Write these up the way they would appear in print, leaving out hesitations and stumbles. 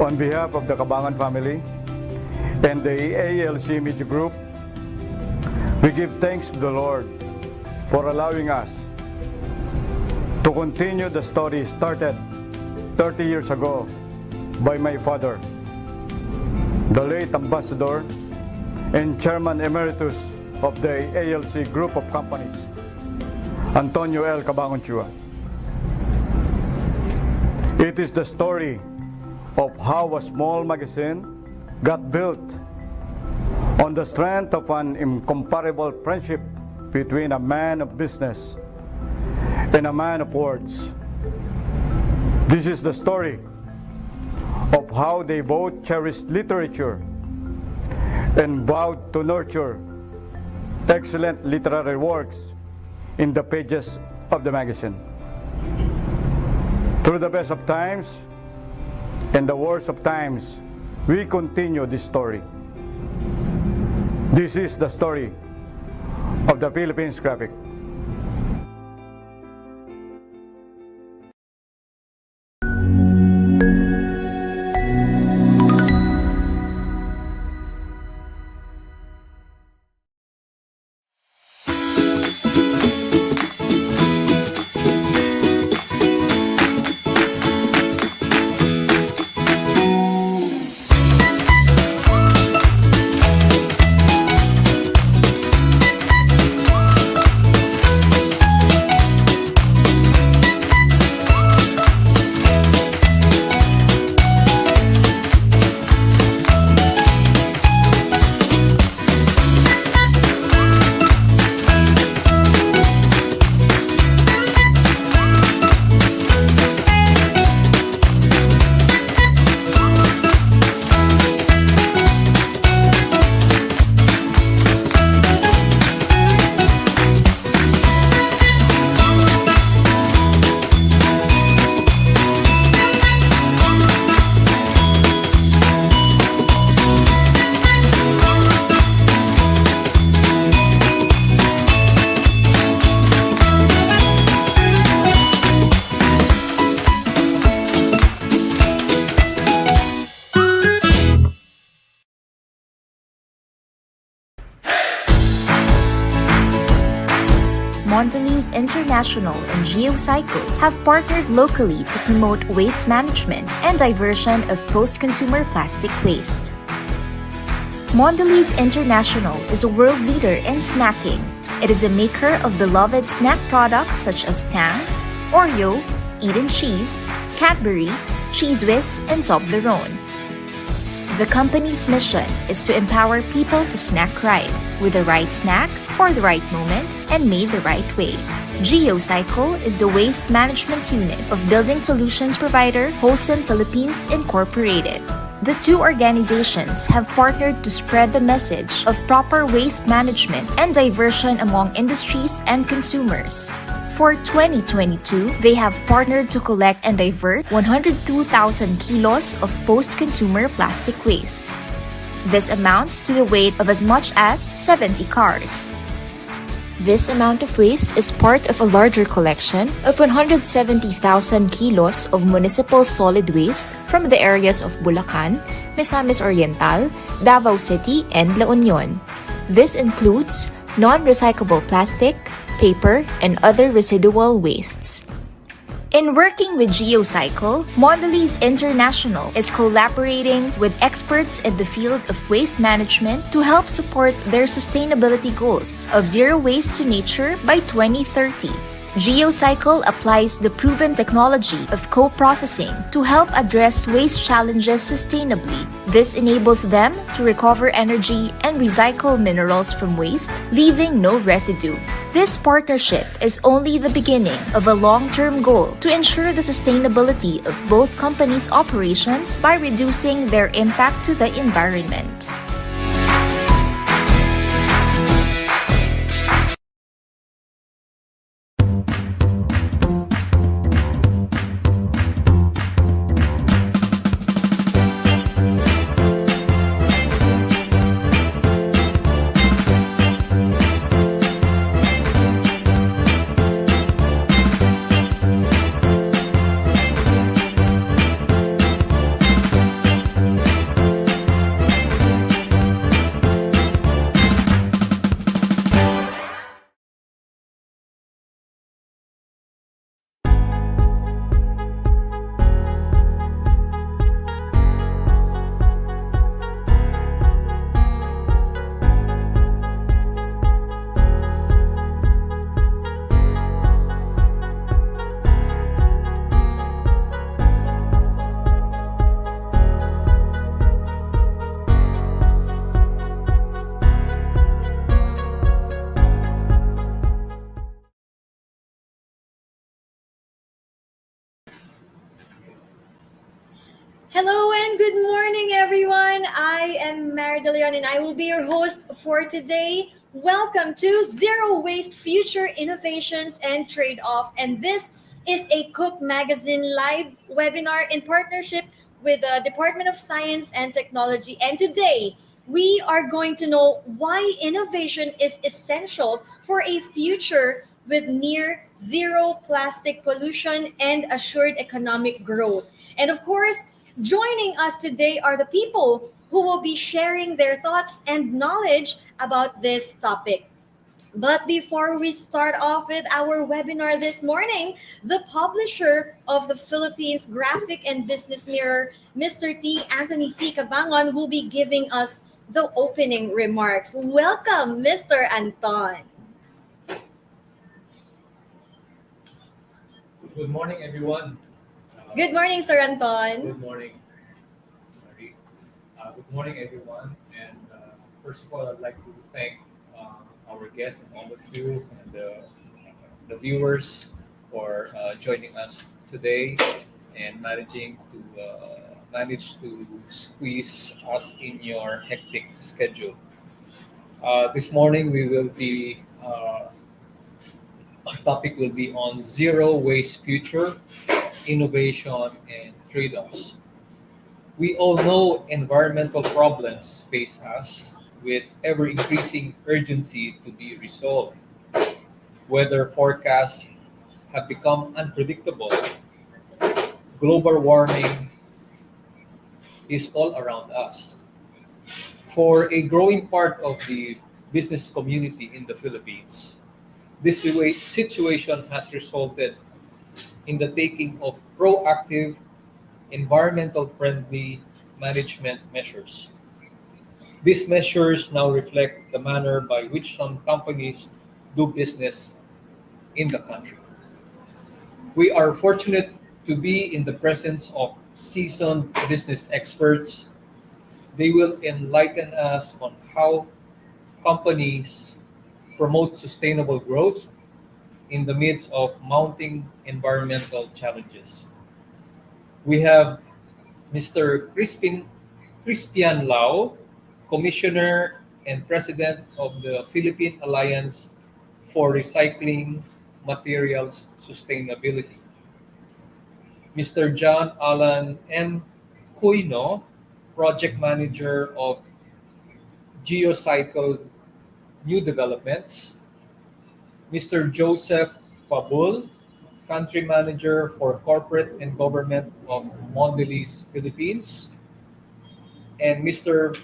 On behalf of the Cabangan family and the ALC Media Group, we give thanks to the Lord for allowing us to continue the story started 30 years ago by my father, the late Ambassador and Chairman Emeritus of the ALC Group of Companies, Antonio L. Cabangon Chua. It is the story of how a small magazine got built on the strength of an incomparable friendship between a man of business and a man of words. This is the story of how they both cherished literature and vowed to nurture excellent literary works in the pages of the magazine. Through the best of times and the worst of times, we continue this story. This is the story of the Philippines Graphic. Mondelez International and Geocycle have partnered locally to promote waste management and diversion of post-consumer plastic waste. Mondelez International is a world leader in snacking. It is a maker of beloved snack products such as Tang, Oreo, Eden Cheese, Cadbury, Cheese Whiz, and Toblerone. The company's mission is to empower people to snack right, with the right snack for the right moment and made the right way. Geocycle is the waste management unit of building solutions provider Wholesome Philippines Incorporated. The two organizations have partnered to spread the message of proper waste management and diversion among industries and consumers. For 2022, they have partnered to collect and divert 102,000 kilos of post-consumer plastic waste. This amounts to the weight of as much as 70 cars. This amount of waste is part of a larger collection of 170,000 kilos of municipal solid waste from the areas of Bulacan, Misamis Oriental, Davao City, and La Union. This includes non-recyclable plastic, paper, and other residual wastes. In working with Geocycle, Mondelez International is collaborating with experts in the field of waste management to help support their sustainability goals of zero waste to nature by 2030. Geocycle applies the proven technology of co-processing to help address waste challenges sustainably. This enables them to recover energy and recycle minerals from waste, leaving no residue. This partnership is only the beginning of a long-term goal to ensure the sustainability of both companies' operations by reducing their impact to the environment. I am Mary De Leon and I will be your host for today. Welcome to Zero Waste Future Innovations and Trade-Off. And this is a Cook Magazine live webinar in partnership with the Department of Science and Technology. And today, we are going to know why innovation is essential for a future with near zero plastic pollution and assured economic growth. And of course, joining us today are the people who will be sharing their thoughts and knowledge about this topic. But before we start off with our webinar this morning, the publisher of the Philippines Graphic and Business Mirror, Mr. T. Anthony C. Cabangon, will be giving us the opening remarks. Welcome, Mr. Anton. Good morning, everyone. Good morning, Sir Anton. Good morning. Sorry. Good morning, everyone. And first of all, I'd like to thank our guests and all of you and the viewers for joining us today and manage to squeeze us in your hectic schedule. This morning, our topic will be on zero waste future, innovation, and trade-offs. We all know environmental problems face us with ever increasing urgency to be resolved. Weather forecasts have become unpredictable. Global warming is all around us. For a growing part of the business community in the Philippines, this situation has resulted in the taking of proactive, environmental friendly management measures. These measures now reflect the manner by which some companies do business in the country. We are fortunate to be in the presence of seasoned business experts. They will enlighten us on how companies promote sustainable growth in the midst of mounting environmental challenges. We have Mr. Crispian Lau, Commissioner and President of the Philippine Alliance for Recycling Materials Sustainability. Mr. John Alan M. Cuyno, Project Manager of Geocycle New Developments. Mr. Joseph Fabul, Country Manager for Corporate and Government of Mondelez, Philippines. And Mr.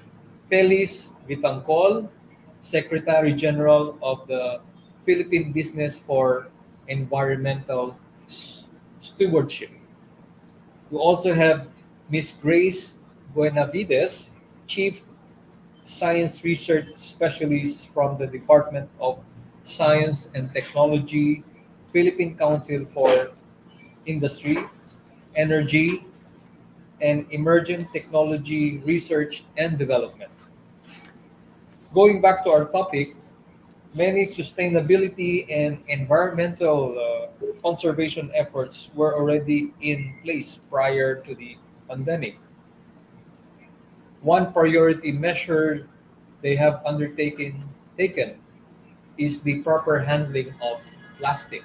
Felix Vitangcol, Secretary General of the Philippine Business for Environmental Stewardship. We also have Ms. Grace Buenavides, Chief Science Research Specialist from the Department of Science and Technology, Philippine Council for Industry, Energy, and Emerging Technology Research and Development. Going back to our topic, many sustainability and environmental conservation efforts were already in place prior to the pandemic. One priority measure they have taken is the proper handling of plastic.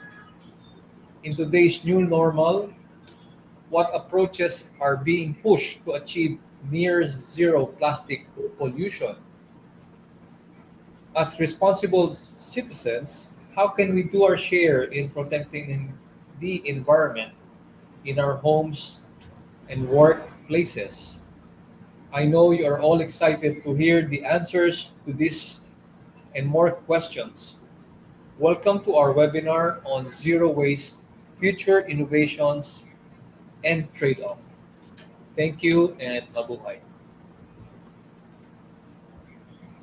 In today's new normal, what approaches are being pushed to achieve near zero plastic pollution? As responsible citizens, how can we do our share in protecting the environment in our homes and workplaces? I know you are all excited to hear the answers to this and more questions. Welcome to our webinar on zero waste, future innovations, and trade-off. Thank you and mabuhay.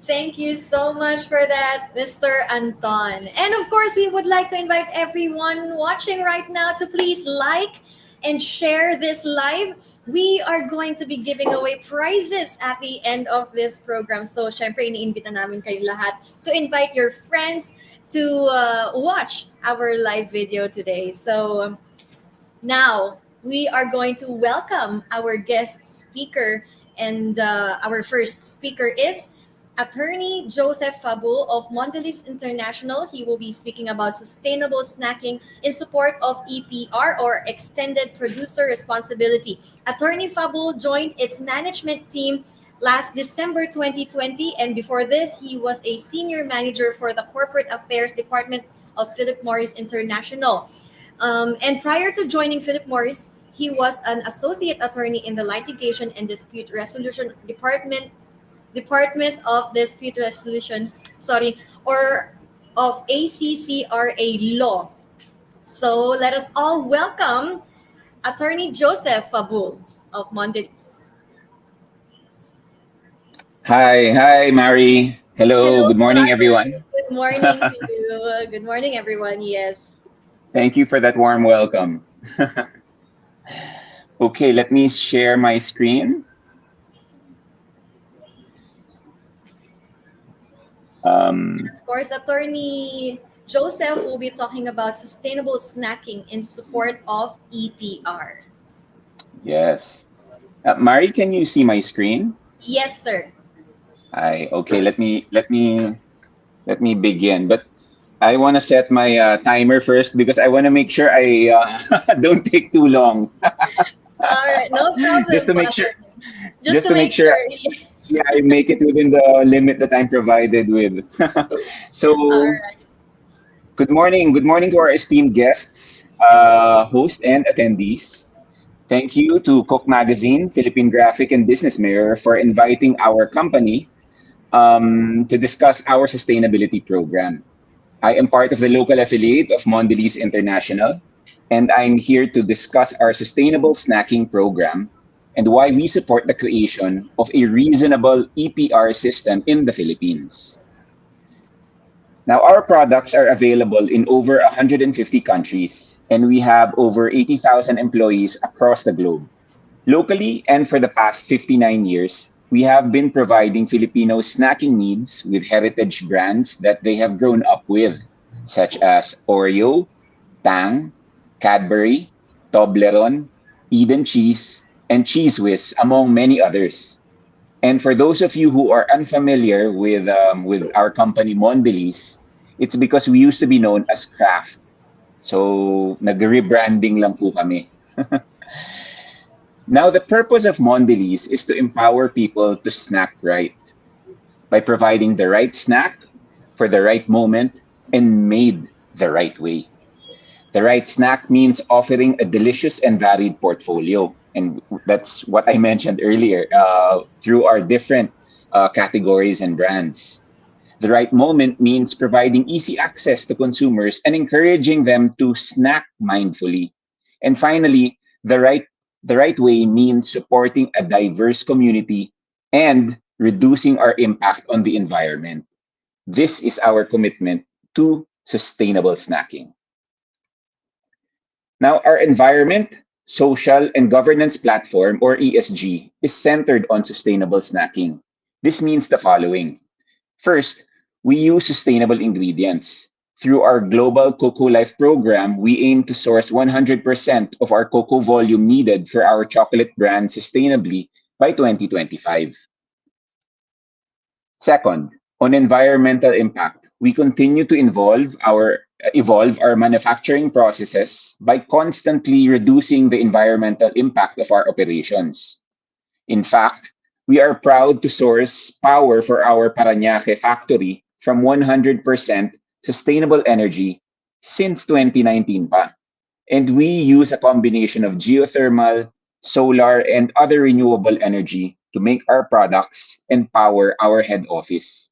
Thank you so much for that, Mr. Anton. And of course, we would like to invite everyone watching right now to please like and share this live. We are going to be giving away prizes at the end of this program. So, syempre, iniimbita namin kayo lahat to invite your friends to watch our live video today. So, now we are going to welcome our guest speaker And our first speaker is Attorney Joseph Fabul of Mondelez International. He will be speaking about sustainable snacking in support of EPR, or Extended Producer Responsibility. Attorney Fabul joined its management team last December 2020, and before this, he was a senior manager for the Corporate Affairs Department of Philip Morris International. And prior to joining Philip Morris, he was an associate attorney in the Litigation and Dispute Resolution Department of Dispute Resolution, sorry, or of ACCRA Law. So let us all welcome Attorney Joseph Fabul of Mondelez. Hi, Mari. Hello, Hello, good morning, Mari. everyone. Good morning to you. Good morning, everyone. Yes. Thank you for that warm welcome. Okay, let me share my screen. Of course, Attorney Joseph will be talking about sustainable snacking in support of EPR. Yes. Mari, can you see my screen? Yes, sir. Okay, let me begin. But I want to set my timer first because I want to make sure I don't take too long. All right, no just problem, to make sure, Attorney. Just just to to make make sure, sure. Yes. yeah, I make it within the limit that I'm provided with. All So, right. good morning to our esteemed guests, hosts, and attendees. Thank you to Cook Magazine, Philippine Graphic and Business Mirror for inviting our company to discuss our sustainability program. I am part of the local affiliate of Mondelez International, and I'm here to discuss our sustainable snacking program and why we support the creation of a reasonable EPR system in the Philippines. Now, our products are available in over 150 countries, and we have over 80,000 employees across the globe. Locally and for the past 59 years, we have been providing Filipinos snacking needs with heritage brands that they have grown up with, such as Oreo, Tang, Cadbury, Toblerone, Eden Cheese, and Cheese Whiz, among many others. And for those of you who are unfamiliar with our company Mondelez, it's because we used to be known as Kraft. So nag-rebranding lang po kami. Now, the purpose of Mondelez is to empower people to snack right by providing the right snack for the right moment and made the right way. The right snack means offering a delicious and varied portfolio. And that's what I mentioned earlier through our different categories and brands. The right moment means providing easy access to consumers and encouraging them to snack mindfully. And finally, the right the right way means supporting a diverse community and reducing our impact on the environment. This is our commitment to sustainable snacking. Now, our environment, social, and governance platform, or ESG, is centered on sustainable snacking. This means the following. First, we use sustainable ingredients. Through our Global Cocoa Life program, we aim to source 100% of our cocoa volume needed for our chocolate brand sustainably by 2025. Second, on environmental impact, we continue to evolve our manufacturing processes by constantly reducing the environmental impact of our operations. In fact, we are proud to source power for our Parañaque factory from 100% sustainable energy since 2019 pa. And we use a combination of geothermal, solar, and other renewable energy to make our products and power our head office.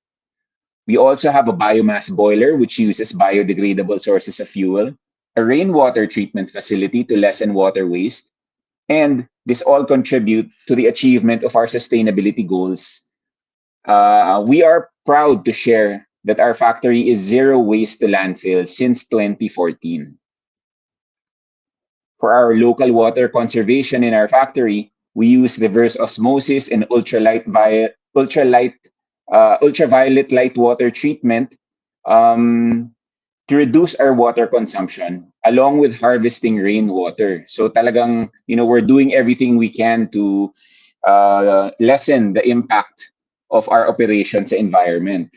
We also have a biomass boiler which uses biodegradable sources of fuel, a rainwater treatment facility to lessen water waste, and this all contribute to the achievement of our sustainability goals. We are proud to share that our factory is zero waste to landfill since 2014. For our local water conservation in our factory, we use reverse osmosis and ultraviolet light water treatment um, to reduce our water consumption along with harvesting rainwater. So talagang, we're doing everything we can to lessen the impact of our operations sa environment.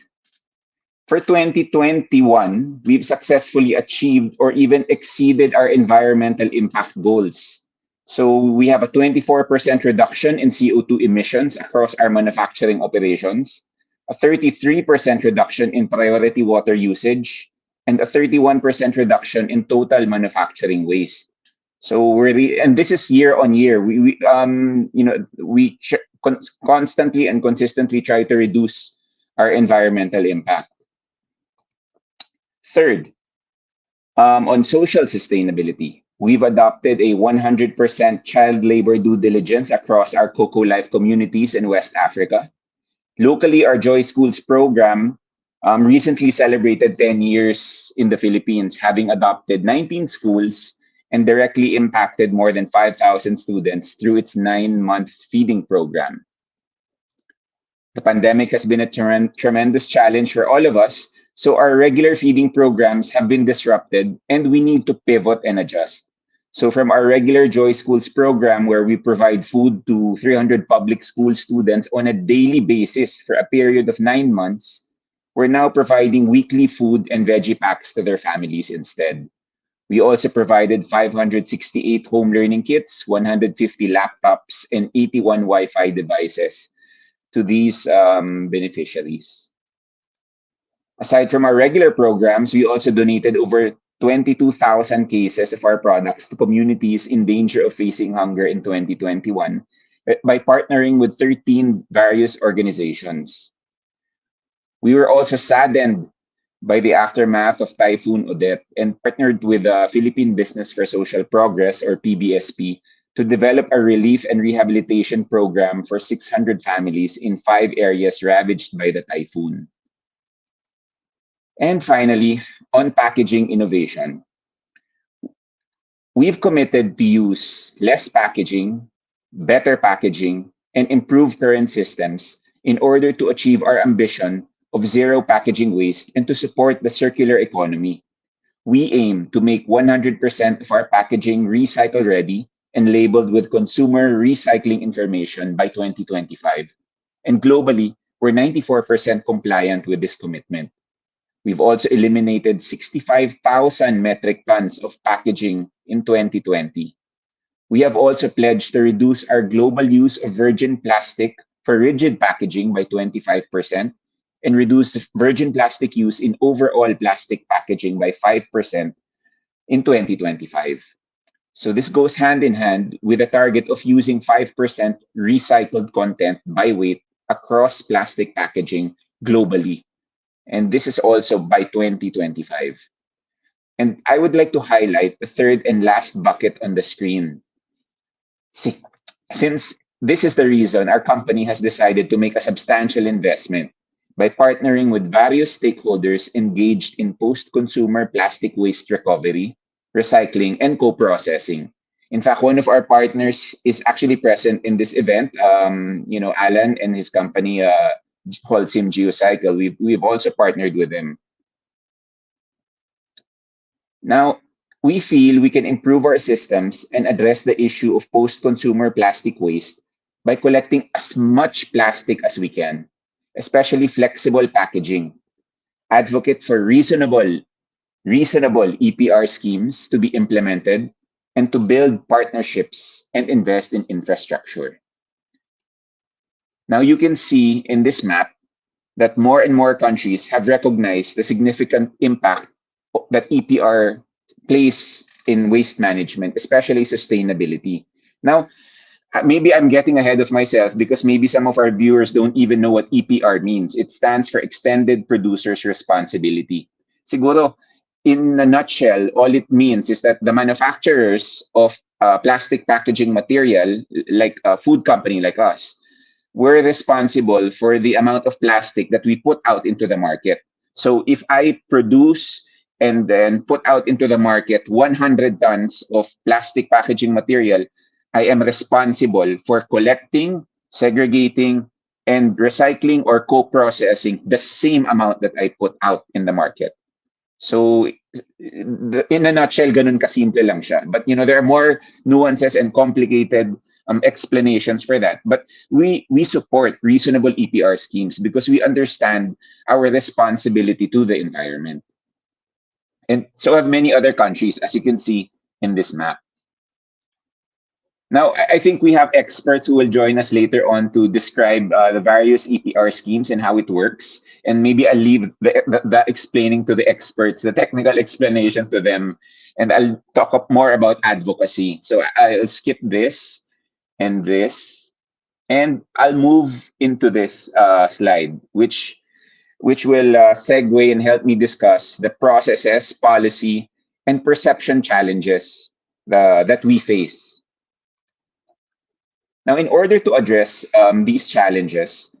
For 2021, we've successfully achieved or even exceeded our environmental impact goals. So we have a 24% reduction in CO2 emissions across our manufacturing operations, a 33% reduction in priority water usage, and a 31% reduction in total manufacturing waste. So and this is year on year. We constantly and consistently try to reduce our environmental impact. Third, on social sustainability, we've adopted a 100% child labor due diligence across our Cocoa Life communities in West Africa. Locally, our Joy Schools program recently celebrated 10 years in the Philippines, having adopted 19 schools and directly impacted more than 5,000 students through its 9-month feeding program. The pandemic has been a tremendous challenge for all of us, so our regular feeding programs have been disrupted and we need to pivot and adjust. So from our regular Joy Schools program, where we provide food to 300 public school students on a daily basis for a period of 9 months, we're now providing weekly food and veggie packs to their families instead. We also provided 568 home learning kits, 150 laptops, and 81 Wi-Fi devices to these beneficiaries. Aside from our regular programs, we also donated over 22,000 cases of our products to communities in danger of facing hunger in 2021 by partnering with 13 various organizations. We were also saddened by the aftermath of Typhoon Odette and partnered with the Philippine Business for Social Progress, or PBSP, to develop a relief and rehabilitation program for 600 families in 5 areas ravaged by the typhoon. And finally, on packaging innovation, we've committed to use less packaging, better packaging, and improve current systems in order to achieve our ambition of zero packaging waste and to support the circular economy. We aim to make 100% of our packaging recycle ready and labeled with consumer recycling information by 2025. And globally, we're 94% compliant with this commitment. We've also eliminated 65,000 metric tons of packaging in 2020. We have also pledged to reduce our global use of virgin plastic for rigid packaging by 25% and reduce virgin plastic use in overall plastic packaging by 5% in 2025. So this goes hand in hand with a target of using 5% recycled content by weight across plastic packaging globally. And this is also by 2025. And I would like to highlight the third and last bucket on the screen. Since this is the reason our company has decided to make a substantial investment by partnering with various stakeholders engaged in post-consumer plastic waste recovery, recycling, and co-processing. In fact, one of our partners is actually present in this event. Alan and his company, Holcim Geocycle. We've also partnered with them. Now, we feel we can improve our systems and address the issue of post-consumer plastic waste by collecting as much plastic as we can, especially flexible packaging. Advocate for reasonable EPR schemes to be implemented and to build partnerships and invest in infrastructure. Now you can see in this map that more and more countries have recognized the significant impact that EPR plays in waste management, especially sustainability. Now, maybe I'm getting ahead of myself because maybe some of our viewers don't even know what EPR means. It stands for Extended Producer's Responsibility. Siguro, in a nutshell, all it means is that the manufacturers of plastic packaging material, like a food company like us, we're responsible for the amount of plastic that we put out into the market. So if I produce and then put out into the market 100 tons of plastic packaging material, I am responsible for collecting, segregating, and recycling or co-processing the same amount that I put out in the market. So in a nutshell, ganun kasimple lang siya. But there are more nuances and complicated explanations for that. But we support reasonable EPR schemes because we understand our responsibility to the environment. And so have many other countries, as you can see in this map. Now, I think we have experts who will join us later on to describe the various EPR schemes and how it works. And maybe I'll leave the explaining to the experts, the technical explanation to them, and I'll talk up more about advocacy. So I'll skip this and this, and I'll move into this slide, which will segue and help me discuss the processes, policy, and perception challenges that we face. Now, in order to address these challenges,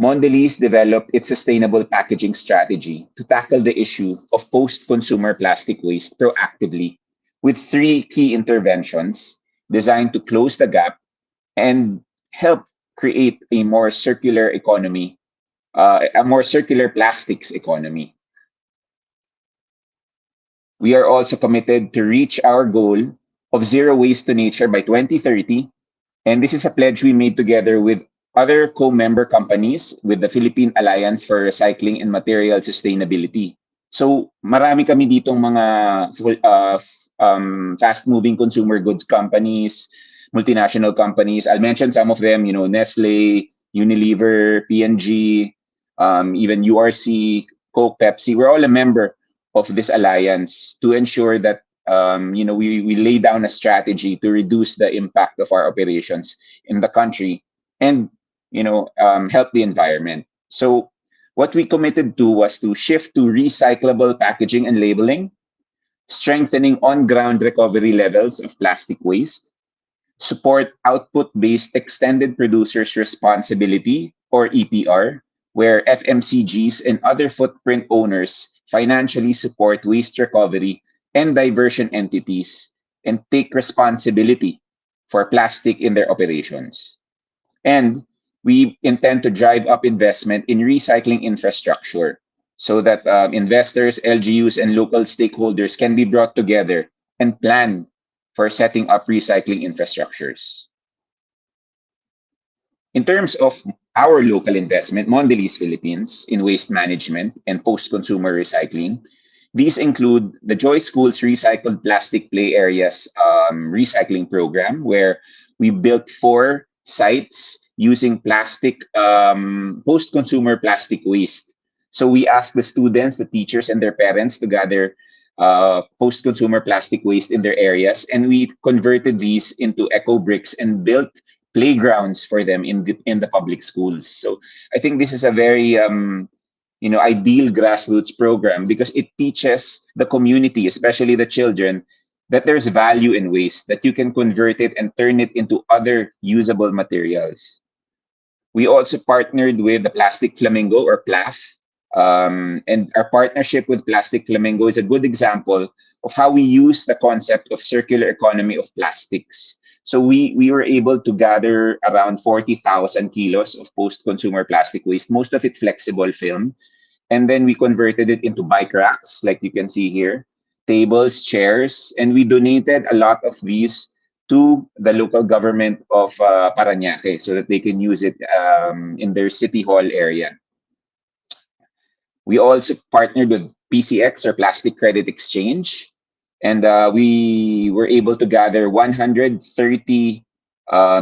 Mondelez developed its sustainable packaging strategy to tackle the issue of post-consumer plastic waste proactively with 3 key interventions designed to close the gap and help create a more circular economy, a more circular plastics economy. We are also committed to reach our goal of zero waste to nature by 2030. And this is a pledge we made together with other co-member companies with the Philippine Alliance for Recycling and Material Sustainability. So marami kami ditong mga fast-moving consumer goods companies, multinational companies. I'll mention some of them, Nestle, Unilever, P&G, even URC, Coke, Pepsi. We're all a member of this alliance to ensure that we lay down a strategy to reduce the impact of our operations in the country and help the environment. So what we committed to was to shift to recyclable packaging and labeling, strengthening on-ground recovery levels of plastic waste, support output-based extended producers responsibility, or EPR, where FMCGs and other footprint owners financially support waste recovery and diversion entities and take responsibility for plastic in their operations. And we intend to drive up investment in recycling infrastructure so that investors, LGUs, and local stakeholders can be brought together and plan for setting up recycling infrastructures. In terms of our local investment, Mondelez Philippines, in waste management and post-consumer recycling, these include the Joy School's Recycled Plastic Play Areas recycling program, where we built 4 sites using plastic, post-consumer plastic waste. So we asked the students, the teachers, and their parents to gather post-consumer plastic waste in their areas, and we converted these into eco bricks and built playgrounds for them in the public schools. So I think this is a very ideal grassroots program because it teaches the community, especially the children, that there's value in waste, that you can convert it and turn it into other usable materials. We also partnered with the Plastic Flamingo, or PLAF, and our partnership with Plastic Flamingo is a good example of how we use the concept of circular economy of plastics. So we were able to gather around 40,000 kilos of post-consumer plastic waste, most of it flexible film. And then we converted it into bike racks, like you can see here, tables, chairs, and we donated a lot of these to the local government of Parañaque so that they can use it in their city hall area. We also partnered with PCX, or Plastic Credit Exchange, and we were able to gather 130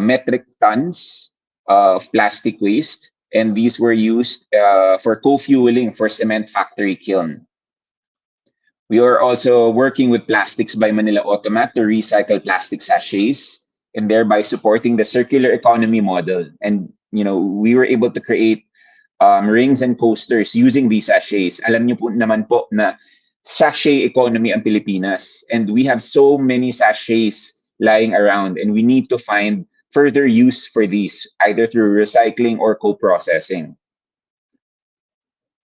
metric tons of plastic waste, and these were used for co-fueling for cement factory kiln. We are also working with Plastics by Manila Automat to recycle plastic sachets and thereby supporting the circular economy model. And we were able to create rings and coasters using these sachets. Alam niyo po naman po na sachet economy ang Pilipinas, and we have so many sachets lying around, and we need to find further use for these, either through recycling or co-processing.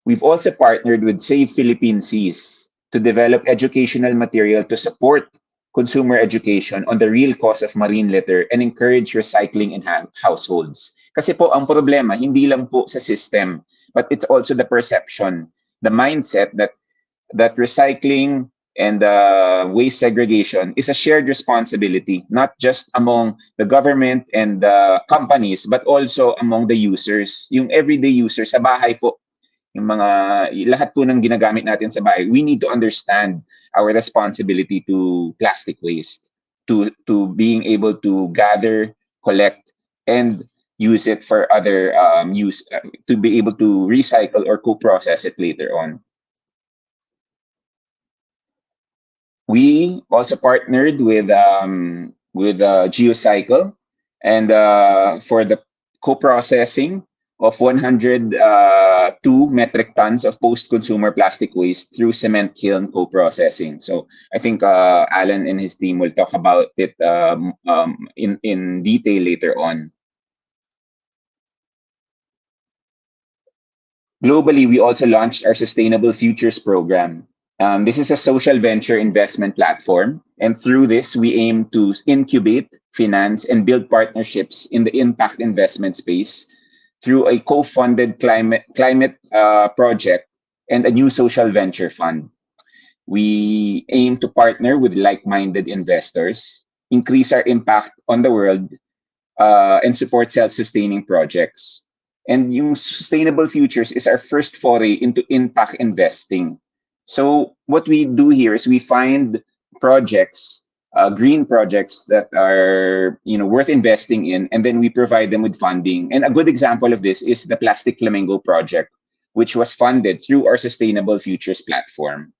We've also partnered with Save Philippine Seas to develop educational material to support consumer education on the real cause of marine litter and encourage recycling in households. Kasi po, ang problema, hindi lang po sa system, but it's also the perception, the mindset that recycling and waste segregation is a shared responsibility, not just among the government and the companies, but also among the users. Yung everyday users sa bahay po, yung mga lahat po ng ginagamit natin sa bahay, we need to understand our responsibility to plastic waste, to being able to gather, collect, and use it for other use, to be able to recycle or co-process it later on. We also partnered with Geocycle, and for the co-processing of 102 metric tons of post-consumer plastic waste through cement kiln co-processing. So I think Alan and his team will talk about it in detail later on. Globally, we also launched our Sustainable Futures program. This is a social venture investment platform, and through this, we aim to incubate, finance, and build partnerships in the impact investment space through a co-funded climate project and a new social venture fund. We aim to partner with like-minded investors, increase our impact on the world, and support self-sustaining projects. And yung Sustainable Futures is our first foray into impact investing. So what we do here is we find projects, green projects that are worth investing in, and then we provide them with funding. And a good example of this is the Plastic Flamingo project, which was funded through our Sustainable Futures platform.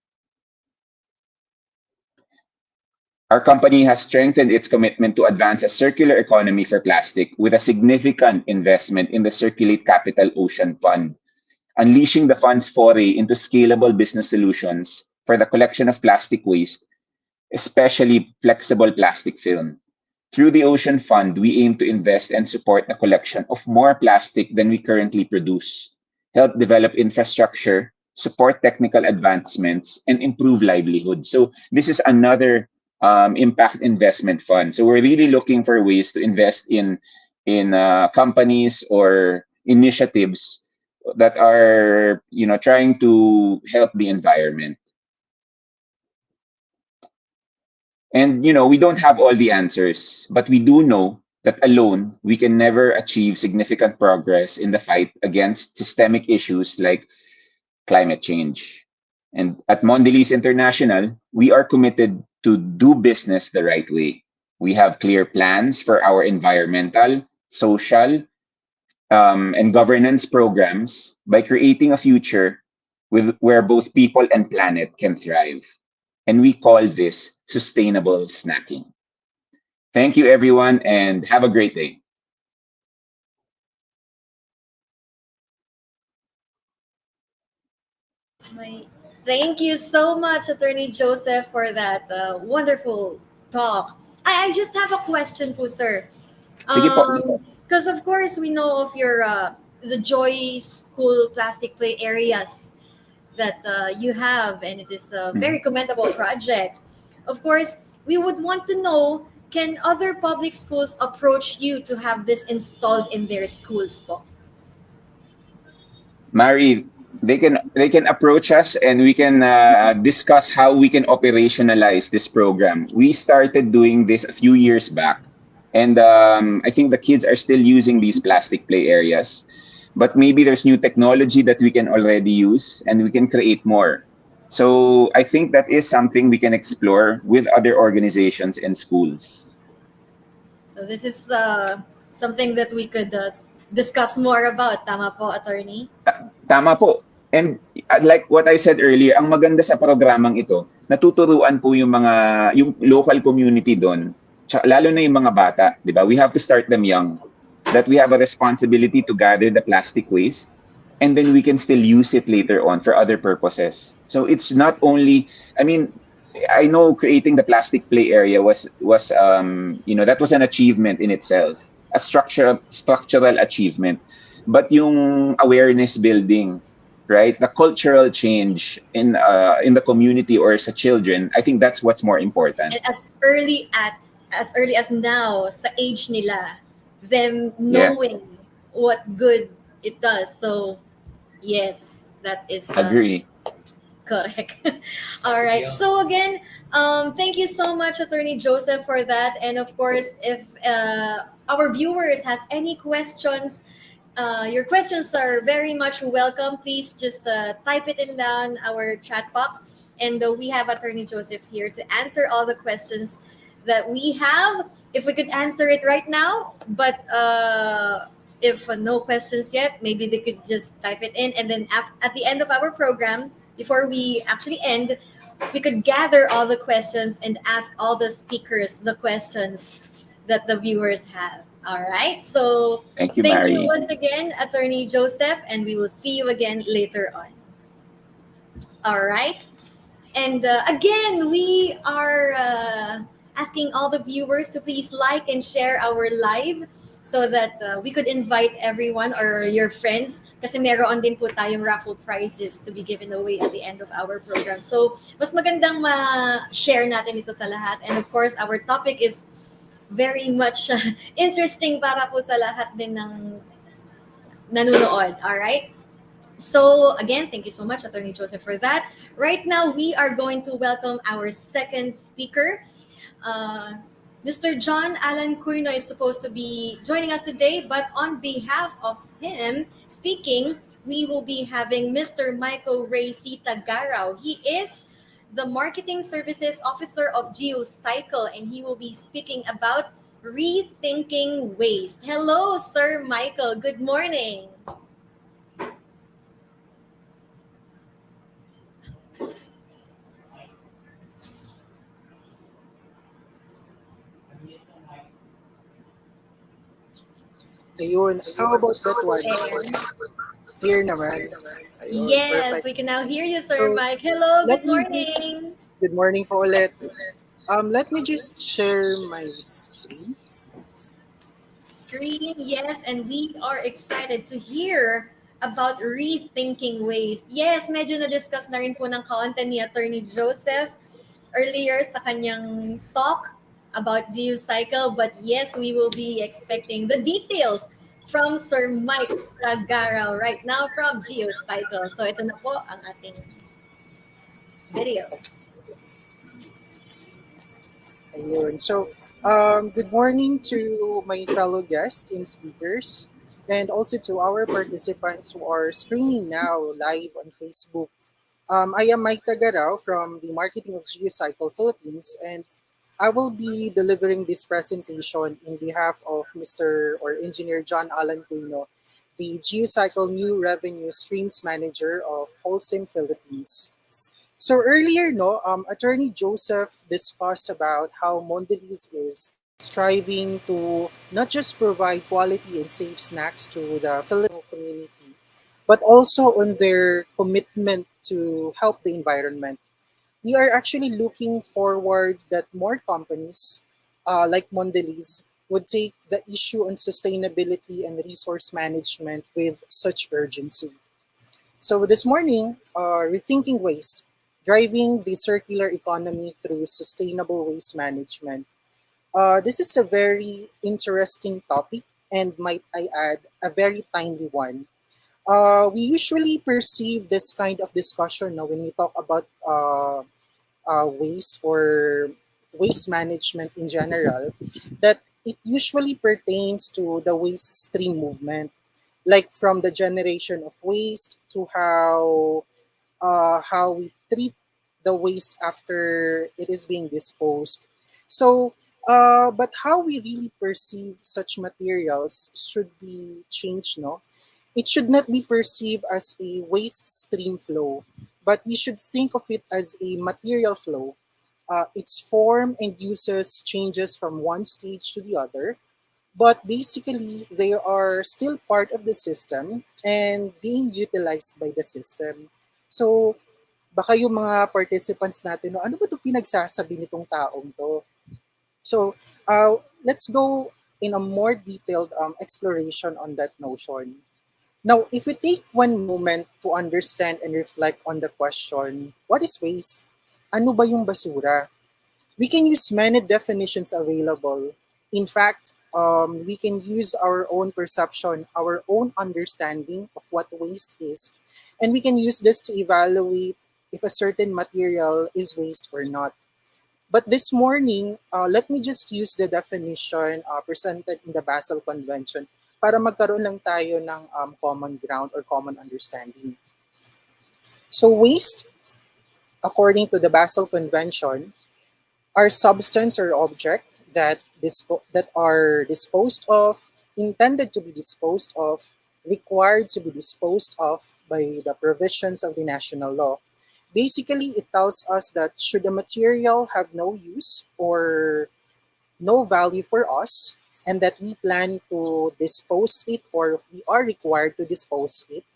Our company has strengthened its commitment to advance a circular economy for plastic with a significant investment in the Circulate Capital Ocean Fund, unleashing the fund's foray into scalable business solutions for the collection of plastic waste, especially flexible plastic film. Through the Ocean Fund, we aim to invest and support the collection of more plastic than we currently produce, help develop infrastructure, support technical advancements, and improve livelihood. So this is another impact investment fund. So we're really looking for ways to invest in companies or initiatives that are trying to help the environment. And we don't have all the answers, but we do know that alone we can never achieve significant progress in the fight against systemic issues like climate change. And at Mondelez International, we are committed to do business the right way. We have clear plans for our environmental, social, and governance programs by creating a future where both people and planet can thrive. And we call this sustainable snacking. Thank you, everyone, and have a great day. Thank you so much, Attorney Joseph, for that wonderful talk. I just have a question po, sir. Sige po. Because of course we know of your the Joy School plastic play areas that you have, and it is a very commendable project. Of course, we would want to know, can other public schools approach you to have this installed in their schools po? Mari, they can approach us, and we can discuss how we can operationalize this program. We started doing this a few years back, and I think the kids are still using these plastic play areas, but maybe there's new technology that we can already use, and we can create more. So I think that is something we can explore with other organizations and schools. So this is something that we could discuss more about. Tama po, Attorney? Tama po. And like what I said earlier, ang maganda sa programang ito, natuturuan po yung local community doon, lalo na yung mga bata, di ba? We have to start them young, that we have a responsibility to gather the plastic waste, and then we can still use it later on for other purposes. So it's not only, I know creating the plastic play area was that was an achievement in itself, a structural achievement. But yung awareness building, right? The cultural change in the community or sa children, I think that's what's more important. And as early as now, sa age nila, them knowing what good it does. So yes, that is Agree. Correct. All right. Yeah. So again, thank you so much, Attorney Joseph, for that. And of course, if our viewers has any questions, your questions are very much welcome. Please just type it in down our chat box, and we have Attorney Joseph here to answer all the questions that we have. If we could answer it right now, but if no questions yet, maybe they could just type it in, and then at the end of our program, before we actually end, we could gather all the questions and ask all the speakers the questions that the viewers have. All right. So Thank you, thank you Mary. once again, Attorney Joseph, and we will see you again later on. All right. And again, we are asking all the viewers to please like and share our live so that we could invite everyone or your friends kasi meron din po tayong raffle prizes to be given away at the end of our program. So, mas magandang ma-share natin ito sa lahat. And of course, our topic is very much interesting para po sa lahat din ng nanonood. All right? So again, thank you so much, Attorney Joseph, for that. Right now, we are going to welcome our second speaker. Mr. John Alan Cuyno is supposed to be joining us today, but on behalf of him speaking, we will be having Mr. Michael Ray Tagaraw. He is the Marketing Services Officer of Geocycle, and he will be speaking about rethinking waste. Hello, Sir Michael. Good morning. Ayun. How about that one? Clear naman. Ayun, Yes, perfect. we can now hear you, Sir So, Mike. Hello, let good me morning. good morning po ulit. Let me just share my screen. Screen, yes, and we are excited to hear about rethinking waste. Yes, medyo na-discuss na rin po ng kaunti ni Attorney Joseph earlier sa kanyang talk about Geocycle. But yes, we will be expecting the details from Sir Mike Tagaraw right now from Geocycle. So ito na po ang ating video. Ayun. So, good morning to my fellow guests and speakers, and also to our participants who are streaming now live on Facebook. I am Mike Tagarao from the Marketing of Geocycle Philippines, and I will be delivering this presentation in behalf of Mr. or Engineer John Alan Cuyno, the Geocycle New Revenue Streams Manager of Wholesome Philippines. So earlier, no, Attorney Joseph discussed about how Mondelez is striving to not just provide quality and safe snacks to the Filipino community, but also on their commitment to help the environment. We are actually looking forward that more companies like Mondelez would take the issue on sustainability and resource management with such urgency. So this morning, rethinking waste, driving the circular economy through sustainable waste management. This is a very interesting topic and might I add, a very timely one. We usually perceive this kind of discussion now when we talk about waste or waste management in general, that it usually pertains to the waste stream movement, like from the generation of waste to how we treat the waste after it is being disposed. So, but how we really perceive such materials should be changed, no? It should not be perceived as a waste stream flow, but we should think of it as a material flow. Its form and uses changes from one stage to the other, but basically they are still part of the system and being utilized by the system. So baka yung mga participants natin, no, ano ba ito pinagsasabi nitong taong to? So let's go in a more detailed exploration on that notion. Now, if we take one moment to understand and reflect on the question, what is waste? Ano ba yung basura? We can use many definitions available. In fact, we can use our own perception, our own understanding of what waste is, and we can use this to evaluate if a certain material is waste or not. But this morning, let me just use the definition presented in the Basel Convention para magkaroon lang tayo ng common ground or common understanding. So waste, according to the Basel Convention, are substance or object that are disposed of, intended to be disposed of, required to be disposed of by the provisions of the national law. Basically, it tells us that should a material have no use or no value for us, and that we plan to dispose it or we are required to dispose it,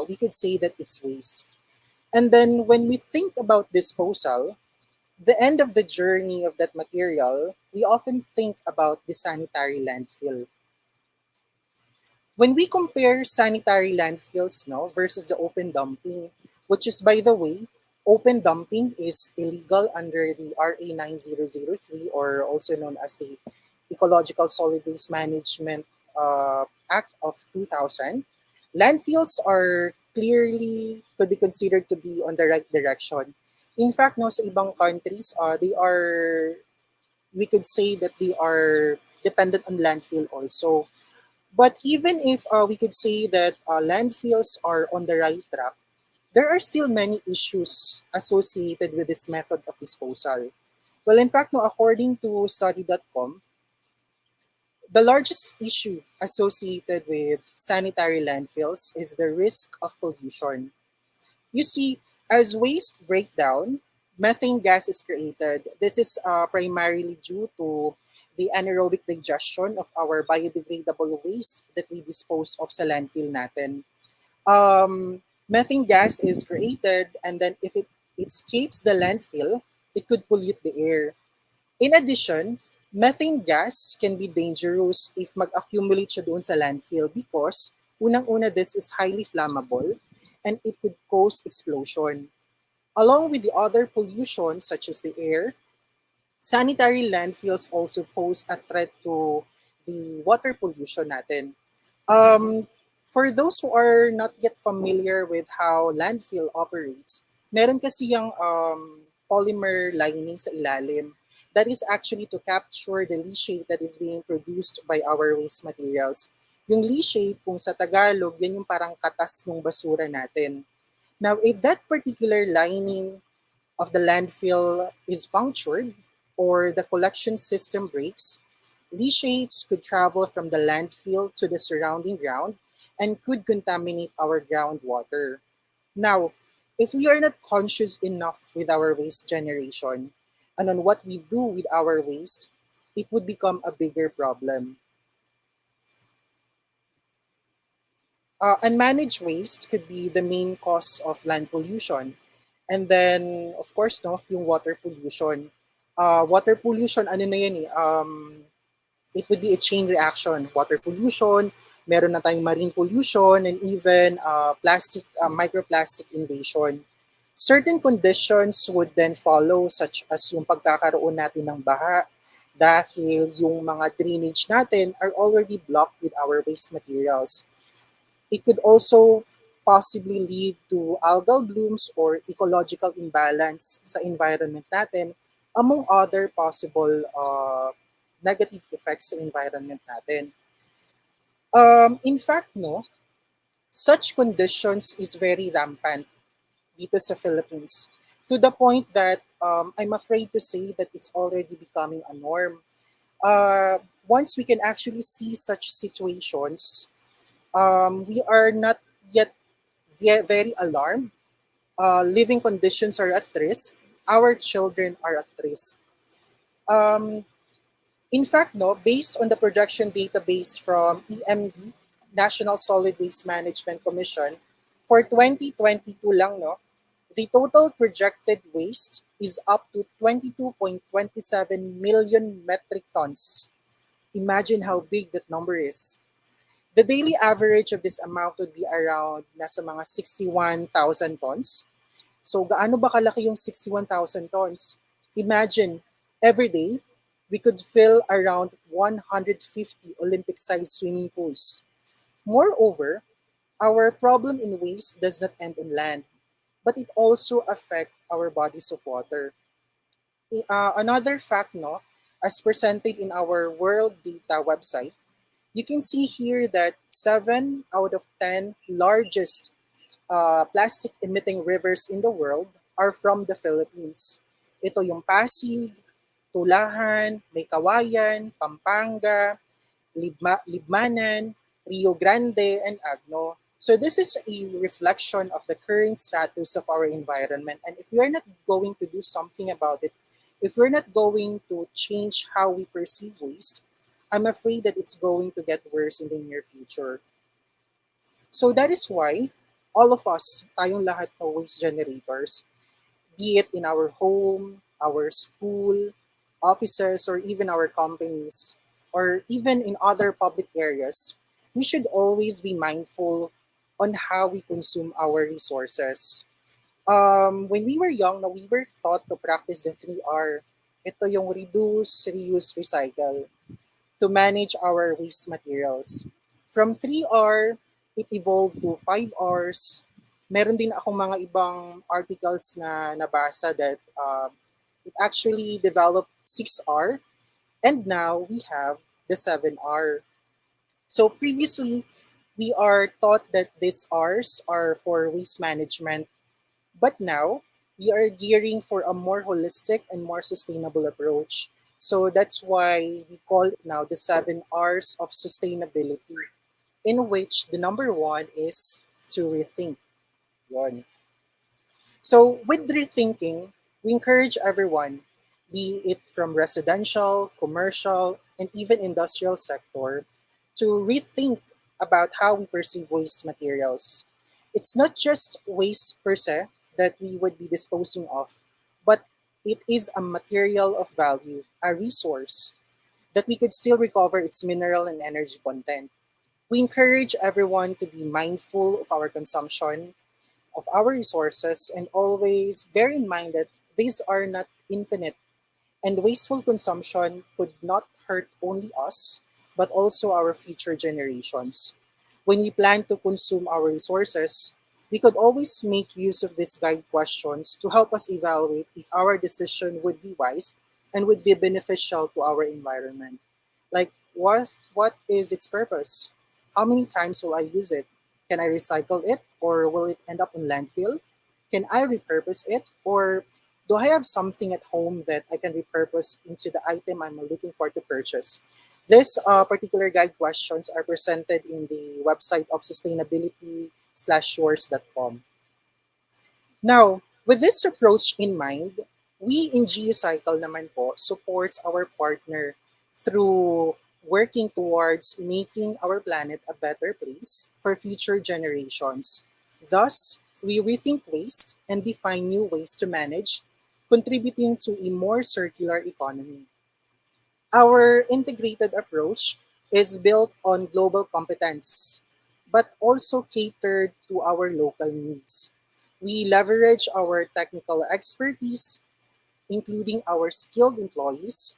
we could say that it's waste. And then when we think about disposal, the end of the journey of that material, we often think about the sanitary landfill. When we compare sanitary landfills versus the open dumping, which is, by the way, open dumping is illegal under the RA 9003, or also known as the Ecological Solid Waste Management Act of 2000. Landfills are clearly could be considered to be on the right direction. In fact, no, sa ibang countries, we could say that they are dependent on landfill also. But even if we could say that landfills are on the right track, there are still many issues associated with this method of disposal. Well, in fact, no, according to study.com, the largest issue associated with sanitary landfills is the risk of pollution. You see, as waste breakdown, methane gas is created. This is primarily due to the anaerobic digestion of our biodegradable waste that we dispose of sa landfill natin. Methane gas is created, and then if it escapes the landfill, it could pollute the air. In addition, methane gas can be dangerous if mag-accumulate siya doon sa landfill because unang-una, this is highly flammable and it could cause explosion. Along with the other pollution such as the air, sanitary landfills also pose a threat to the water pollution natin. For those who are not yet familiar with how landfill operates, meron kasi yung polymer lining sa ilalim that is actually to capture the leachate that is being produced by our waste materials. Yung leachate, kung sa Tagalog, yan yung parang katas ng basura natin. Now, if that particular lining of the landfill is punctured or the collection system breaks, leachates could travel from the landfill to the surrounding ground and could contaminate our groundwater. Now, if we are not conscious enough with our waste generation and on what we do with our waste, it would become a bigger problem. Unmanaged waste could be the main cause of land pollution. And then, of course, no, yung water pollution. Water pollution, ano na yan eh, it would be a chain reaction. Water pollution, meron na tayong marine pollution, and even microplastic invasion. Certain conditions would then follow, such as yung pagkakaroon natin ng baha dahil yung mga drainage natin are already blocked with our waste materials. It could also possibly lead to algal blooms or ecological imbalance sa environment natin, among other possible negative effects sa environment natin. In fact, no, such conditions is very rampant dito sa Philippines, to the point that I'm afraid to say that it's already becoming a norm. Once we can actually see such situations, we are not yet very alarmed. Living conditions are at risk. Our children are at risk. In fact, no, based on the projection database from EMB, National Solid Waste Management Commission, for 2022 lang, no, the total projected waste is up to 22.27 million metric tons. Imagine how big that number is. The daily average of this amount would be around nasa mga 61,000 tons. So gaano ba kalaki yung 61,000 tons? Imagine, every day, we could fill around 150 Olympic-sized swimming pools. Moreover, our problem in waste does not end on land. but it also affects our bodies of water. Another fact, no, as presented in our World Data website, you can see here that 7 out of 10 largest plastic emitting rivers in the world are from the Philippines. Ito yung Pasig, Tulahan, May Kawayan, Pampanga, Libmanan, Rio Grande, and Agno. So this is a reflection of the current status of our environment. And if we are not going to do something about it, if we're not going to change how we perceive waste, I'm afraid that it's going to get worse in the near future. So that is why all of us, tayong lahat ng waste generators, be it in our home, our school, offices, or even our companies, or even in other public areas, we should always be mindful on how we consume our resources. When we were young, no, we were taught to practice the 3R. Ito yung reduce, reuse, recycle to manage our waste materials. From 3R, it evolved to 5Rs. Meron din akong mga ibang articles na nabasa that it actually developed 6R, and now we have the 7R. So previously, we are taught that these Rs are for waste management, but now we are gearing for a more holistic and more sustainable approach. So that's why we call it now the 7 Rs of sustainability, in which the number one is to rethink. Yun. So with rethinking, we encourage everyone, be it from residential, commercial, and even industrial sector, to rethink about how we perceive waste materials. It's not just waste per se that we would be disposing of, but it is a material of value, a resource that we could still recover its mineral and energy content. We encourage everyone to be mindful of our consumption, of our resources, and always bear in mind that these are not infinite, and wasteful consumption could not hurt only us, but also our future generations. When we plan to consume our resources, we could always make use of these guide questions to help us evaluate if our decision would be wise and would be beneficial to our environment. Like, what is its purpose? How many times will I use it? Can I recycle it, or will it end up in landfill? Can I repurpose it, or do I have something at home that I can repurpose into the item I'm looking for to purchase? These particular guide questions are presented in the website of sustainability/yours.com. Now, with this approach in mind, we in Geocycle naman po supports our partner through working towards making our planet a better place for future generations. Thus, we rethink waste and define new ways to manage, contributing to a more circular economy. Our integrated approach is built on global competence, but also catered to our local needs. We leverage our technical expertise, including our skilled employees,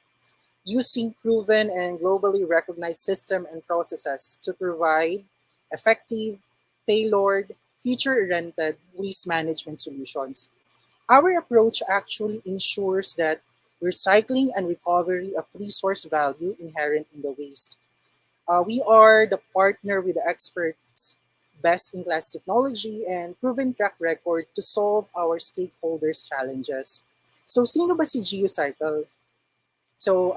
using proven and globally recognized systems and processes to provide effective, tailored, future-oriented waste management solutions. Our approach actually ensures that recycling and recovery of resource value inherent in the waste. We are the partner with the experts, best-in-class technology, and proven track record to solve our stakeholders' challenges. So, sino ba si Geocycle? So,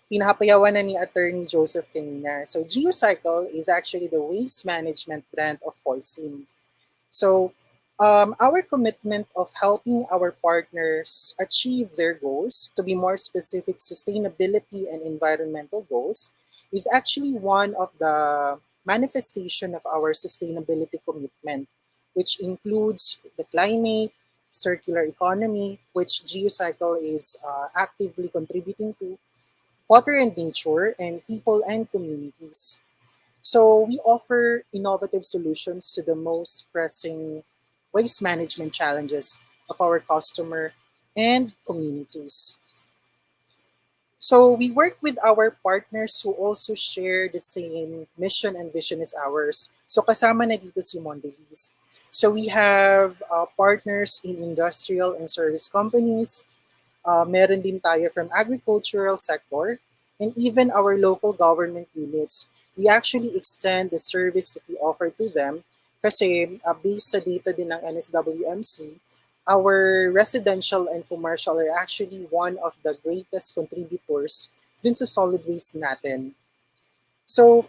pinahapayawan na ni Attorney Joseph kanina. So, Geocycle is actually the waste management brand of Holcim. So, our commitment of helping our partners achieve their goals, to be more specific, sustainability and environmental goals, is actually one of the manifestation of our sustainability commitment, which includes the climate, circular economy, which Geocycle is actively contributing to, water and nature, and people and communities. So we offer innovative solutions to the most pressing waste management challenges of our customer and communities. So we work with our partners who also share the same mission and vision as ours. So kasama na dito si Mondelez. So we have partners in industrial and service companies, meron din tayo from agricultural sector, and even our local government units. We actually extend the service that we offer to them kasi based sa data din ng NSWMC, our residential and commercial are actually one of the greatest contributors dun sa solid waste natin. So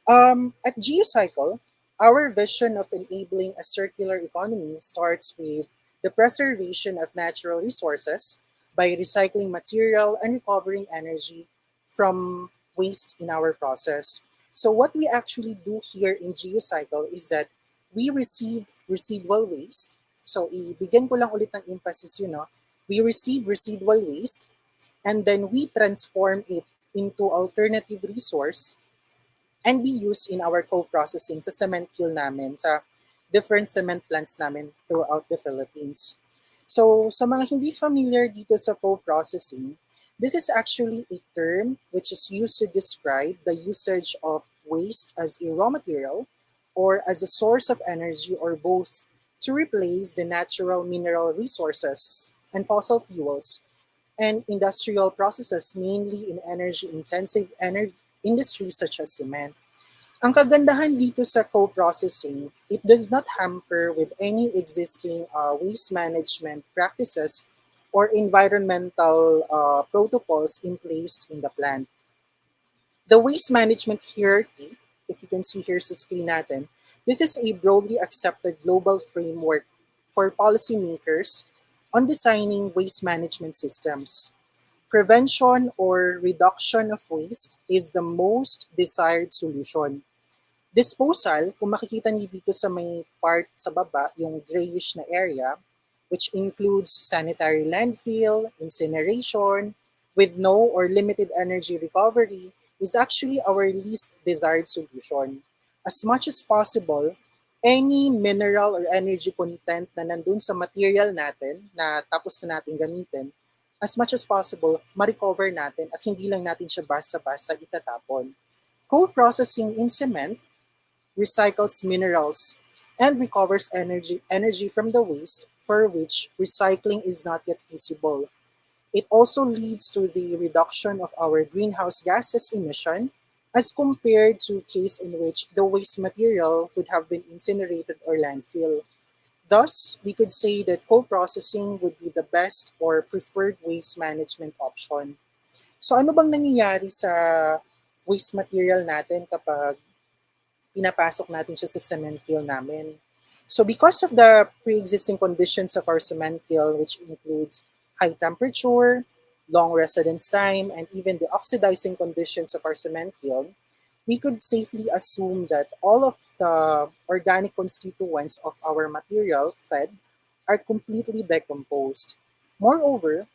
at Geocycle, our vision of enabling a circular economy starts with the preservation of natural resources by recycling material and recovering energy from waste in our process. So what we actually do here in Geocycle is that we receive residual waste. So ibigyan ko lang ulit ng emphasis yun, no? We receive residual waste and then we transform it into alternative resource and be used in our co-processing sa cement kiln namin, sa different cement plants namin throughout the Philippines. So sa mga hindi familiar dito sa co-processing, this is actually a term which is used to describe the usage of waste as a raw material or as a source of energy or both to replace the natural mineral resources and fossil fuels and industrial processes mainly in energy-intensive industries such as cement. Ang kagandahan dito sa co-processing, it does not hamper with any existing waste management practices or environmental protocols in place in the plant. The waste management hierarchy, if you can see here sa screen natin, this is a broadly accepted global framework for policymakers on designing waste management systems. Prevention or reduction of waste is the most desired solution. Disposal, kung makikita niyo dito sa may part sa baba, yung grayish na area, which includes sanitary landfill, incineration, with no or limited energy recovery, is actually our least desired solution. As much as possible, any mineral or energy content na nandun sa material natin na tapos na natin gamitin, as much as possible, ma-recover natin at hindi lang natin siya basta-basta itatapon. Co-processing in cement recycles minerals and recovers energy from the waste for which recycling is not yet feasible. It also leads to the reduction of our greenhouse gases emission as compared to case in which the waste material would have been incinerated or landfill. Thus, we could say that co-processing would be the best or preferred waste management option. So ano bang nangyayari sa waste material natin kapag pinapasok natin siya sa cement kiln namin? So because of the pre-existing conditions of our cement kiln, which includes high temperature, long residence time, and even the oxidizing conditions of our cement kiln, we could safely assume that all of the organic constituents of our material fed are completely decomposed. Moreover,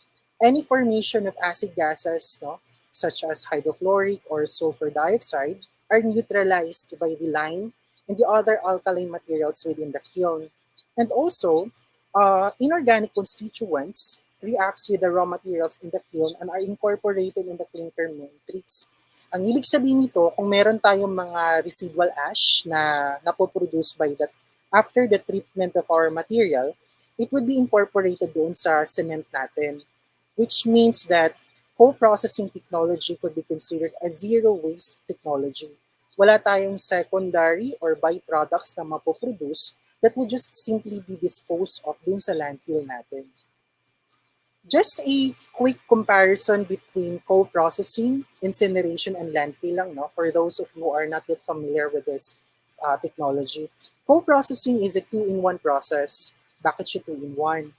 any formation of acid gases, no, such as hydrochloric or sulfur dioxide, are neutralized by the lime and the other alkaline materials within the kiln. And also, inorganic constituents reacts with the raw materials in the kiln and are incorporated in the clinker matrix. Ang ibig sabihin nito, kung meron tayong mga residual ash na napoproduce by that after the treatment of our material, it would be incorporated doon sa cement natin, which means that co-processing technology could be considered a zero waste technology. Wala tayong secondary or byproducts na mapoproduce that would just simply be disposed of dun sa landfill natin. Just a quick comparison between co-processing, incineration, and landfill lang, no? For those of you who are not yet familiar with this technology. Co-processing is a two-in-one process. Bakit siya two-in-one?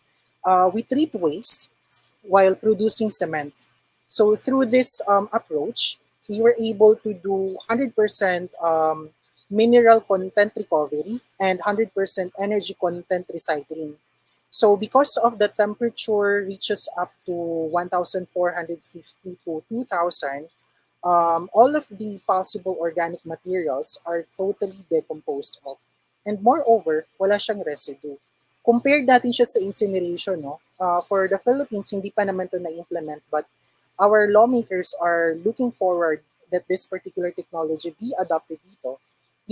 We treat waste while producing cement. So through this approach, we were able to do 100% mineral content recovery and 100% energy content recycling. So because of the temperature reaches up to 1,450 to 2,000, all of the possible organic materials are totally decomposed of. And moreover, wala siyang residue. Compared natin siya sa incineration, no? For the Philippines, hindi pa naman ito na-implement, but our lawmakers are looking forward that this particular technology be adopted dito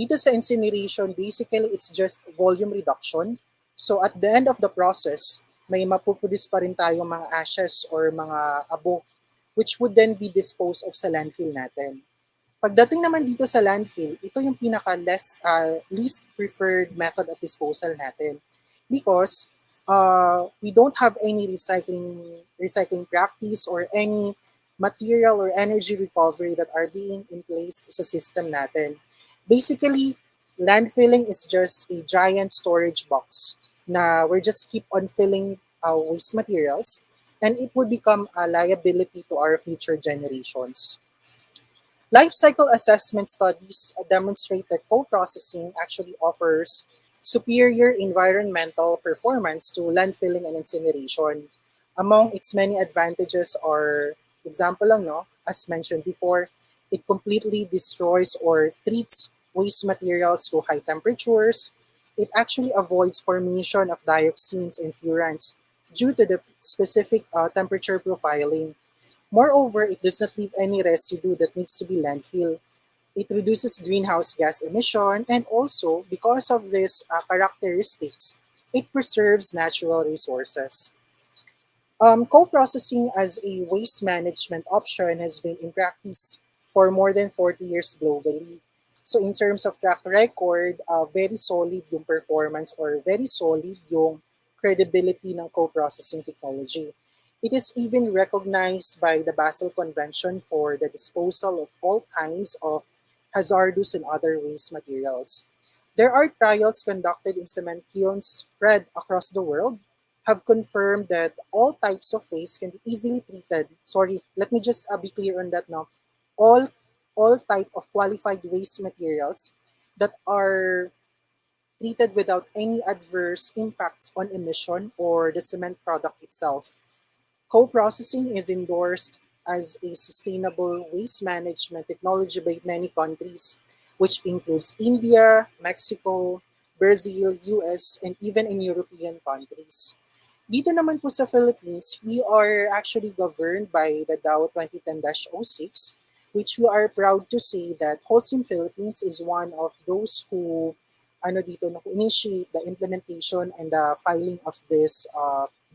Dito sa incineration, basically it's just volume reduction. So at the end of the process, may mapuproduce pa rin tayong mga ashes or mga abo which would then be disposed of sa landfill natin. Pagdating naman dito sa landfill, ito yung least preferred method of disposal natin because we don't have any recycling practice or any material or energy recovery that are being in place sa system natin. Basically, landfilling is just a giant storage box na we're just keep on filling waste materials and it would become a liability to our future generations. Life cycle assessment studies demonstrate that co-processing actually offers superior environmental performance to landfilling and incineration. Among its many advantages are, example lang, no, as mentioned before, it completely destroys or treats waste materials to high temperatures. It actually avoids formation of dioxins and furans due to the specific temperature profiling. Moreover, it does not leave any residue that needs to be landfill. It reduces greenhouse gas emission, and also, because of these characteristics, it preserves natural resources. Co-processing as a waste management option has been in practice for more than 40 years globally. So in terms of track record, very solid yung performance or very solid yung credibility ng co-processing technology. It is even recognized by the Basel Convention for the disposal of all kinds of hazardous and other waste materials. There are trials conducted in cement kilns spread across the world have confirmed that all types of waste can be easily treated. Sorry, let me just be clear on that now. All all type of qualified waste materials that are treated without any adverse impacts on emission or the cement product itself. Co-processing is endorsed as a sustainable waste management technology by many countries, which includes India, Mexico, Brazil, US, and even in European countries. Dito naman po sa Philippines, we are actually governed by the DAO 2010-06, which we are proud to say that Holcim Philippines is one of those who initiate the implementation and the filing of this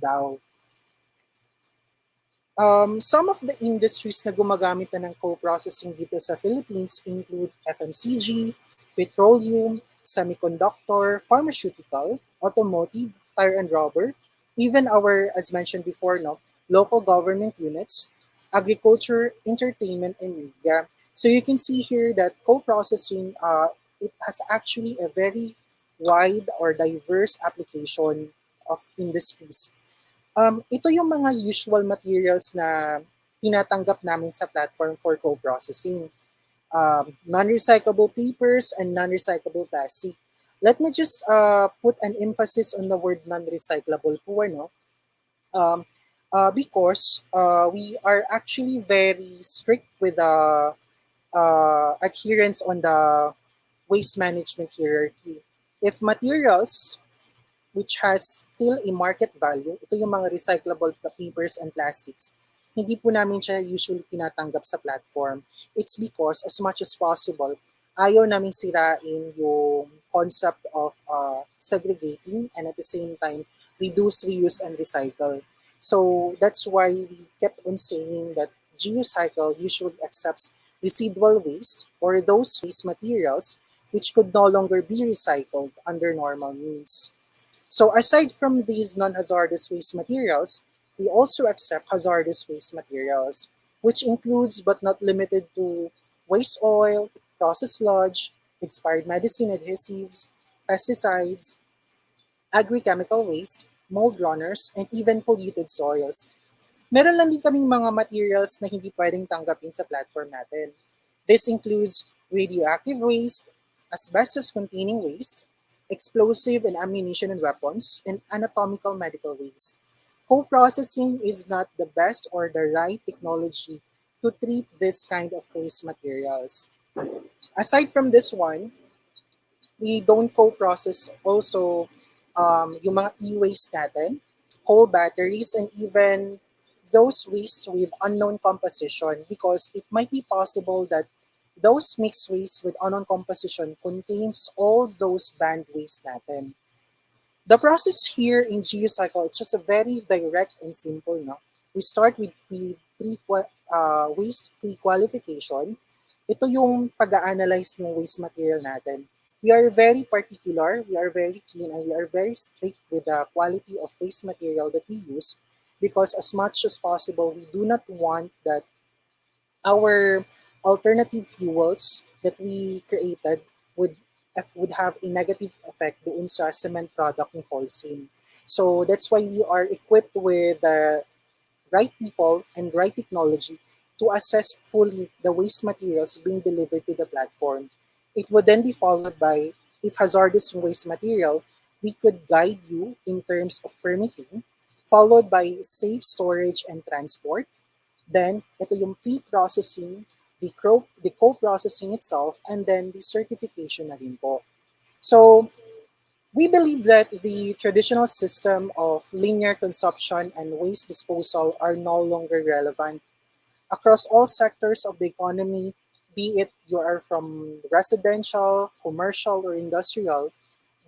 DAO. Some of the industries na gumagamit na ng co-processing dito sa Philippines include FMCG, petroleum, semiconductor, pharmaceutical, automotive, tire and rubber, even our, as mentioned before, no, local government units, agriculture, entertainment, and media. So you can see here that co-processing, it has actually a very wide or diverse application of industries. Ito yung mga usual materials na tinatanggap namin sa platform for co-processing. Non-recyclable papers and non-recyclable plastic. Let me just put an emphasis on the word non-recyclable po, ano? Because we are actually very strict with the adherence on the waste management hierarchy. If materials which has still a market value, ito yung mga recyclable papers and plastics, hindi po namin siya usually tinatanggap sa platform. It's because as much as possible, ayaw namin sirain yung concept of segregating and at the same time, reduce, reuse, and recycle. So that's why we kept on saying that Geocycle usually accepts residual waste or those waste materials which could no longer be recycled under normal means. So aside from these non-hazardous waste materials, we also accept hazardous waste materials, which includes but not limited to waste oil, processed sludge, expired medicine adhesives, pesticides, agri-chemical waste, mold runners, and even polluted soils. Meron lang din kaming mga materials na hindi pwedeng tanggapin sa platform natin. This includes radioactive waste, asbestos-containing waste, explosive and ammunition and weapons, and anatomical medical waste. Co-processing is not the best or the right technology to treat this kind of waste materials. Aside from this one, we don't co-process also yung mga e-waste natin, whole batteries, and even those waste with unknown composition because it might be possible that those mixed waste with unknown composition contains all those banned waste natin. The process here in Geocycle, it's just a very direct and simple. No? We start with waste pre-qualification. Ito yung pag-analyze ng waste material natin. We are very particular, we are very keen, and we are very strict with the quality of waste material that we use because as much as possible, we do not want that our alternative fuels that we created would would have a negative effect doon sa cement product ng Holcim. So that's why we are equipped with the right people and right technology to assess fully the waste materials being delivered to the platform. It would then be followed by, if hazardous waste material, we could guide you in terms of permitting, followed by safe storage and transport. Then, ito yung pre-processing, the co-processing itself, and then the certification na rin po. So, we believe that the traditional system of linear consumption and waste disposal are no longer relevant. Across all sectors of the economy, be it you are from residential, commercial, or industrial,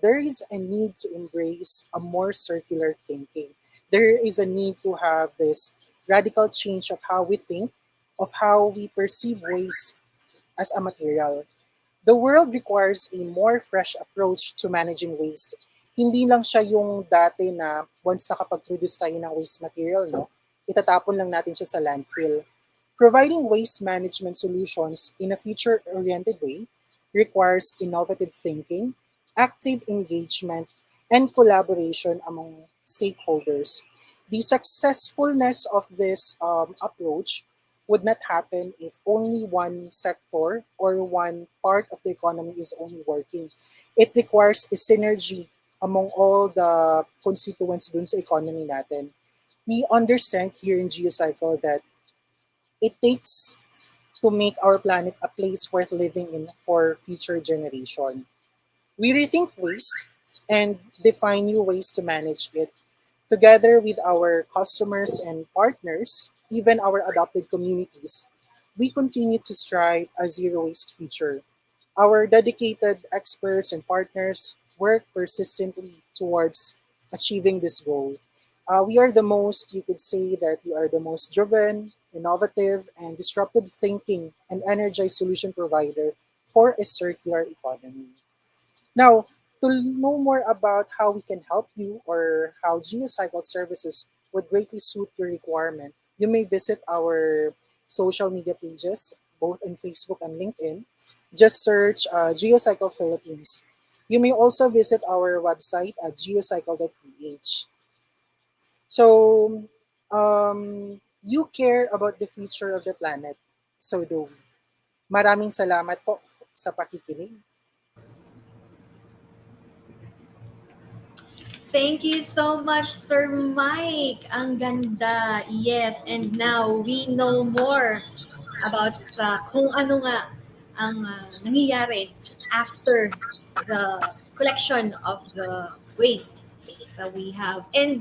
there is a need to embrace a more circular thinking. There is a need to have this radical change of how we think, of how we perceive waste as a material. The world requires a more fresh approach to managing waste. Hindi lang siya yung dati na once nakapag-produce tayo ng waste material, no, itatapon lang natin siya sa landfill. Providing waste management solutions in a future-oriented way requires innovative thinking, active engagement, and collaboration among stakeholders. The successfulness of this approach would not happen if only one sector or one part of the economy is only working. It requires a synergy among all the constituents dun sa economy natin. We understand here in Geocycle that it takes to make our planet a place worth living in for future generation. We rethink waste and define new ways to manage it. Together with our customers and partners, even our adopted communities, we continue to strive a zero waste future. Our dedicated experts and partners work persistently towards achieving this goal. We are the most, you could say that we are the most driven, innovative, and disruptive thinking and energized solution provider for a circular economy. Now, to know more about how we can help you or how Geocycle services would greatly suit your requirement, you may visit our social media pages, both in Facebook and LinkedIn. Just search Geocycle Philippines. You may also visit our website at geocycle.ph. So, you care about the future of the planet. So do we. Maraming salamat po sa pakikinig. Thank you so much, Sir Mike. Ang ganda. Yes, and now we know more about sa kung ano nga ang nangyayari after the collection of the waste that we have. And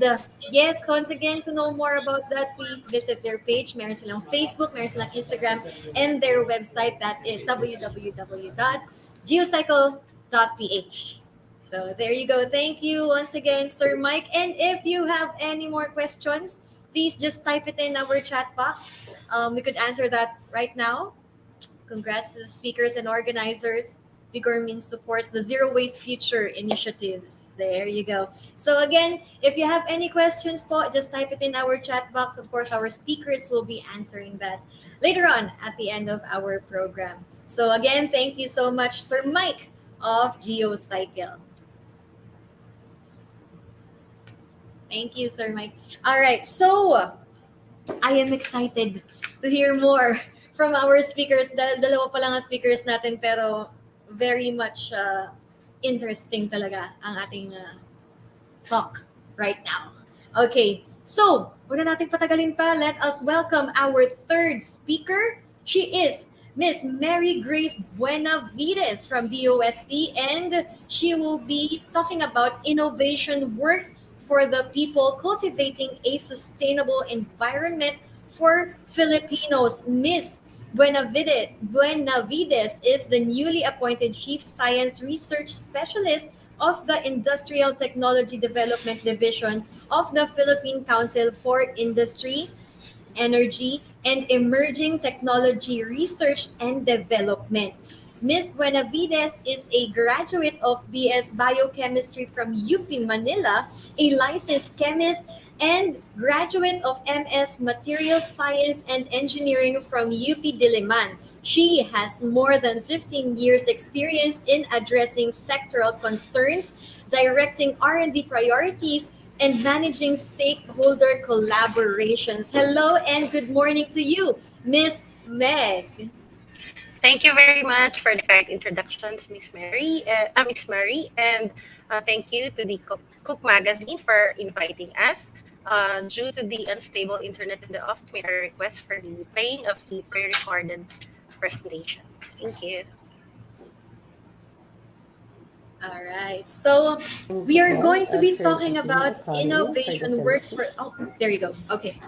yes, once again, to know more about that, please visit their page. Meron silang Facebook, meron silang Instagram, and their website that is www.geocycle.ph. So there you go. Thank you once again, Sir Mike. And if you have any more questions, please just type it in our chat box. We could answer that right now. Congrats to the speakers and organizers. Vigor means supports the Zero Waste Future initiatives. There you go. So again, if you have any questions po, just type it in our chat box. Of course, our speakers will be answering that later on at the end of our program. So again, thank you so much, Sir Mike of Geocycle. Thank you, Sir Mike. All right, so I am excited to hear more from our speakers. Dalawa pa lang ang speakers natin, pero very much interesting talaga ang ating talk right now. Okay, so wala nating patagalin pa. Let us welcome our third speaker. She is Miss Mary Grace Buenavides from DOST, and she will be talking about innovation works for the people cultivating a sustainable environment for Filipinos. Miss Buenavides is the newly appointed Chief Science Research Specialist of the Industrial Technology Development Division of the Philippine Council for Industry, Energy, and Emerging Technology Research and Development. Ms. Buenavides is a graduate of BS Biochemistry from UP Manila, a licensed chemist, and graduate of MS Materials Science and Engineering from UP Diliman. She has more than 15 years experience in addressing sectoral concerns, directing R&D priorities, and managing stakeholder collaborations. Hello and good morning to you, Miss Meg. Thank you very much for the kind introductions, Miss Mary, and thank you to the Cook Magazine for inviting us. Due to the unstable internet in the office, may I request for the playing of the pre-recorded presentation. Thank you. All right. So we are going to be talking about innovation works for. Oh, there you go. Okay.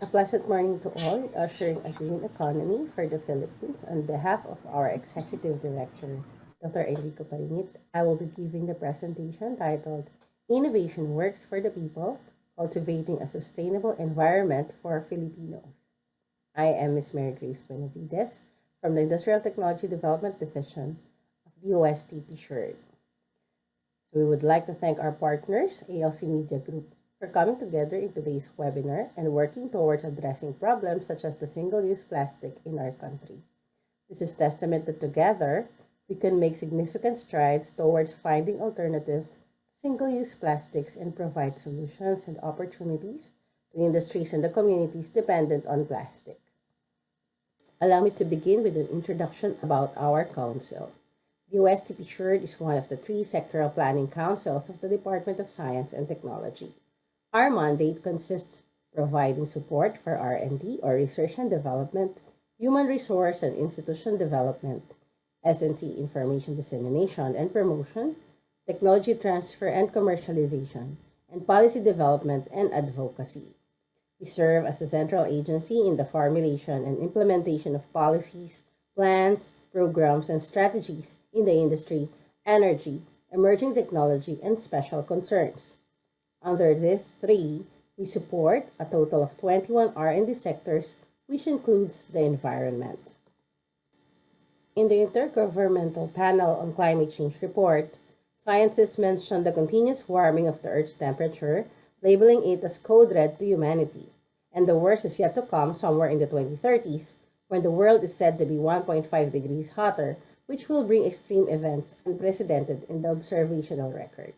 A pleasant morning to all, ushering a green economy for the Philippines. On behalf of our Executive Director, Dr. Enrico Parinit, I will be giving the presentation titled Innovation Works for the People, Cultivating a Sustainable Environment for Filipinos. I am Ms. Mary Grace Buenavides from the Industrial Technology Development Division of the DOST-PCIEERD. So we would like to thank our partners, ALC Media Group, for coming together in today's webinar and working towards addressing problems such as the single-use plastic in our country. This is testament that together, we can make significant strides towards finding alternatives to single-use plastics and provide solutions and opportunities to industries and the communities dependent on plastic. Allow me to begin with an introduction about our council. The DOST-PCIEERD is one of the 3 sectoral planning councils of the Department of Science and Technology. Our mandate consists of providing support for R&D or research and development, human resource and institution development, S&T information dissemination and promotion, technology transfer and commercialization, and policy development and advocacy. We serve as the central agency in the formulation and implementation of policies, plans, programs, and strategies in the industry, energy, emerging technology, and special concerns. Under these 3, we support a total of 21 R&D sectors, which includes the environment. In the Intergovernmental Panel on Climate Change report, scientists mentioned the continuous warming of the Earth's temperature, labeling it as code red to humanity, and the worst is yet to come somewhere in the 2030s, when the world is said to be 1.5 degrees hotter, which will bring extreme events unprecedented in the observational record.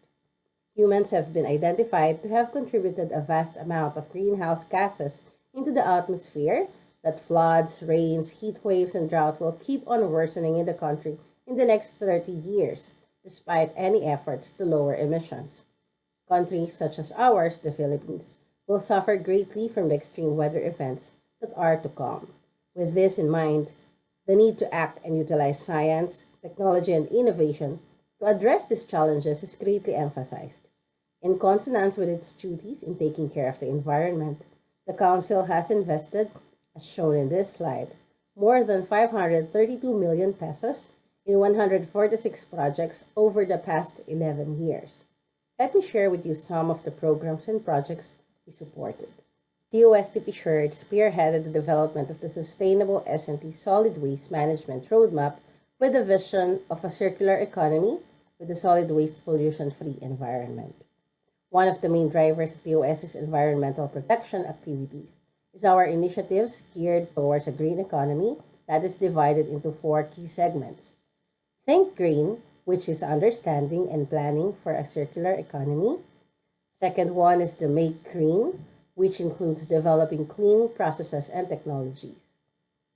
Humans have been identified to have contributed a vast amount of greenhouse gases into the atmosphere that floods, rains, heat waves, and drought will keep on worsening in the country in the next 30 years, despite any efforts to lower emissions. Countries such as ours, the Philippines, will suffer greatly from the extreme weather events that are to come. With this in mind, the need to act and utilize science, technology, and innovation to address these challenges is greatly emphasized. In consonance with its duties in taking care of the environment, the Council has invested, as shown in this slide, more than 532 million pesos in 146 projects over the past 11 years. Let me share with you some of the programs and projects we supported. The DOST-PCIEERD spearheaded the development of the Sustainable S&T Solid Waste Management Roadmap with the vision of a circular economy with a solid waste pollution-free environment. One of the main drivers of the OS's environmental protection activities is our initiatives geared towards a green economy that is divided into 4 key segments. Think Green, which is understanding and planning for a circular economy. Second one is the Make Green, which includes developing clean processes and technologies.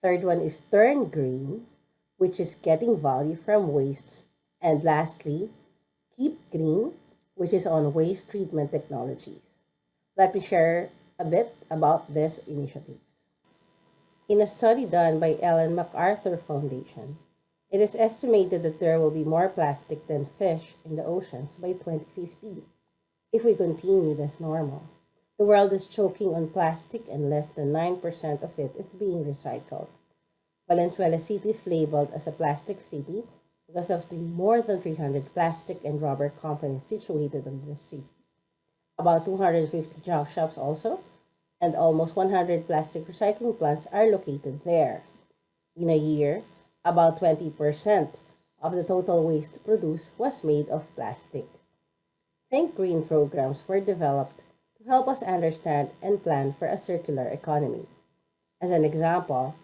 Third one is Turn Green, which is getting value from wastes. And lastly, Keep Green, which is on waste treatment technologies. Let me share a bit about these initiatives. In a study done by Ellen MacArthur Foundation, it is estimated that there will be more plastic than fish in the oceans by 2050 if we continue as normal. The world is choking on plastic and less than 9% of it is being recycled. Valenzuela City is labeled as a plastic city because of the more than 300 plastic and rubber companies situated in this city. About 250 junk shops also, and almost 100 plastic recycling plants are located there. In a year, about 20% of the total waste produced was made of plastic. Think Green programs were developed to help us understand and plan for a circular economy. As an example,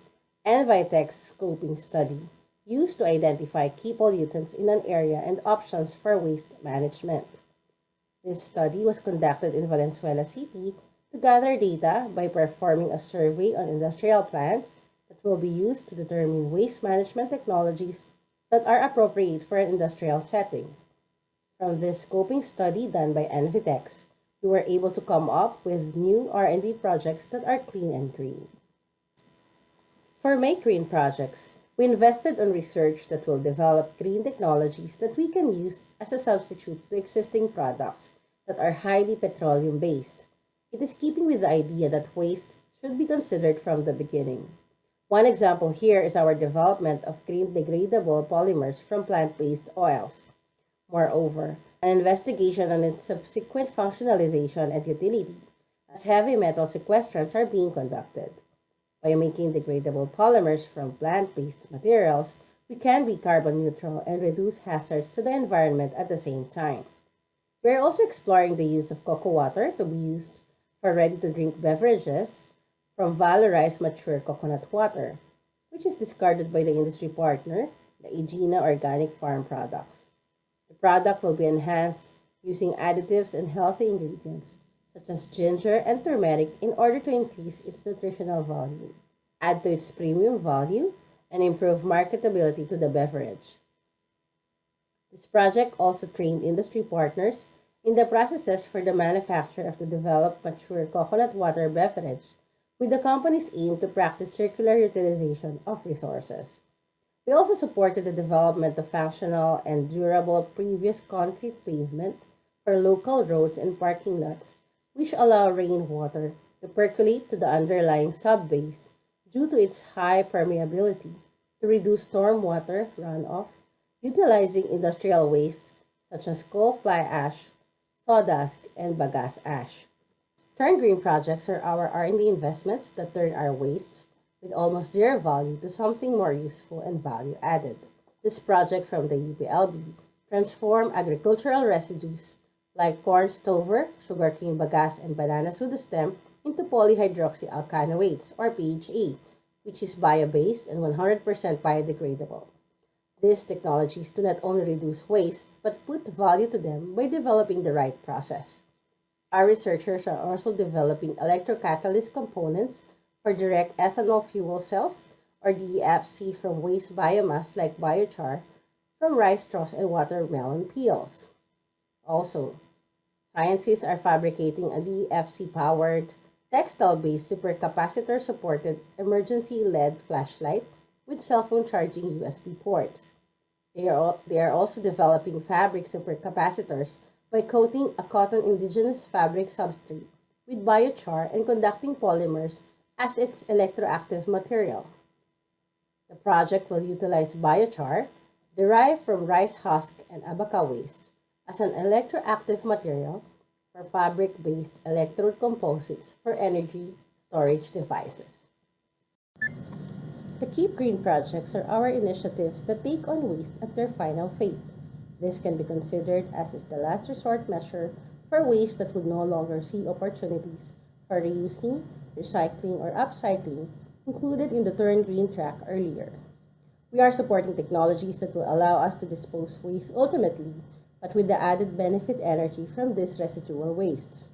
Envitech's scoping study used to identify key pollutants in an area and options for waste management. This study was conducted in Valenzuela City to gather data by performing a survey on industrial plants that will be used to determine waste management technologies that are appropriate for an industrial setting. From this scoping study done by Envitex, we were able to come up with new R&D projects that are clean and green. For Make Green projects, we invested on research that will develop green technologies that we can use as a substitute to existing products that are highly petroleum-based. It is keeping with the idea that waste should be considered from the beginning. One example here is our development of green degradable polymers from plant-based oils. Moreover, an investigation on its subsequent functionalization and utility as heavy metal sequestrants are being conducted. By making degradable polymers from plant-based materials, we can be carbon neutral and reduce hazards to the environment at the same time. We are also exploring the use of cocoa water to be used for ready-to-drink beverages from valorized mature coconut water, which is discarded by the industry partner, the Aegina Organic Farm Products. The product will be enhanced using additives and healthy ingredients such as ginger and turmeric in order to increase its nutritional value, add to its premium value, and improve marketability to the beverage. This project also trained industry partners in the processes for the manufacture of the developed mature coconut water beverage, with the company's aim to practice circular utilization of resources. We also supported the development of functional and durable previous concrete pavement for local roads and parking lots, which allow rainwater to percolate to the underlying subbase due to its high permeability to reduce stormwater runoff, utilizing industrial wastes such as coal fly ash, sawdust, and bagasse ash. Turn green projects are our R&D investments that turn our wastes with almost zero value to something more useful and value added. This project from the UPLB transformed agricultural residues like corn stover, sugarcane bagasse, and banana pseudostem into polyhydroxyalkanoates or PHA, which is bio-based and 100% biodegradable. These technologies do not only reduce waste but put value to them by developing the right process. Our researchers are also developing electrocatalyst components for direct ethanol fuel cells or DEFC from waste biomass like biochar from rice straws and watermelon peels. Also, scientists are fabricating a DEFC-powered, textile-based supercapacitor-supported emergency LED flashlight with cell phone charging USB ports. They are also developing fabric supercapacitors by coating a cotton indigenous fabric substrate with biochar and conducting polymers as its electroactive material. The project will utilize biochar derived from rice husk and abaca waste as an electroactive material for fabric-based electrode composites for energy storage devices. The Keep Green projects are our initiatives that take on waste at their final fate. This can be considered as the last resort measure for waste that would no longer see opportunities for reusing, recycling, or upcycling included in the Turn Green track earlier. We are supporting technologies that will allow us to dispose waste ultimately, but with the added benefit energy from these residual wastes.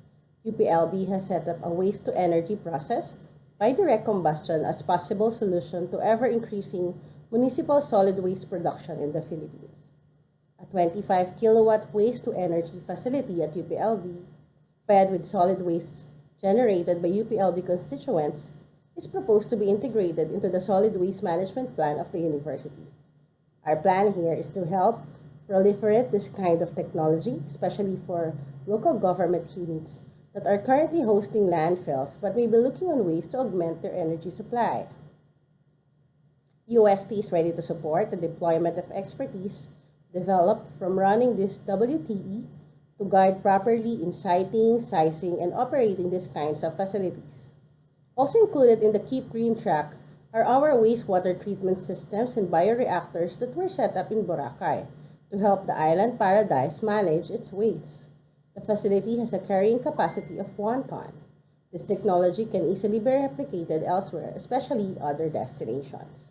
UPLB has set up a waste-to-energy process by direct combustion as possible solution to ever-increasing municipal solid waste production in the Philippines. A 25 kilowatt waste-to-energy facility at UPLB, fed with solid waste generated by UPLB constituents, is proposed to be integrated into the solid waste management plan of the university. Our plan here is to help proliferate this kind of technology, especially for local government units that are currently hosting landfills but may be looking on ways to augment their energy supply. UST is ready to support the deployment of expertise developed from running this WTE to guide properly in siting, sizing, and operating these kinds of facilities. Also included in the Keep Green track are our wastewater treatment systems and bioreactors that were set up in Boracay to help the island paradise manage its waste. The facility has a carrying capacity of 1 ton. This technology can easily be replicated elsewhere, especially other destinations.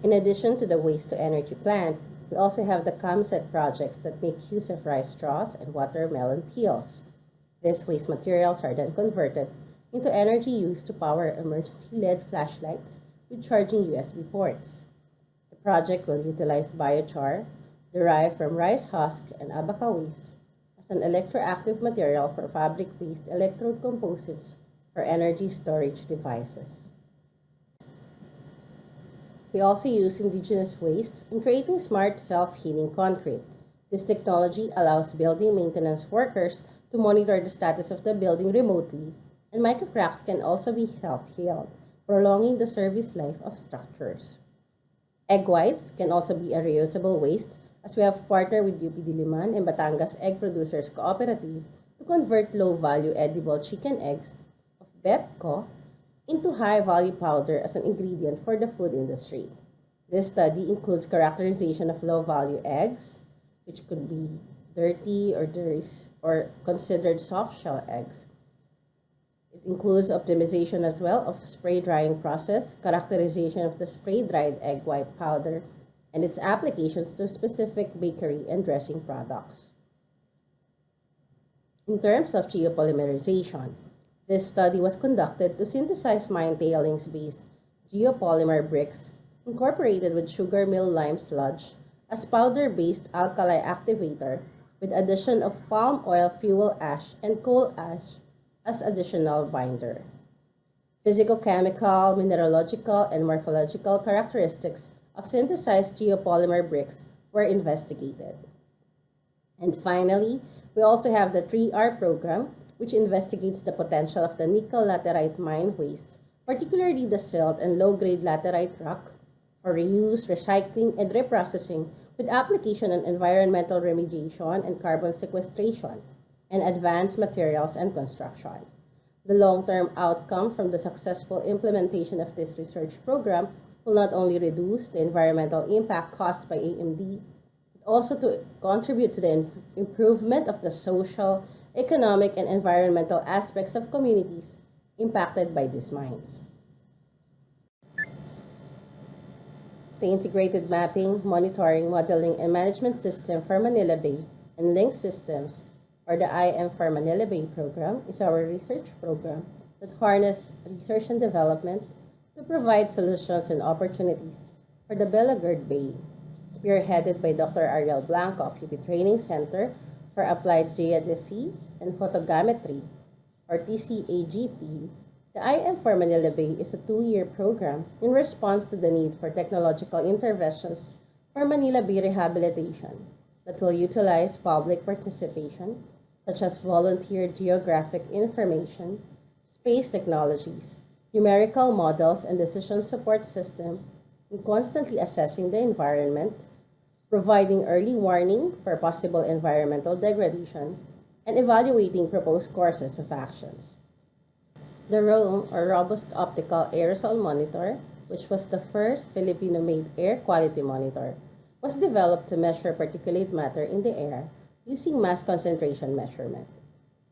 In addition to the waste-to-energy plant, we also have the CAMSET projects that make use of rice straws and watermelon peels. These waste materials are then converted into energy used to power emergency LED flashlights with charging USB ports. The project will utilize biochar, derived from rice husk and abaca waste, as an electroactive material for fabric-based electrode composites for energy storage devices. We also use indigenous wastes in creating smart self-healing concrete. This technology allows building maintenance workers to monitor the status of the building remotely, and microcracks can also be self-healed, prolonging the service life of structures. Egg whites can also be a reusable waste, as we have partnered with UP Diliman and Batangas Egg Producers Cooperative to convert low-value edible chicken eggs of BEPCO into high-value powder as an ingredient for the food industry. This study includes characterization of low-value eggs, which could be dirty or considered soft-shell eggs. It includes optimization as well of spray drying process, characterization of the spray-dried egg white powder, and its applications to specific bakery and dressing products. In terms of geopolymerization, this study was conducted to synthesize mine tailings-based geopolymer bricks incorporated with sugar mill lime sludge as powder-based alkali activator with addition of palm oil fuel ash and coal ash as additional binder. Physicochemical, mineralogical, and morphological characteristics of synthesized geopolymer bricks were investigated. And finally, we also have the 3R program, which investigates the potential of the nickel laterite mine wastes, particularly the silt and low-grade laterite rock, for reuse, recycling, and reprocessing with application on environmental remediation and carbon sequestration, and advanced materials and construction. The long-term outcome from the successful implementation of this research program will not only reduce the environmental impact caused by AMD, but also to contribute to the improvement of the social, economic, and environmental aspects of communities impacted by these mines. The Integrated Mapping, Monitoring, Modeling, and Management System for Manila Bay and Link Systems, or the IM for Manila Bay program, is our research program that harnessed research and development to provide solutions and opportunities for the Belagard Bay, spearheaded by Dr. Ariel Blanco of UP Training Center for Applied Geodesy and Photogrammetry, or TCAGP. The IM for Manila Bay is a 2-year program in response to the need for technological interventions for Manila Bay rehabilitation that will utilize public participation, such as volunteer geographic information, space technologies, numerical models, and decision support system in constantly assessing the environment, providing early warning for possible environmental degradation, and evaluating proposed courses of actions. The ROAM, or Robust Optical Aerosol Monitor, which was the first Filipino-made air quality monitor, was developed to measure particulate matter in the air using mass concentration measurement.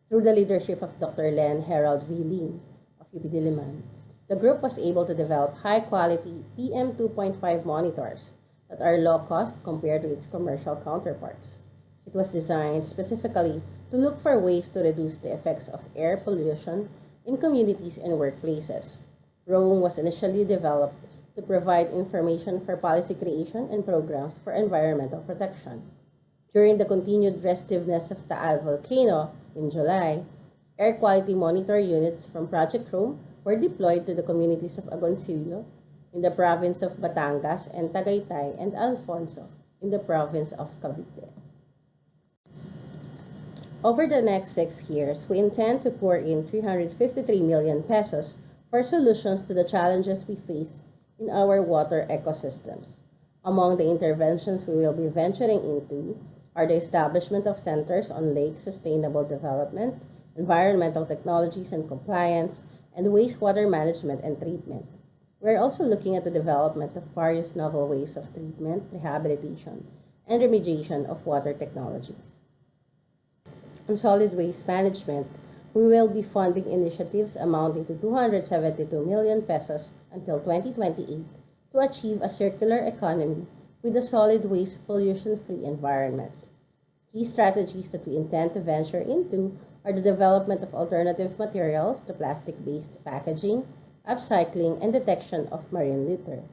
Through the leadership of Dr. Len Harold V. Lim of UP Diliman, the group was able to develop high-quality PM 2.5 monitors that are low-cost compared to its commercial counterparts. It was designed specifically to look for ways to reduce the effects of air pollution in communities and workplaces. ROAM was initially developed to provide information for policy creation and programs for environmental protection. During the continued restiveness of Taal volcano in July, air quality monitor units from Project ROAM were deployed to the communities of Agoncillo in the province of Batangas and Tagaytay and Alfonso in the province of Cavite. Over the next 6 years, we intend to pour in 353 million pesos for solutions to the challenges we face in our water ecosystems. Among the interventions we will be venturing into are the establishment of centers on lake sustainable development, environmental technologies and compliance, and wastewater management and treatment. We're also looking at the development of various novel ways of treatment, rehabilitation, and remediation of water technologies. On solid waste management, we will be funding initiatives amounting to 272 million pesos until 2028 to achieve a circular economy with a solid waste pollution-free environment. Key strategies that we intend to venture into are the development of alternative materials to plastic-based packaging, upcycling, and detection of marine litter.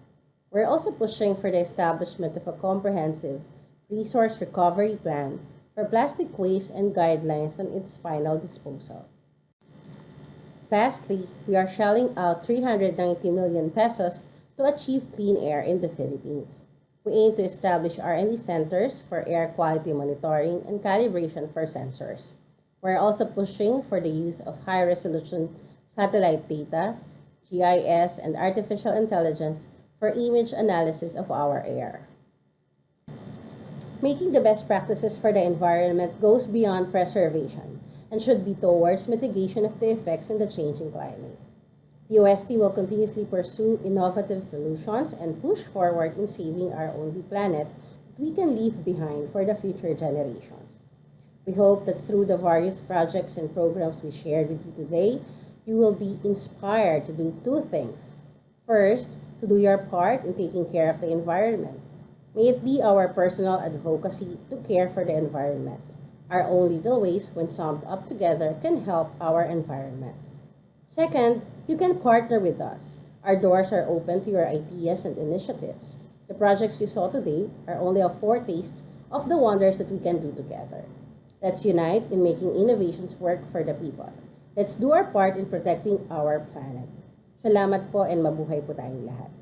We're also pushing for the establishment of a comprehensive resource recovery plan for plastic waste and guidelines on its final disposal. Lastly, we are shelling out 390 million pesos to achieve clean air in the Philippines. We aim to establish R&D centers for air quality monitoring and calibration for sensors. We're also pushing for the use of high-resolution satellite data, GIS, and artificial intelligence for image analysis of our air. Making the best practices for the environment goes beyond preservation and should be towards mitigation of the effects in the changing climate. The OST will continuously pursue innovative solutions and push forward in saving our only planet that we can leave behind for the future generations. We hope that through the various projects and programs we shared with you today, you will be inspired to do two things. First, to do your part in taking care of the environment. May it be our personal advocacy to care for the environment. Our own little ways, when summed up together, can help our environment. Second, you can partner with us. Our doors are open to your ideas and initiatives. The projects you saw today are only a foretaste of the wonders that we can do together. Let's unite in making innovations work for the people. Let's do our part in protecting our planet. Salamat po and mabuhay po tayong lahat.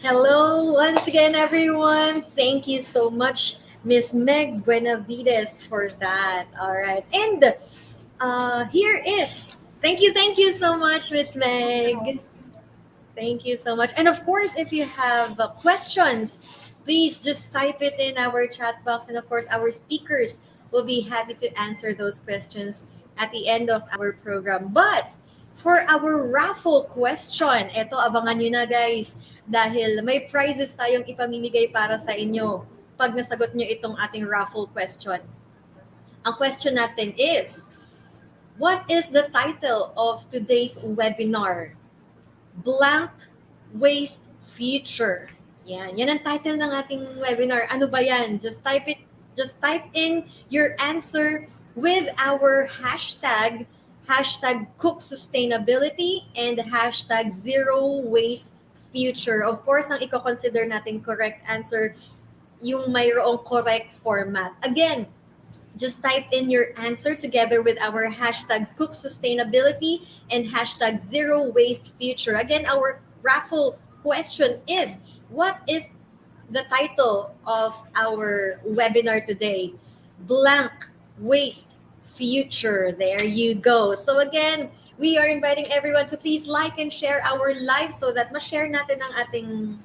Hello, once again, everyone. Thank you so much, Miss Meg Buenavides, for that. All right. And here is, thank you so much, Miss Meg. Thank you so much. And of course, if you have questions, please just type it in our chat box. And of course, our speakers will be happy to answer those questions at the end of our program. But for our raffle question, eto, abangan nyo na guys, dahil may prizes tayong ipamimigay para sa inyo pag nasagot nyo itong ating raffle question. Ang question natin is, what is the title of today's webinar? Blank Waste Future. Yan ang title ng ating webinar. Ano ba yan? Just type in your answer with our hashtag Cook Sustainability and hashtag Zero Waste Future. Of course, ang i-consider natin correct answer yung mayroong correct format. Again, just type in your answer together with our hashtag Cook Sustainability and hashtag Zero Waste Future. Again, our raffle question is, what is the title of our webinar today? Blank Waste Future. There you go. So again, we are inviting everyone to please like and share our live so that ma-share natin ang ating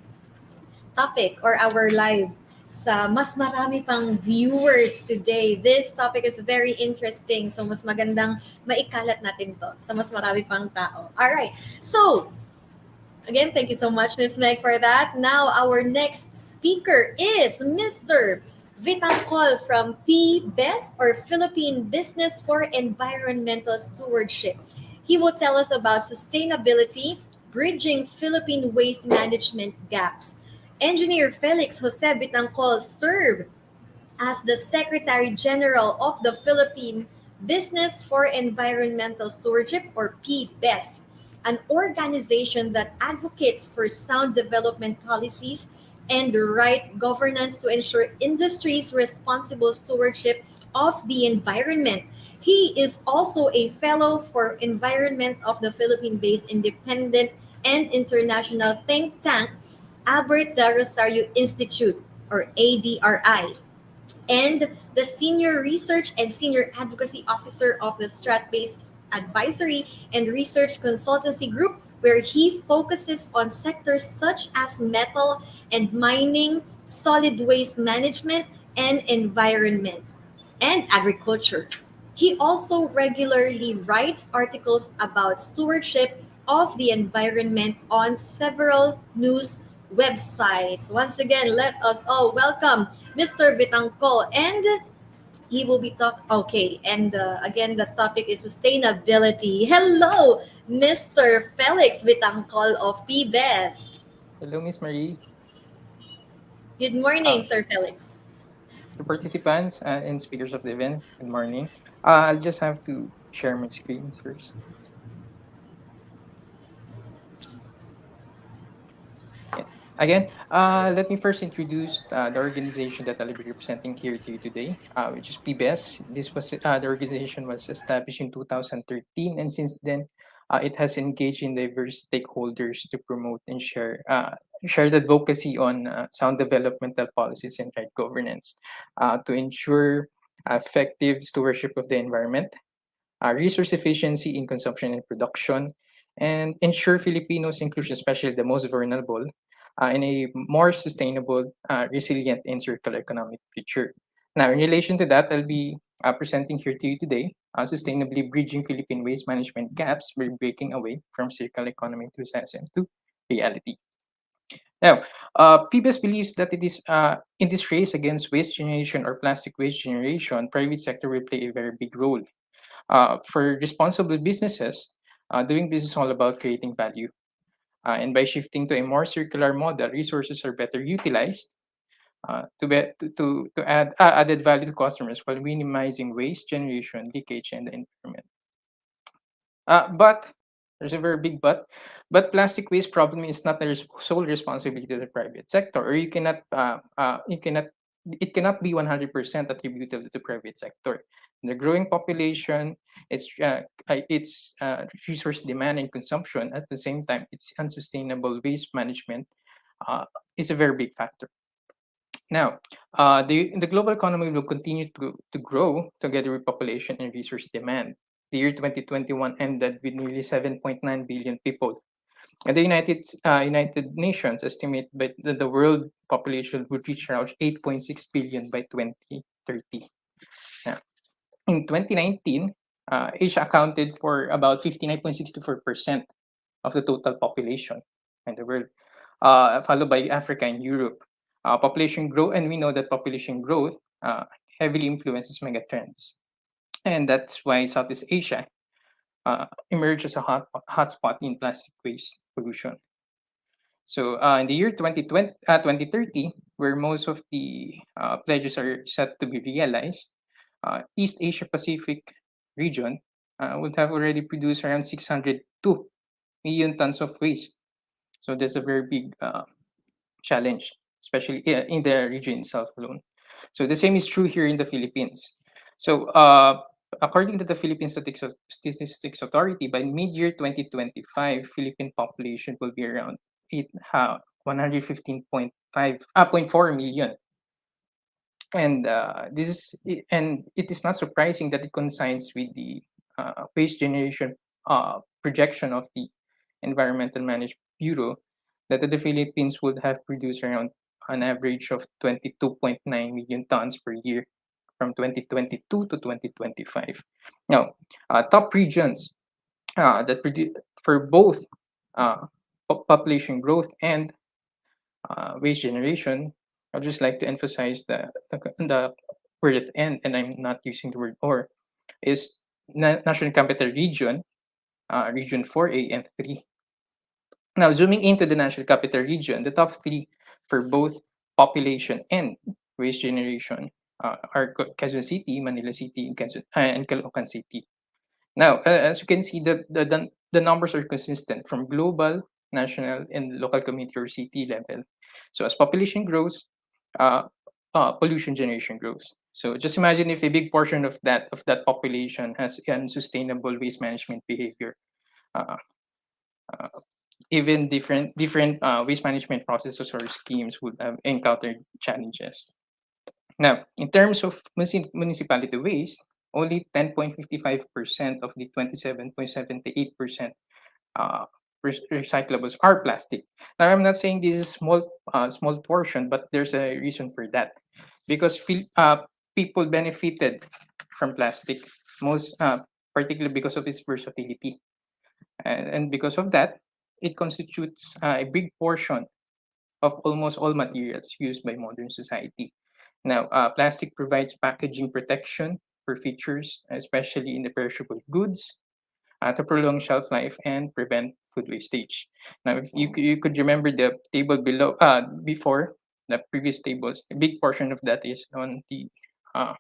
topic or our live sa mas marami pang viewers today. This topic is very interesting. So mas magandang maikalat natin to sa mas marami pang tao. Alright. So, again, thank you so much, Ms. Meg, for that. Now, our next speaker is Mr. Vitangcol from PBEST, or Philippine Business for Environmental Stewardship. He will tell us about sustainability, bridging Philippine waste management gaps. Engineer Felix Jose Vitangcol served as the Secretary General of the Philippine Business for Environmental Stewardship, or PBEST, an organization that advocates for sound development policies and the right governance to ensure industry's responsible stewardship of the Environment. He is also a fellow for Environment of the Philippine-based independent and international think tank Albert de Rosario Institute, or ADRI, and the Senior Research and Senior Advocacy Officer of the Strat-based Advisory and Research Consultancy Group, where he focuses on sectors such as metal and mining, solid waste management, and environment, and agriculture. He also regularly writes articles about stewardship of the environment on several news websites. Once again, let us all welcome Mr. Vitangcol, and he will be talk. Okay, and again, the topic is sustainability. Hello, Mr. Felix Vitangcol of PBest. Hello, Miss Marie. Good morning, Uh, Sir Felix. to participants and speakers of the event, good morning. I'll just have to share my screen first. Yeah. Again, let me first introduce the organization that I'll be representing here to you today, which is PBS. This was the organization was established in 2013, and since then, it has engaged in diverse stakeholders to promote and share the advocacy on sound developmental policies and right governance to ensure effective stewardship of the environment, resource efficiency in consumption and production, and ensure Filipinos' inclusion, especially the most vulnerable, in a more sustainable, resilient, and circular economic future. Now, in relation to that, I'll be presenting here to you today, sustainably bridging Philippine waste management gaps by breaking away from circular economy enthusiasm to reality. Now, PBS believes that it is in this race against waste generation or plastic waste generation, private sector will play a very big role. For responsible businesses, doing business is all about creating value. And by shifting to a more circular model, resources are better utilized to add added value to customers while minimizing waste generation, leakage, and the environment. But there's a very big but. But plastic waste problem is not the sole responsibility of the private sector, or you cannot it cannot be 100% attributable to the private sector. The growing population, its resource demand and consumption at the same time, its unsustainable waste management is a very big factor. Now, the global economy will continue to grow together with population and resource demand. The year 2021 ended with nearly 7.9 billion people. And the United Nations estimate that the world population would reach around 8.6 billion by 2030. Now, in 2019, Asia accounted for about 59.64% of the total population in the world, followed by Africa and Europe. Population growth, and we know that population growth heavily influences megatrends, and that's why Southeast Asia emerged as a hotspot in plastic waste pollution. So in the year 2030, where most of the pledges are set to be realized, East Asia Pacific region would have already produced around 602 million tons of waste. So that's a very big challenge, especially in the region itself alone. So the same is true here in the Philippines. So according to the Philippine Statistics Authority, by mid-year 2025, Philippine population will be around 115.4 million. And and it is not surprising that it coincides with the waste generation projection of the Environmental Management Bureau that the Philippines would have produced around an average of 22.9 million tons per year from 2022 to 2025. Now, top regions that produce for both population growth and waste generation, I'd just like to emphasize the word and I'm not using the word or, is National Capital Region, Region 4A and 3. Now, zooming into the National Capital Region, the top three for both population and waste generation are Quezon City, Manila City, and Caloocan City. Now, as you can see, the numbers are consistent from global, national, and local community or city level. So as population grows, pollution generation grows. So just imagine if a big portion of that population has unsustainable waste management behavior. Uh, uh, Even different waste management processes or schemes would have encountered challenges. Now, in terms of municipality waste, only 10.55% of the 27.78% uh, recyclables are plastic. Now, I'm not saying this is small portion, but there's a reason for that, because people benefited from plastic most, particularly because of its versatility, and because of that, it constitutes a big portion of almost all materials used by modern society. Now, plastic provides packaging protection for features, especially in the perishable goods, to prolong shelf life and prevent food wastage. Now, if you could remember the table below, before the previous tables, a big portion of that is on the uh,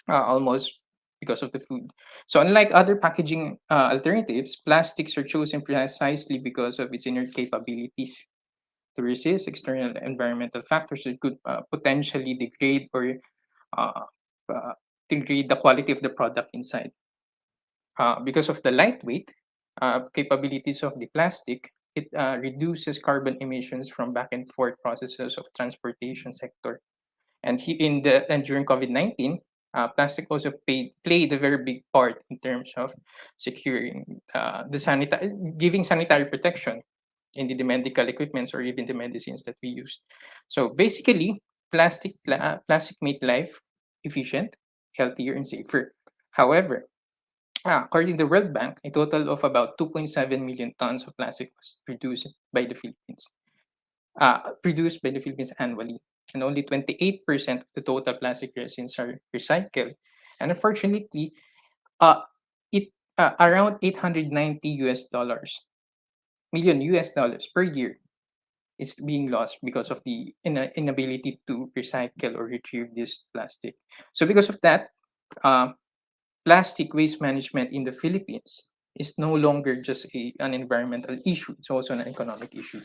almost because of the food. So, unlike other packaging alternatives, plastics are chosen precisely because of its inner capabilities to resist external environmental factors that could potentially uh, uh, degrade the quality of the product inside. Because of the lightweight capabilities of the plastic, it reduces carbon emissions from back and forth processes of transportation sector. And during COVID-19, plastic also played a very big part in terms of securing giving sanitary protection in the medical equipments or even the medicines that we use. So basically, plastic made life efficient, healthier, and safer. However, according to the World Bank, a total of about 2.7 million tons of plastic was produced by the Philippines annually, and only 28% of the total plastic resins are recycled. And unfortunately, uh, it around 890 US dollars per year is being lost because of the inability to recycle or retrieve this plastic. So because of that, uh, plastic waste management in the Philippines is no longer just an environmental issue, it's also an economic issue.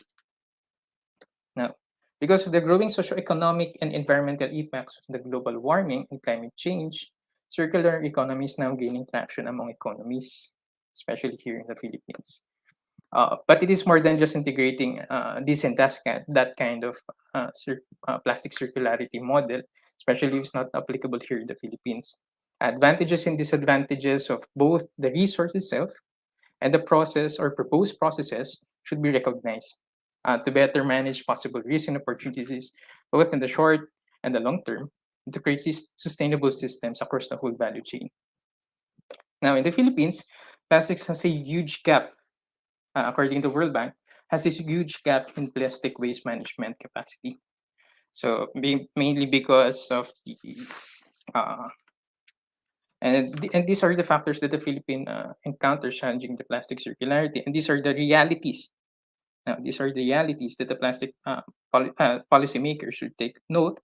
Now, because of the growing socioeconomic and environmental impacts of the global warming and climate change, circular economy is now gaining traction among economies, especially here in the Philippines. But it is more than just integrating this and that kind of plastic circularity model, especially if it's not applicable here in the Philippines. Advantages and disadvantages of both the resource itself and the process or proposed processes should be recognized to better manage possible risks and opportunities both in the short and the long term, and to create sustainable systems across the whole value chain. Now, in the Philippines, plastics has a huge gap, according to World Bank, has this huge gap in plastic waste management capacity. So, mainly because of the and these are the factors that the Philippine encounters challenging the plastic circularity, and these are the realities. Now, these are the realities that the plastic policymakers should take note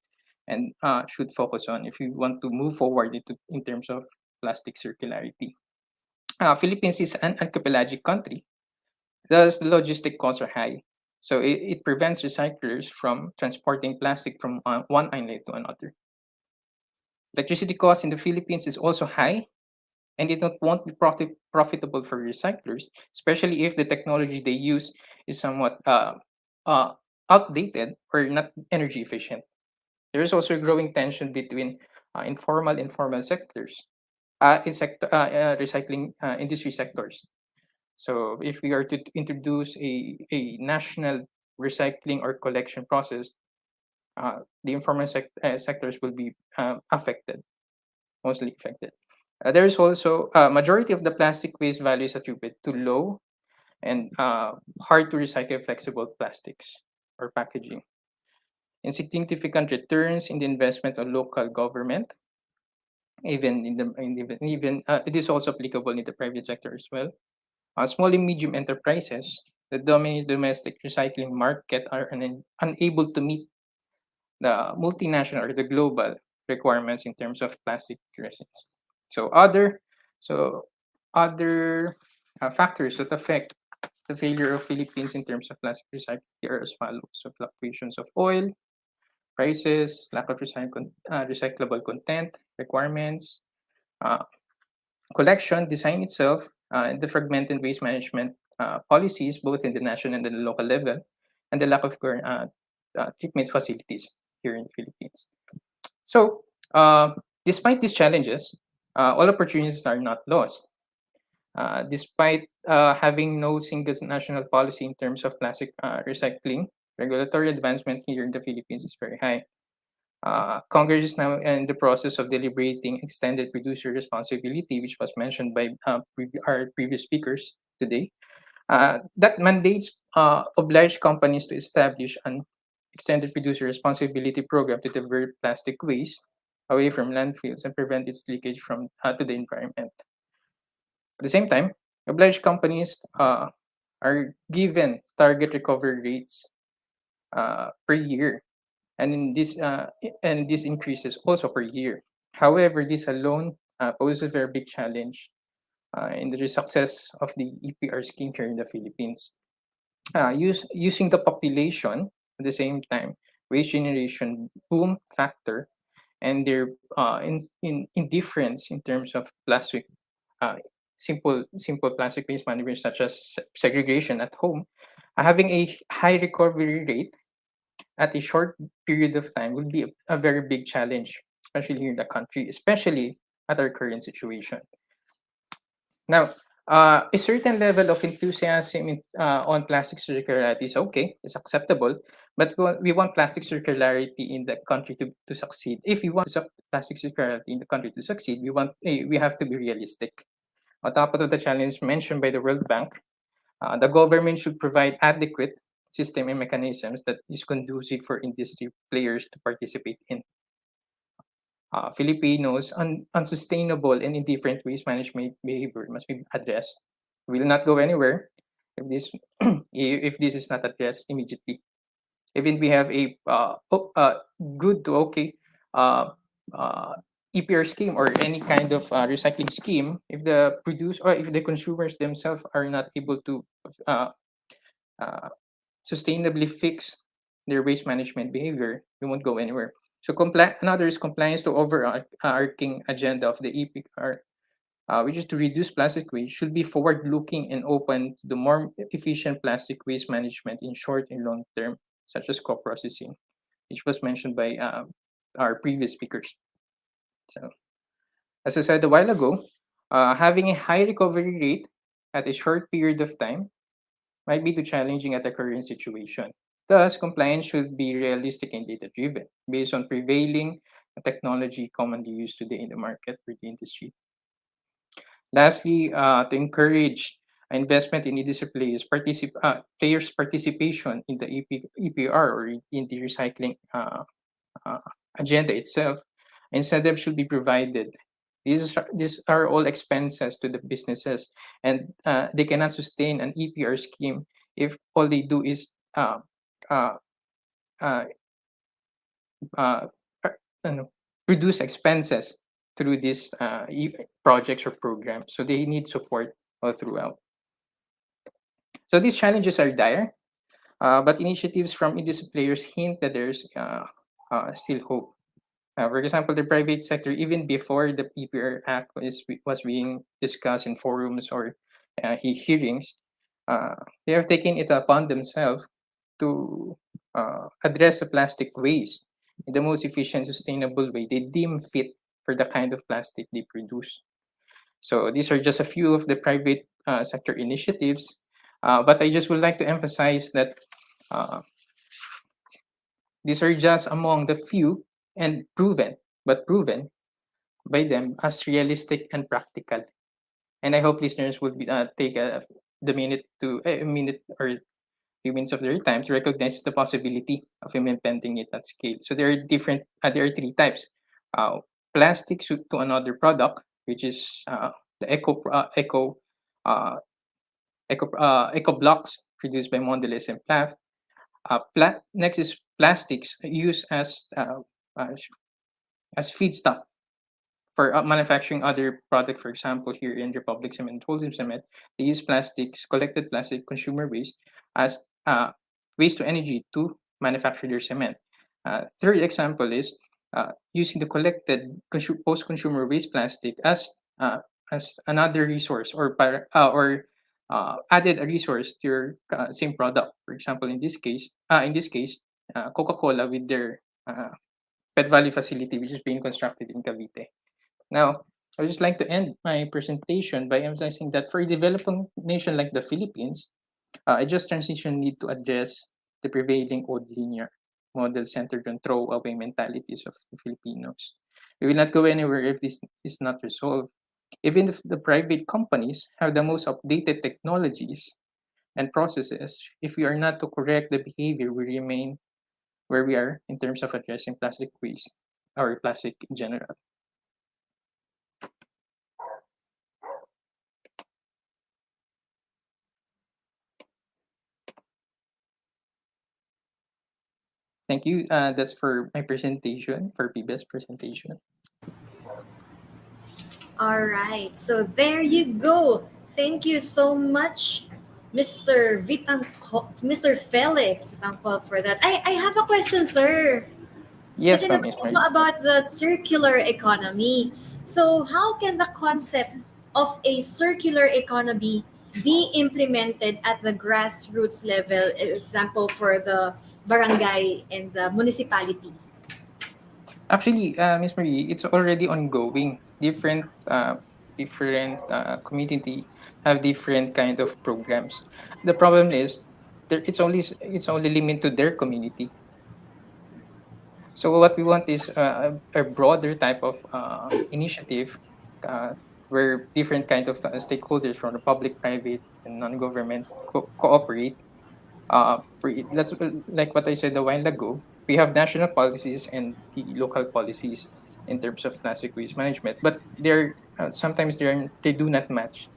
and should focus on if you want to move forward in terms of plastic circularity. Philippines is an archipelagic country, thus the logistic costs are high. So it prevents recyclers from transporting plastic from one island to another. Electricity costs in the Philippines is also high, and won't be profitable for recyclers, especially if the technology they use is somewhat uh, outdated or not energy efficient. There is also a growing tension between informal and formal sectors, recycling industry sectors. So if we are to introduce a national recycling or collection process, the informal sectors will be affected, mostly affected. There is also majority of the plastic waste value is attributed to low and hard to recycle flexible plastics or packaging. Insignificant returns in the investment of local government, it is also applicable in the private sector as well. Small and medium enterprises that dominate domestic recycling market are unable to meet the multinational or the global requirements in terms of plastic resins. So so other factors that affect the failure of Philippines in terms of plastic recycling are as follows: so fluctuations of oil, prices, lack of recyclable content, requirements, uh, collection, design itself, the fragmented waste management policies, both in the national and the local level, and the lack of treatment facilities here in the Philippines. So, despite these challenges, all opportunities are not lost. Despite having no single national policy in terms of plastic recycling, regulatory advancement here in the Philippines is very high. Congress is now in the process of deliberating extended producer responsibility, which was mentioned by our previous speakers today. That mandates oblige companies to establish an extended producer responsibility program to divert plastic waste away from landfills and prevent its leakage to the environment. At the same time, obliged companies are given target recovery rates per year, and this increases also per year. However, this alone poses a very big challenge in the success of the EPR scheme here in the Philippines. Using the population at the same time, waste generation boom factor, and their indifference in terms of plastic, uh, simple plastic waste management such as segregation at home, having a high recovery rate at a short period of time will be a very big challenge, especially here in the country, especially at our current situation. Now, a certain level of enthusiasm on plastic circularity is okay, it's acceptable, but we want plastic circularity in the country to succeed. If we want plastic circularity in the country to succeed, we have to be realistic. On top of the challenge mentioned by the World Bank, the government should provide adequate system and mechanisms that is conducive for industry players to participate in. Filipinos' unsustainable and indifferent waste management behavior must be addressed. We will not go anywhere if this if this is not addressed immediately. Even we have a good to okay EPR scheme or any kind of recycling scheme, if the produce or if the consumers themselves are not able to uh, uh, sustainably fix their waste management behavior, we won't go anywhere. So another is compliance to overarching agenda of the EPR, which is to reduce plastic waste, should be forward-looking and open to the more efficient plastic waste management in short and long term, such as co-processing, which was mentioned by our previous speakers. So, as I said a while ago, having a high recovery rate at a short period of time might be too challenging at the current situation. Thus, compliance should be realistic and data-driven, based on prevailing technology commonly used today in the market for the industry. Lastly, to encourage investment in industry players' participation in the EPR or in the recycling uh, agenda itself, incentives should be provided. These are all expenses to the businesses, and they cannot sustain an EPR scheme if all they do is uh, uh, uh, produce expenses through these projects or programs. So they need support all throughout. So these challenges are dire, but initiatives from industry players hint that there's still hope. For example, the private sector, even before the EPR Act was being discussed in forums or hearings, they have taken it upon themselves to address the plastic waste in the most efficient, sustainable way they deem fit for the kind of plastic they produce. So these are just a few of the private sector initiatives, but I just would like to emphasize that these are just among the few and proven by them as realistic and practical. And I hope listeners would take the a minute or few minutes of their time to recognize the possibility of implementing it at scale. So there are there are three types: plastics to another product, which is the eco blocks produced by Mondelez and Plath. Next is plastics used uh, as feedstock for manufacturing other product. For example, here in Republic Cement, Holcim Cement, they use plastics, collected plastic consumer waste as waste to energy to manufacture their cement. Third example is using the collected post-consumer waste plastic as another resource or added a resource to your same product. For example, in this case, Coca-Cola with their Pet Valley facility, which is being constructed in Cavite. Now, I would just like to end my presentation by emphasizing that for a developing nation like the Philippines, a just transition need to address the prevailing old linear model centered on throwaway mentalities of the Filipinos. We will not go anywhere if this is not resolved. Even if the private companies have the most updated technologies and processes, if we are not to correct the behavior, we remain where we are in terms of addressing plastic waste or plastic in general. Thank you. That's for my presentation, for PBS presentation. All right. So there you go. Thank you so much, Mr. Felix Vitangcol, for that. I have a question, sir. Yes, Kasi ma'am, Miss nabanggit mo Marie. about the circular economy. So how can the concept of a circular economy be implemented at the grassroots level, example for the barangay and the municipality? Actually, Miss Marie, it's already ongoing. Different community have different kind of programs. The problem is, it's only limited to their community. So what we want is a broader type of initiative uh, where different kind of stakeholders from the public, private, and non-government cooperate. Let's like what I said a while ago. We have national policies and the local policies in terms of plastic waste management, but they're sometimes they do not match.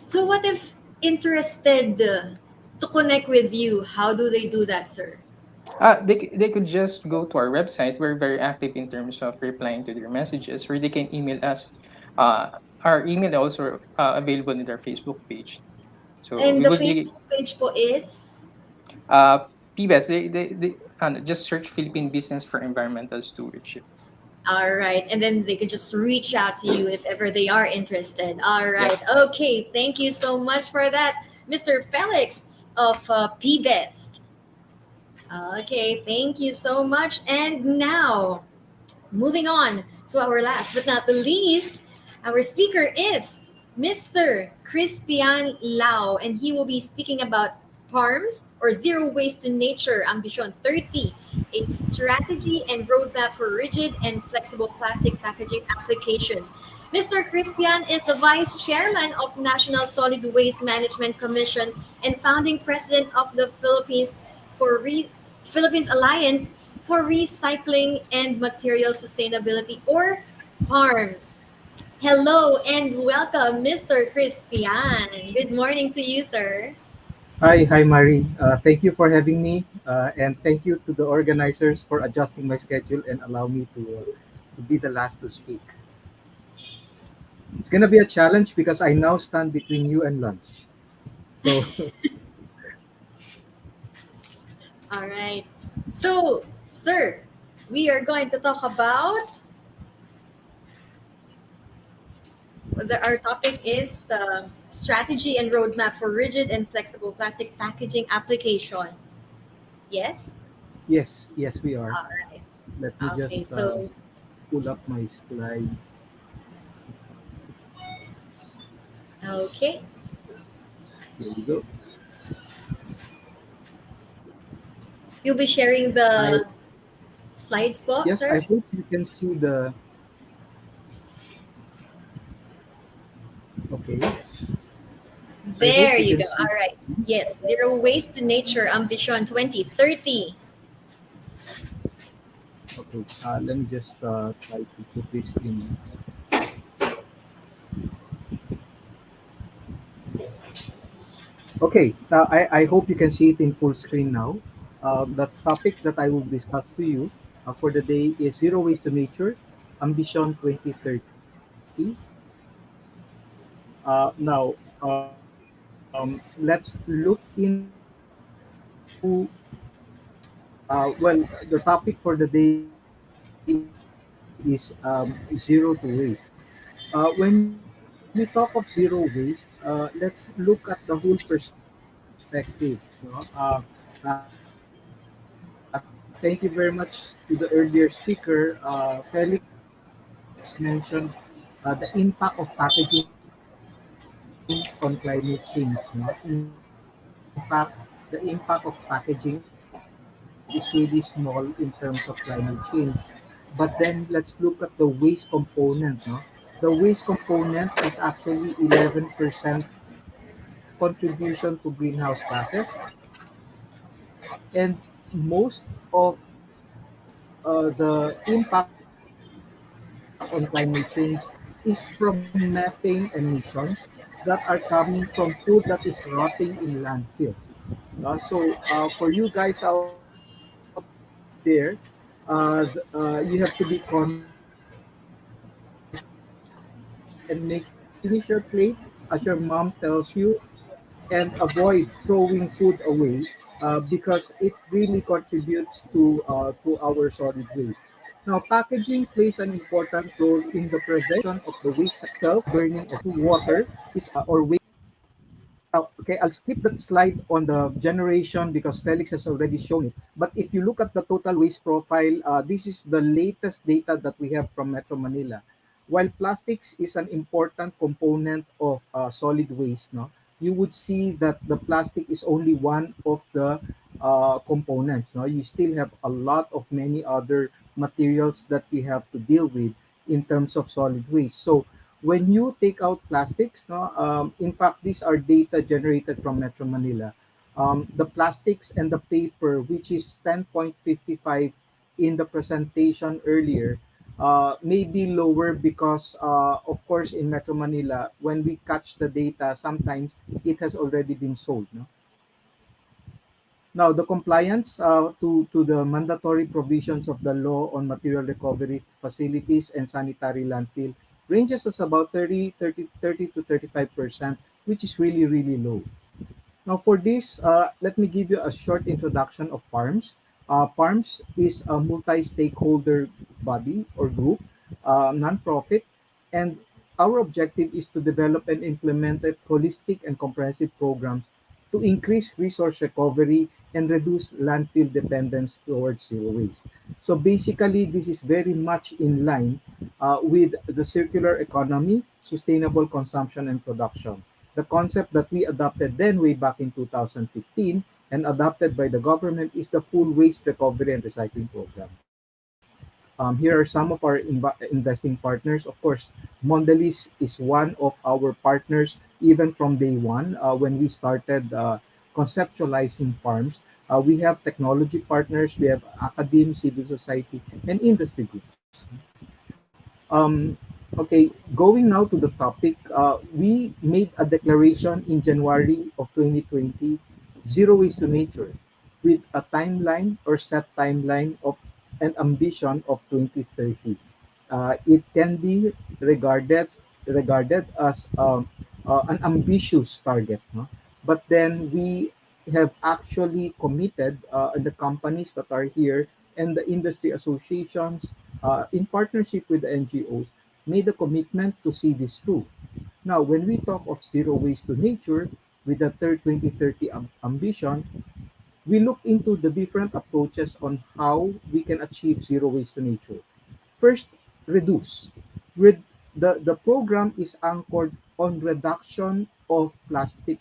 So what if interested to connect with you? How do they do that, sir? They could just go to our website. We're very active in terms of replying to their messages, or they can email us. Uh, our email also available in their Facebook page. So And we the would be Facebook page po is? uh, PBS. They just search Philippine Business for Environmental Stewardship. All right. And then they could just reach out to you if ever they are interested. All right. Yes. Okay. Thank you so much for that, Mr. Felix of PBest. Okay. Thank you so much. And now, moving on to our last but not the least, our speaker is Mr. Crispian Lau, and he will be speaking about PARMS, or Zero Waste to Nature Ambition 30, a strategy and roadmap for rigid and flexible plastic packaging applications. Mr. Crispian is the Vice Chairman of National Solid Waste Management Commission and founding president of the Philippines Alliance for Recycling and Material Sustainability, or PARMS. Hello and welcome, Mr. Crispian. Good morning to you, sir. Hi, Mari. Thank you for having me, and thank you to the organizers for adjusting my schedule and allow me to be the last to speak. It's gonna be a challenge because I now stand between you and lunch. So, All right. So, sir, we are going to talk about our topic is strategy and roadmap for rigid and flexible plastic packaging applications. Yes. yes, we are. All right. Let me Okay. just So, pull up my slide. okay. Here we go. You'll be sharing I the slides, po, yes, I sir. hope you can see the. Okay, I hope There you you can go. see. All right. Yes, Zero Waste to Nature Ambition 2030. Okay, let me just try to put this in. Okay, I hope you can see it in full screen now. The topic that I will discuss to you for the day is Zero Waste to Nature, Ambition 2030. Now, let's look into Well, the topic for the day is zero to waste. When we talk of zero waste, let's look at the whole perspective. Thank you very much to the earlier speaker. Felix mentioned the impact of packaging on climate change. No? In fact, the impact of packaging is really small in terms of climate change. But then let's look at the waste component. No? The waste component is actually 11% contribution to greenhouse gases, and most of the impact on climate change is from methane emissions that are coming from food that is rotting in landfills. So, for you guys out there, you have to be conscious and make sure you finish your plate as your mom tells you, and avoid throwing food away because it really contributes to our solid waste. Now, packaging plays an important role in the prevention of the waste cycle. Burning of waste itself, burning of water is okay, I'll skip that slide on the generation because Felix has already shown it. But if you look at the total waste profile, this is the latest data that we have from Metro Manila. While plastics is an important component of solid waste, no, you would see that the plastic is only one of the components. No, you still have a lot of many other materials that we have to deal with in terms of solid waste. So when you take out plastics, no, in fact, these are data generated from Metro Manila. The plastics and the paper, which is 10.55 in the presentation earlier, may be lower because, of course, in Metro Manila, when we catch the data, sometimes it has already been sold. No? Now, the compliance to the mandatory provisions of the law on material recovery facilities and sanitary landfill ranges as about 30 to 35%, which is really, really low. Now, for this, let me give you a short introduction of PARMS. PARMS is a multi-stakeholder body or group, non-profit, and our objective is to develop and implement a holistic and comprehensive programs to increase resource recovery and reduce landfill dependence towards zero waste. So basically, this is very much in line with the circular economy, sustainable consumption and production. The concept that we adopted then way back in 2015 and adopted by the government is the full waste recovery and recycling program. Here are some of our investing partners. Of course, Mondelez is one of our partners even from day one when we started conceptualizing farms. We have technology partners, we have academe, civil society, and industry groups. Um, okay, going now to the topic, we made a declaration in January of 2020, zero waste to nature, with a timeline or set timeline of an ambition of 2030. It can be regarded as an ambitious target, no? But then we have actually committed, the companies that are here and the industry associations, in partnership with the NGOs, made a commitment to see this through. Now, when we talk of zero waste to nature with the third 2030 ambition, we look into the different approaches on how we can achieve zero waste to nature. First, reduce. The program is anchored on reduction of plastic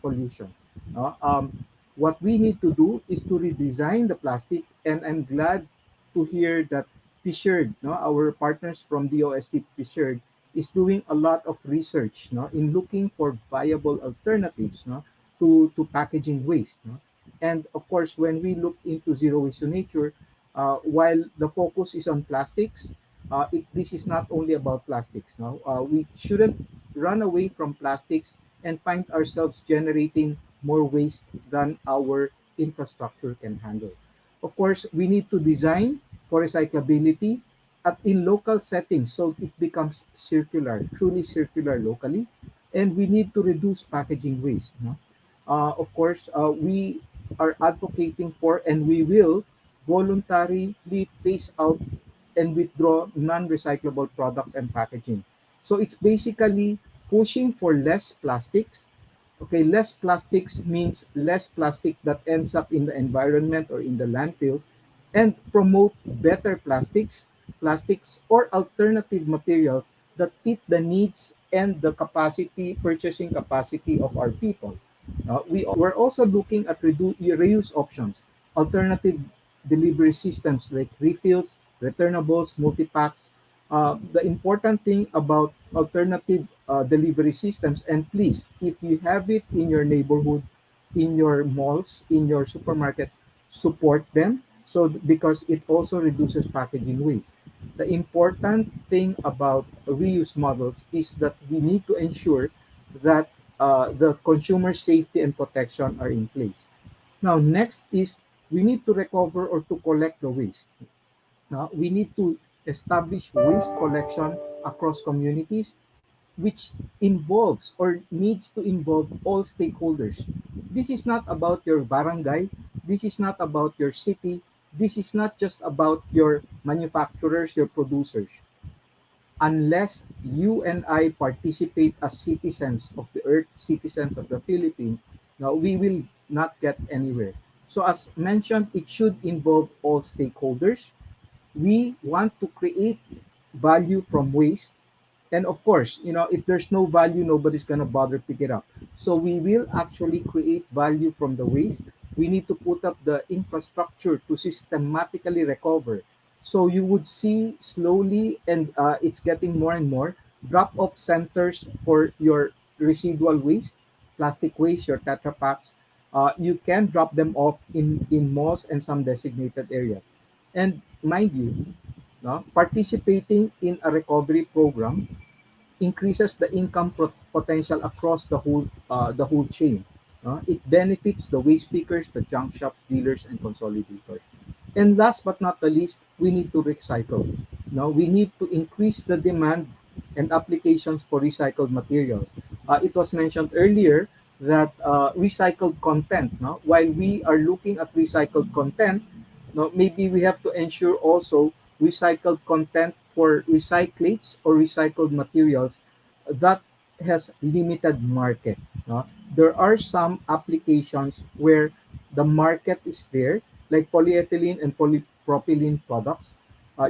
pollution. No? What we need to do is to redesign the plastic, and I'm glad to hear that PCIEERD, no, our partners from DOST-PCIEERD, is doing a lot of research, no, in looking for viable alternatives, no, to packaging waste. No? And of course, when we look into zero waste to nature, while the focus is on plastics, this is not only about plastics. No, we shouldn't run away from plastics and find ourselves generating more waste than our infrastructure can handle. Of course, we need to design for recyclability at in local settings so it becomes circular, truly circular locally, and we need to reduce packaging waste. No? Of course, we are advocating for, and we will voluntarily phase out and withdraw non-recyclable products and packaging. So it's basically pushing for less plastics. Okay, less plastics means less plastic that ends up in the environment or in the landfills, and promote better plastics or alternative materials that fit the needs and the capacity, purchasing capacity of our people. We're also looking at reuse options, alternative delivery systems like refills, returnables, multi-packs. The important thing about alternative delivery systems, and please, if you have it in your neighborhood, in your malls, in your supermarkets, support them. So because it also reduces packaging waste. The important thing about reuse models is that we need to ensure that the consumer safety and protection are in place. Now, next is we need to recover or to collect the waste. Now, we need to establish waste collection across communities, which involves or needs to involve all stakeholders. This is not about your barangay, this is not about your city, this is not just about your manufacturers, your producers. Unless you and I participate as citizens of the earth, citizens of the Philippines, now we will not get anywhere. So as mentioned, it should involve all stakeholders. We want to create value from waste. And of course, if there's no value, nobody's going to bother pick it up. So we will actually create value from the waste. We need to put up the infrastructure to systematically recover. So you would see slowly, and it's getting more and more, drop-off centers for your residual waste, plastic waste, your Tetra Packs. You can drop them off in malls and some designated areas. And mind you, no, participating in a recovery program increases the income potential across the whole chain. It benefits the waste pickers, the junk shops, dealers, and consolidators. And last but not the least, we need to recycle. Now, we need to increase the demand and applications for recycled materials. It was mentioned earlier that recycled content, no? While we are looking at recycled content, no, maybe we have to ensure also recycled content for recyclates or recycled materials that has limited market. No? There are some applications where the market is there, like polyethylene and polypropylene products,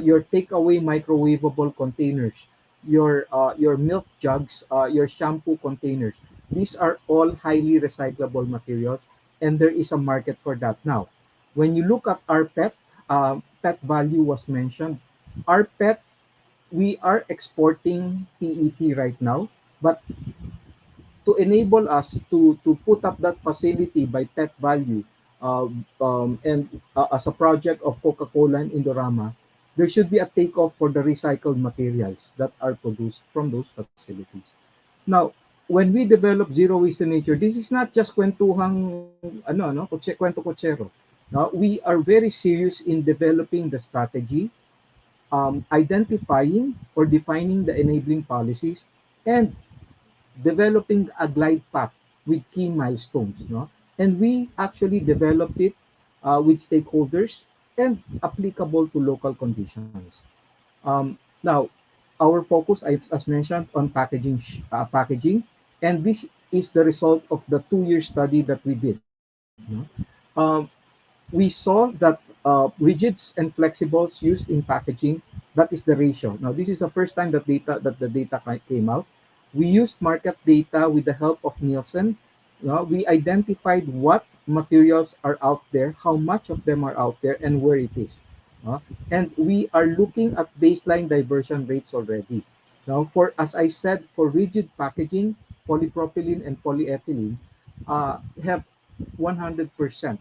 your takeaway microwavable containers, your milk jugs, your shampoo containers. These are all highly recyclable materials, and there is a market for that. Now, when you look at our pet value was mentioned. Our pet, we are exporting PET right now, but to enable us to put up that facility by pet value, and as a project of Coca-Cola and Indorama, there should be a takeoff for the recycled materials that are produced from those facilities. Now, when we develop zero waste to nature, this is not just kwentuhang kwento kotsero. Now, we are very serious in developing the strategy, identifying or defining the enabling policies, and developing a glide path with key milestones. No? And we actually developed it with stakeholders and applicable to local conditions. Now, our focus, as mentioned, on packaging, and this is the result of the 2-year study that we did. No? Um, we saw that rigids and flexibles used in packaging, that is the ratio. Now, this is the first time that the data came out. We used market data with the help of Nielsen. We identified what materials are out there, how much of them are out there, and where it is. And we are looking at baseline diversion rates already. Now, as I said, for rigid packaging, polypropylene and polyethylene have 100%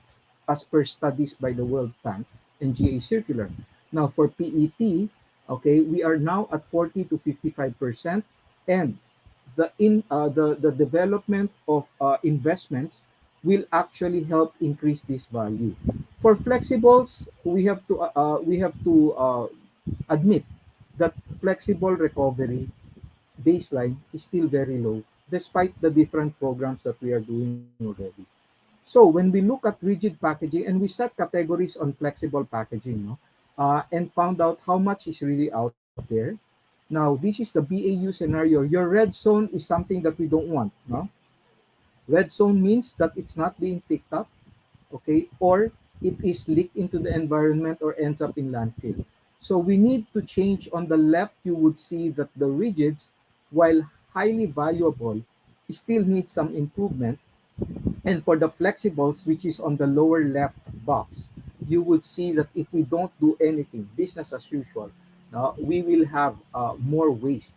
as per studies by the World Bank and GA Circular. Now, for PET, okay, we are now at 40 to 55%, and the development of investments will actually help increase this value. For flexibles, we have to admit that flexible recovery baseline is still very low, despite the different programs that we are doing already. So when we look at rigid packaging and we set categories on flexible packaging, no, and found out how much is really out there. Now, this is the BAU scenario. Your red zone is something that we don't want. No, red zone means that it's not being picked up, okay, or it is leaked into the environment or ends up in landfill. So we need to change. On the left, you would see that the rigids, while highly valuable, still need some improvement. And for the flexibles, which is on the lower left box, you would see that if we don't do anything, business as usual, we will have more waste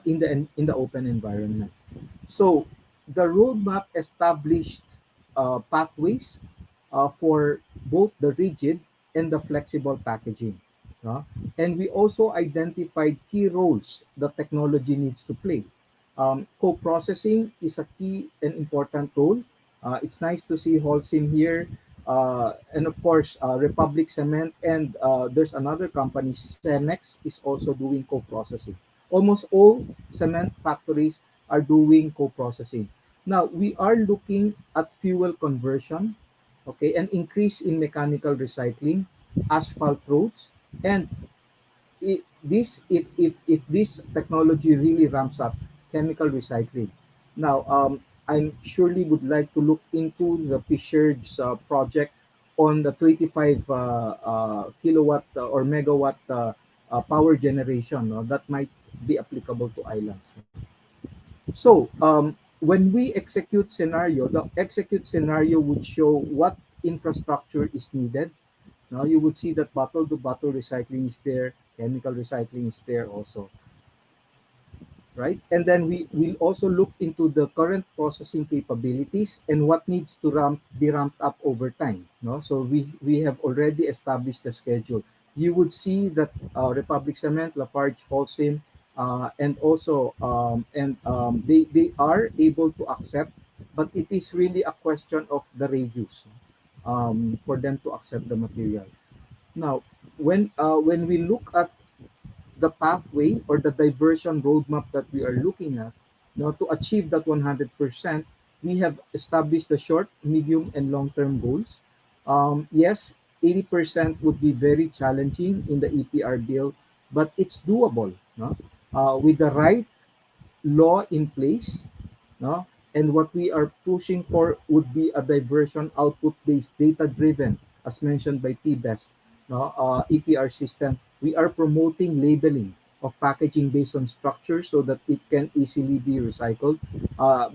in the open environment. So the roadmap established pathways for both the rigid and the flexible packaging. Uh, and we also identified key roles that technology needs to play. Co-processing is a key and important role. It's nice to see Holcim here. And of course, Republic Cement and there's another company, Cemex, is also doing co-processing. Almost all cement factories are doing co-processing. Now, we are looking at fuel conversion, okay, an increase in mechanical recycling, asphalt roads, and if this technology really ramps up, chemical recycling. Now, I surely would like to look into the PCIEERD's project on the 25 kilowatt or megawatt power generation. No? That might be applicable to islands. So, when we execute scenario, the execute scenario would show what infrastructure is needed. Now you would see that bottle to bottle recycling is there, chemical recycling is there also, right? And then we will also look into the current processing capabilities and what needs to be ramped up over time. No, so we have already established the schedule. You would see that Republic Cement, Lafarge, Holcim, and also they are able to accept, but it is really a question of the radius for them to accept the material. Now, when we look at the pathway or the diversion roadmap that we are looking at, now to achieve that 100%, we have established the short, medium, and long-term goals. Yes, 80% would be very challenging in the EPR bill, but it's doable. No? With the right law in place, no? And what we are pushing for would be a diversion output-based, data-driven, as mentioned by TBES, no? EPR system. We are promoting labeling of packaging based on structure so that it can easily be recycled.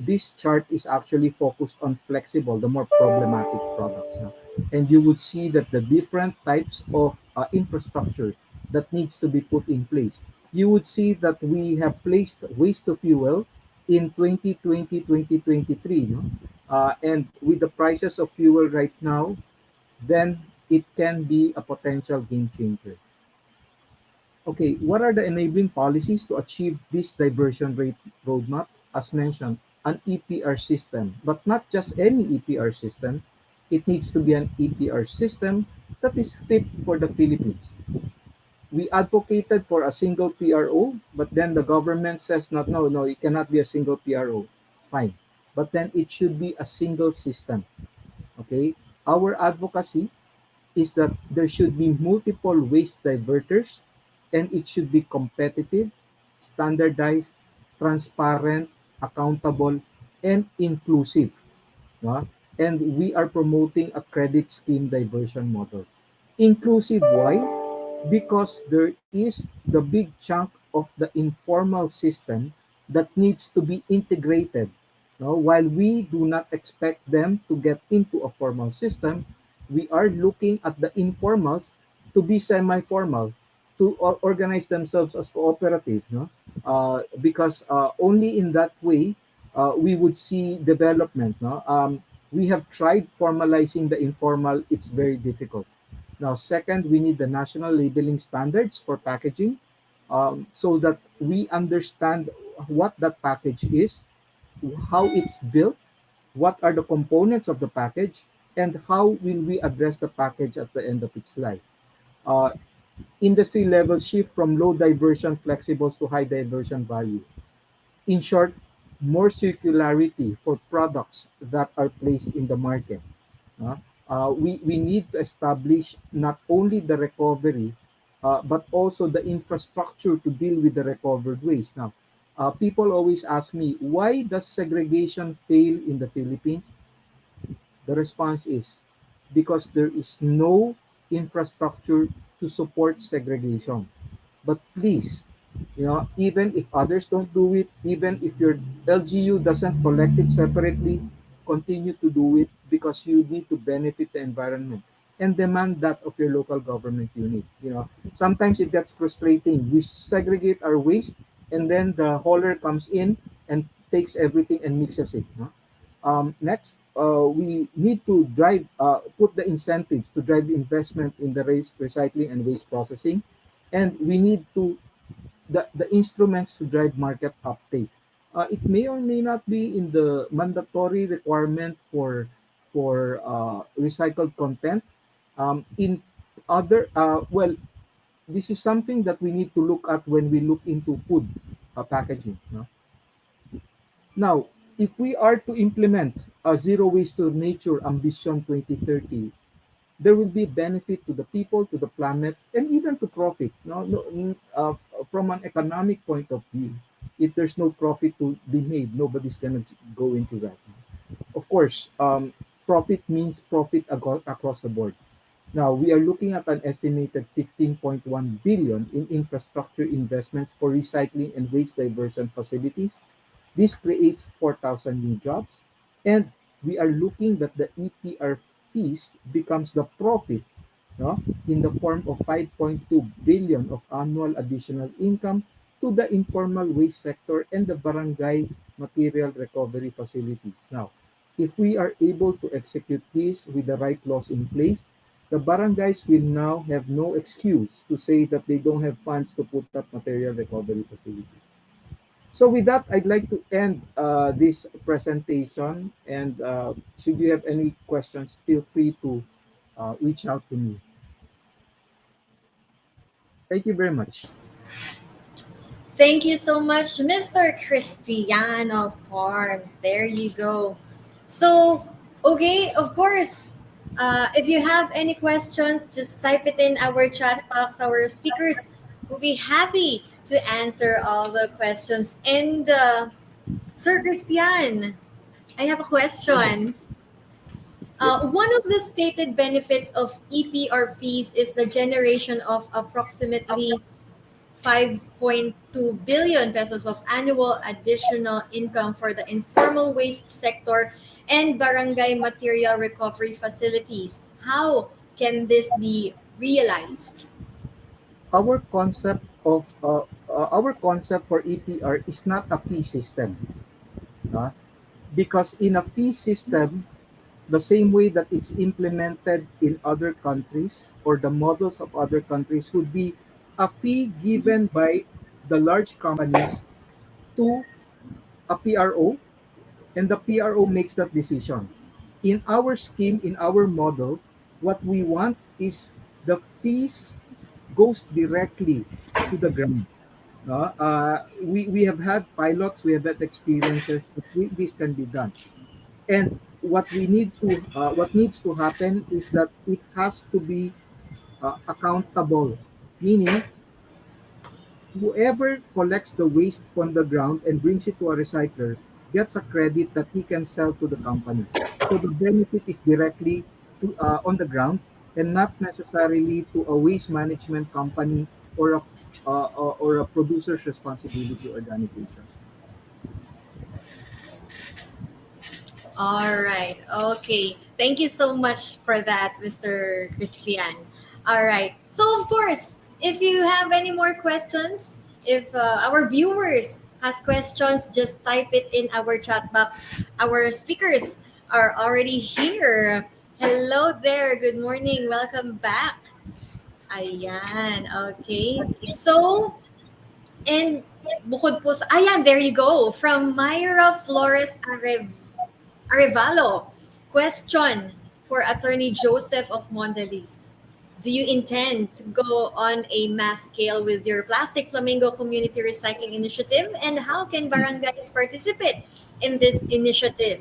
This chart is actually focused on flexible, the more problematic products. No? And you would see that the different types of infrastructure that needs to be put in place. You would see that we have placed waste to fuel in 2020, 2023. No? And with the prices of fuel right now, then it can be a potential game changer. Okay, what are the enabling policies to achieve this diversion rate roadmap? As mentioned, an EPR system, but not just any EPR system. It needs to be an EPR system that is fit for the Philippines. We advocated for a single PRO, but then the government says, not, no, no, it cannot be a single PRO. Fine. But then it should be a single system. Okay? Our advocacy is that there should be multiple waste diverters and it should be competitive, standardized, transparent, accountable, and inclusive. No? And we are promoting a credit scheme diversion model. Inclusive, why? Because there is the big chunk of the informal system that needs to be integrated. No? While we do not expect them to get into a formal system, we are looking at the informals to be semi-formal, to organize themselves as cooperative. No? Because only in that way we would see development. No? We have tried formalizing the informal, it's very difficult. Now, second, we need the national labeling standards for packaging so that we understand what that package is, how it's built, what are the components of the package, and how will we address the package at the end of its life. Uh, Industry level shift from low diversion flexibles to high diversion value. In short, more circularity for products that are placed in the market. Uh, we need to establish not only the recovery, but also the infrastructure to deal with the recovered waste. Now, people always ask me, why does segregation fail in the Philippines? The response is because there is no infrastructure to support segregation. But please, even if others don't do it, even if your LGU doesn't collect it separately, continue to do it because you need to benefit the environment and demand that of your local government unit. Sometimes it gets frustrating. We segregate our waste and then the hauler comes in and takes everything and mixes it. No? Next, we need to put the incentives to drive investment in the recycling and waste processing, and we need to the instruments to drive market uptake. It may or may not be in the mandatory requirement for recycled content. In other well, this is something that we need to look at when we look into food packaging. No? Now, if we are to implement a zero waste to nature ambition 2030, there will be benefit to the people, to the planet, and even to profit. From an economic point of view, if there's no profit to be made, nobody's gonna go into that. Of course, profit means profit across the board. Now we are looking at an estimated 15.1 billion in infrastructure investments for recycling and waste diversion facilities. This creates 4,000 new jobs, and we are looking that the EPR fees becomes the profit, no, in the form of 5.2 billion of annual additional income to the informal waste sector and the barangay material recovery facilities. Now, if we are able to execute this with the right laws in place, the barangays will now have no excuse to say that they don't have funds to put up material recovery facilities. So with that, I'd like to end this presentation. And should you have any questions, feel free to reach out to me. Thank you very much. Thank you so much, Mr. Crispian of Farms. There you go. So, okay, of course, if you have any questions, just type it in our chat box. Our speakers will be happy to answer all the questions. And, Sir Crispian, I have a question. One of the stated benefits of EPR fees is the generation of approximately 5.2 billion pesos of annual additional income for the informal waste sector and barangay material recovery facilities. How can this be realized? Our concept for EPR is not a fee system, uh, because in a fee system, the same way that it's implemented in other countries or the models of other countries would be a fee given by the large companies to a PRO, and the PRO makes that decision. In our scheme, in our model, what we want is the fees goes directly to the ground. No? We have had pilots, we have had experiences that this can be done. And what needs to happen is that it has to be accountable, meaning whoever collects the waste from the ground and brings it to a recycler gets a credit that he can sell to the companies. So the benefit is directly on the ground and not necessarily to a waste management company or a producer's responsibility organization. All right. Okay. Thank you so much for that, Mr. Crispian. All right. So, of course, if you have any more questions, if our viewers has questions, just type it in our chat box. Our speakers are already here. Hello there. Good morning. Welcome back. Ayan. Okay. So, and bukod po sa, ayan, there you go. From Myra Flores Arevalo. Question for Attorney Joseph of Mondelez. Do you intend to go on a mass scale with your Plastic Flamingo Community Recycling Initiative? And how can barangays participate in this initiative?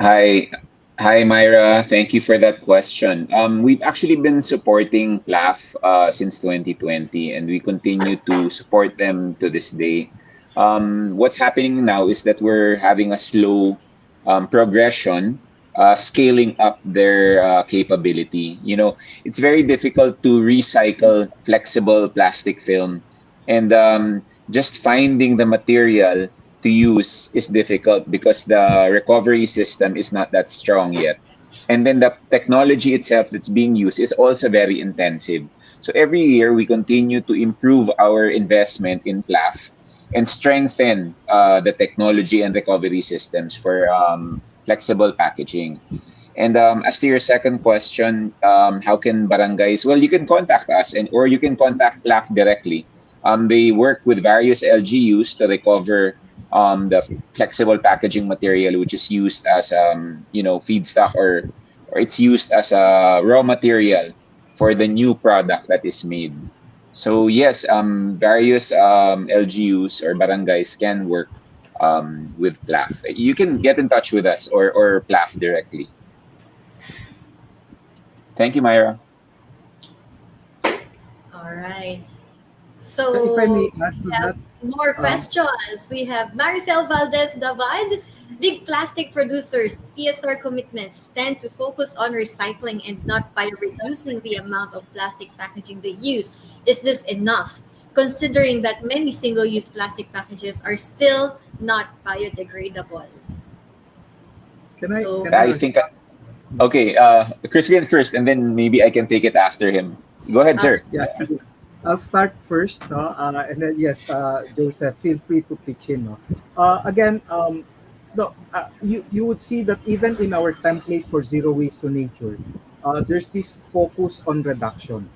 Hi, hi, Myra. Thank you for that question. We've actually been supporting PLAF since 2020, and we continue to support them to this day. What's happening now is that we're having a slow progression, scaling up their capability. It's very difficult to recycle flexible plastic film, and just finding the material to use is difficult because the recovery system is not that strong yet. And then the technology itself that's being used is also very intensive. So every year we continue to improve our investment in PLAF and strengthen the technology and recovery systems for flexible packaging. And as to your second question, how can barangays? Well, you can contact us, or you can contact PLAF directly. They work with various LGUs to recover the flexible packaging material, which is used as feedstock, or it's used as a raw material for the new product that is made. So yes, various LGUs or barangays can work with PLAF. You can get in touch with us, or PLAF directly. Thank you, Myra. All right. If I may So add we to have that, more um, questions. We have Maricel Valdez David. Big plastic producers' CSR commitments tend to focus on recycling and not by reducing the amount of plastic packaging they use. Is this enough, considering that many single use plastic packages are still not biodegradable? So, can I I answer? think okay. Crispian first, and then maybe I can take it after him. Go ahead, uh, sir. Yeah, I'll start first, no? And then yes, Joseph, feel free to pitch in. No? Again, no, you would see that even in our template for zero waste to nature, there's this focus on reduction.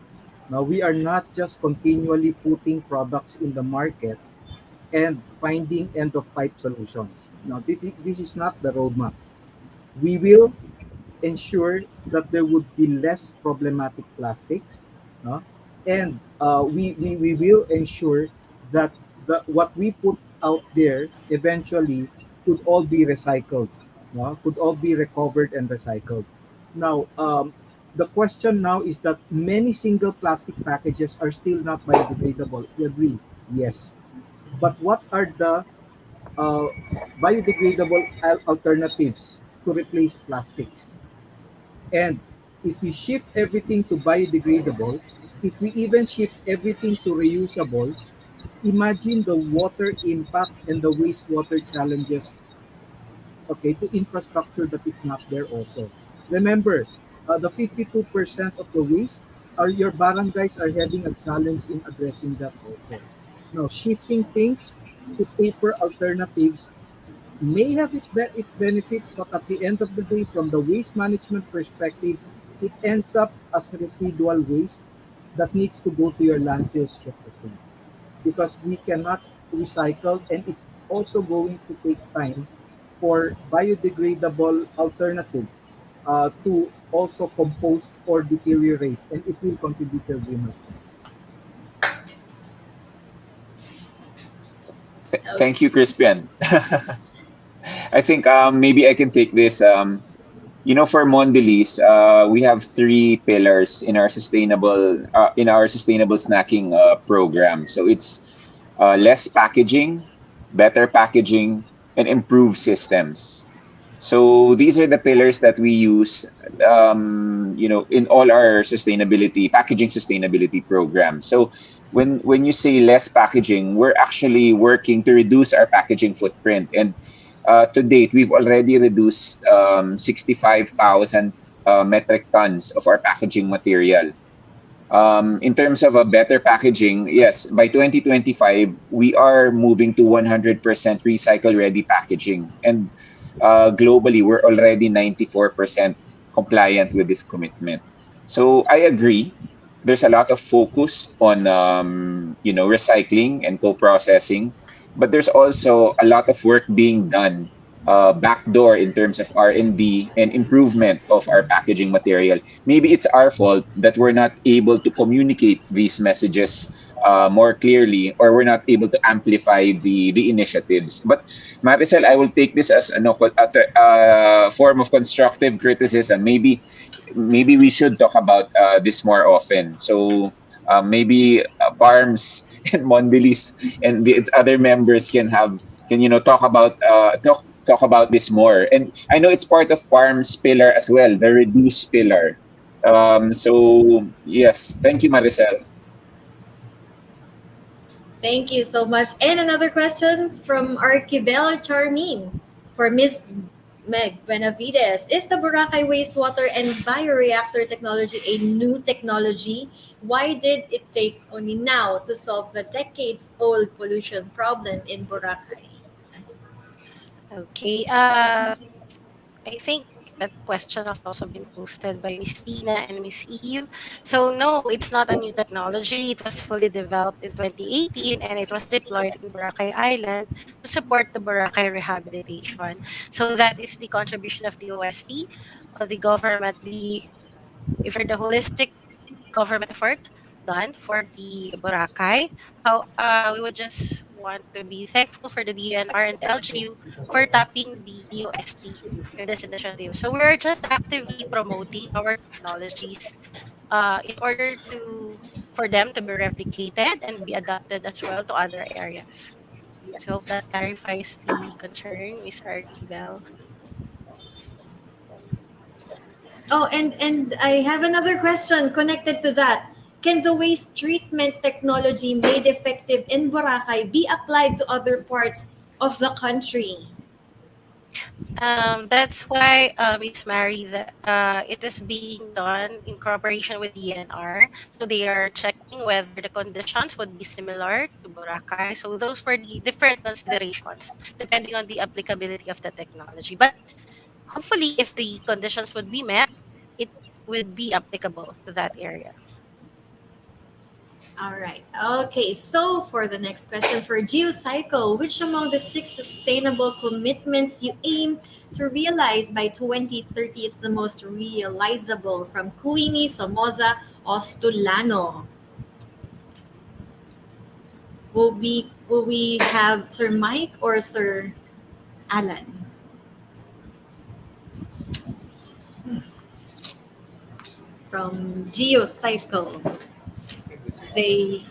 Now we are not just continually putting products in the market and finding end of pipe solutions. Now this is not the roadmap. We will ensure that there would be less problematic plastics, no? And we will ensure that what we put out there eventually could all be recycled, no? Could all be recovered and recycled. Now, the question now is that many single plastic packages are still not biodegradable. We agree, yes. But what are the uh, biodegradable alternatives to replace plastics? And if we shift everything to biodegradable, if we even shift everything to reusable, imagine the water impact and the wastewater challenges, okay, to infrastructure that is not there also. Remember, the 52% of the waste are your barangays are having a challenge in addressing that also. Now, shifting things to paper alternatives may have its benefits, but at the end of the day, from the waste management perspective, it ends up as residual waste that needs to go to your landfills just the same. Because we cannot recycle, and it's also going to take time for biodegradable alternative to also compost or deteriorate, and it will contribute to greenhouse gas. okay. Thank you, Crispian. I think maybe I can take this. For Mondelez, we have three pillars in our sustainable snacking program. So it's less packaging, better packaging, and improved systems. So these are the pillars that we use, in all our packaging sustainability programs. So when you say less packaging, we're actually working to reduce our packaging footprint. And to date, we've already reduced 65,000 metric tons of our packaging material. In terms of a better packaging, yes, by 2025, we are moving to 100% recycle ready packaging. And globally, we're already 94% compliant with this commitment. So I agree. There's a lot of focus on recycling and co-processing, but there's also a lot of work being done backdoor in terms of R&D and improvement of our packaging material. Maybe it's our fault that we're not able to communicate these messages more clearly, or we're not able to amplify the initiatives. But Maricel, I will take this as a form of constructive criticism. Maybe we should talk about this more often. So maybe Barms and Mondelez and its other members can talk about this more. And I know it's part of Parm's pillar as well, the reduce pillar. So yes, thank you, Maricel. Thank you so much. And another question from Archibel Charmin for Miss Meg Benavides. Is the Boracay wastewater and bioreactor technology a new technology? Why did it take only now to solve the decades-old pollution problem in Boracay? Okay. I think that question has also been posted by Miss Tina and Miss Eve. So no, it's not a new technology. It was fully developed in 2018 and it was deployed in Boracay Island to support the Boracay rehabilitation. So that is the contribution of the OST, the government, for the holistic government effort done for the Boracay. How we would just want to be thankful for the DNR and LGU for tapping the DOST in this initiative. So we're just actively promoting our technologies in order to for them to be replicated and be adapted as well to other areas. So hope that clarifies the concern, Ms. Archibel. Oh, and I have another question connected to that. Can the waste treatment technology made effective in Boracay be applied to other parts of the country? That's why, Miss Mary, it is being done in cooperation with DNR. So they are checking whether the conditions would be similar to Boracay. So those were the different considerations depending on the applicability of the technology. But hopefully, if the conditions would be met, it would be applicable to that area. All right. Okay. So for the next question for Geocycle, which among the six sustainable commitments you aim to realize by 2030 is the most realizable from Cuyno, Somoza, Ostulano? Will we have Sir Mike or Sir Alan? From Geocycle. They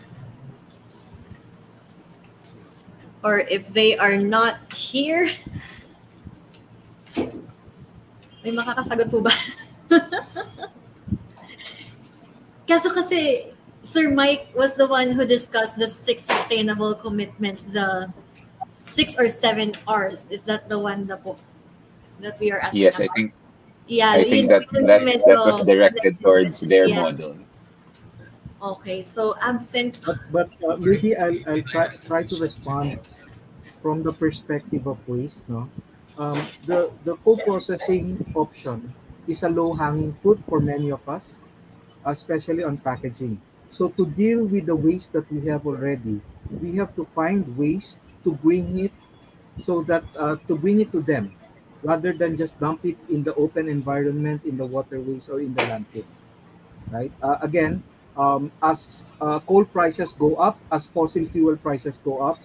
or if they are not here, may makakasagot po ba? Kaso kasi Sir Mike was the one who discussed the six sustainable commitments, the 6 or 7 R's. Is that the one that we are asking Yes, about? I Yun think po yung that was medyo directed towards their yeah. model. Okay, so absent. But maybe I'll try to respond from the perspective of waste. No, the co-processing option is a low-hanging fruit for many of us, especially on packaging. So to deal with the waste that we have already, we have to find ways to bring it to bring it to them, rather than just dump it in the open environment, in the waterways or in the landfills. Right? Again, as coal prices go up, as fossil fuel prices go up,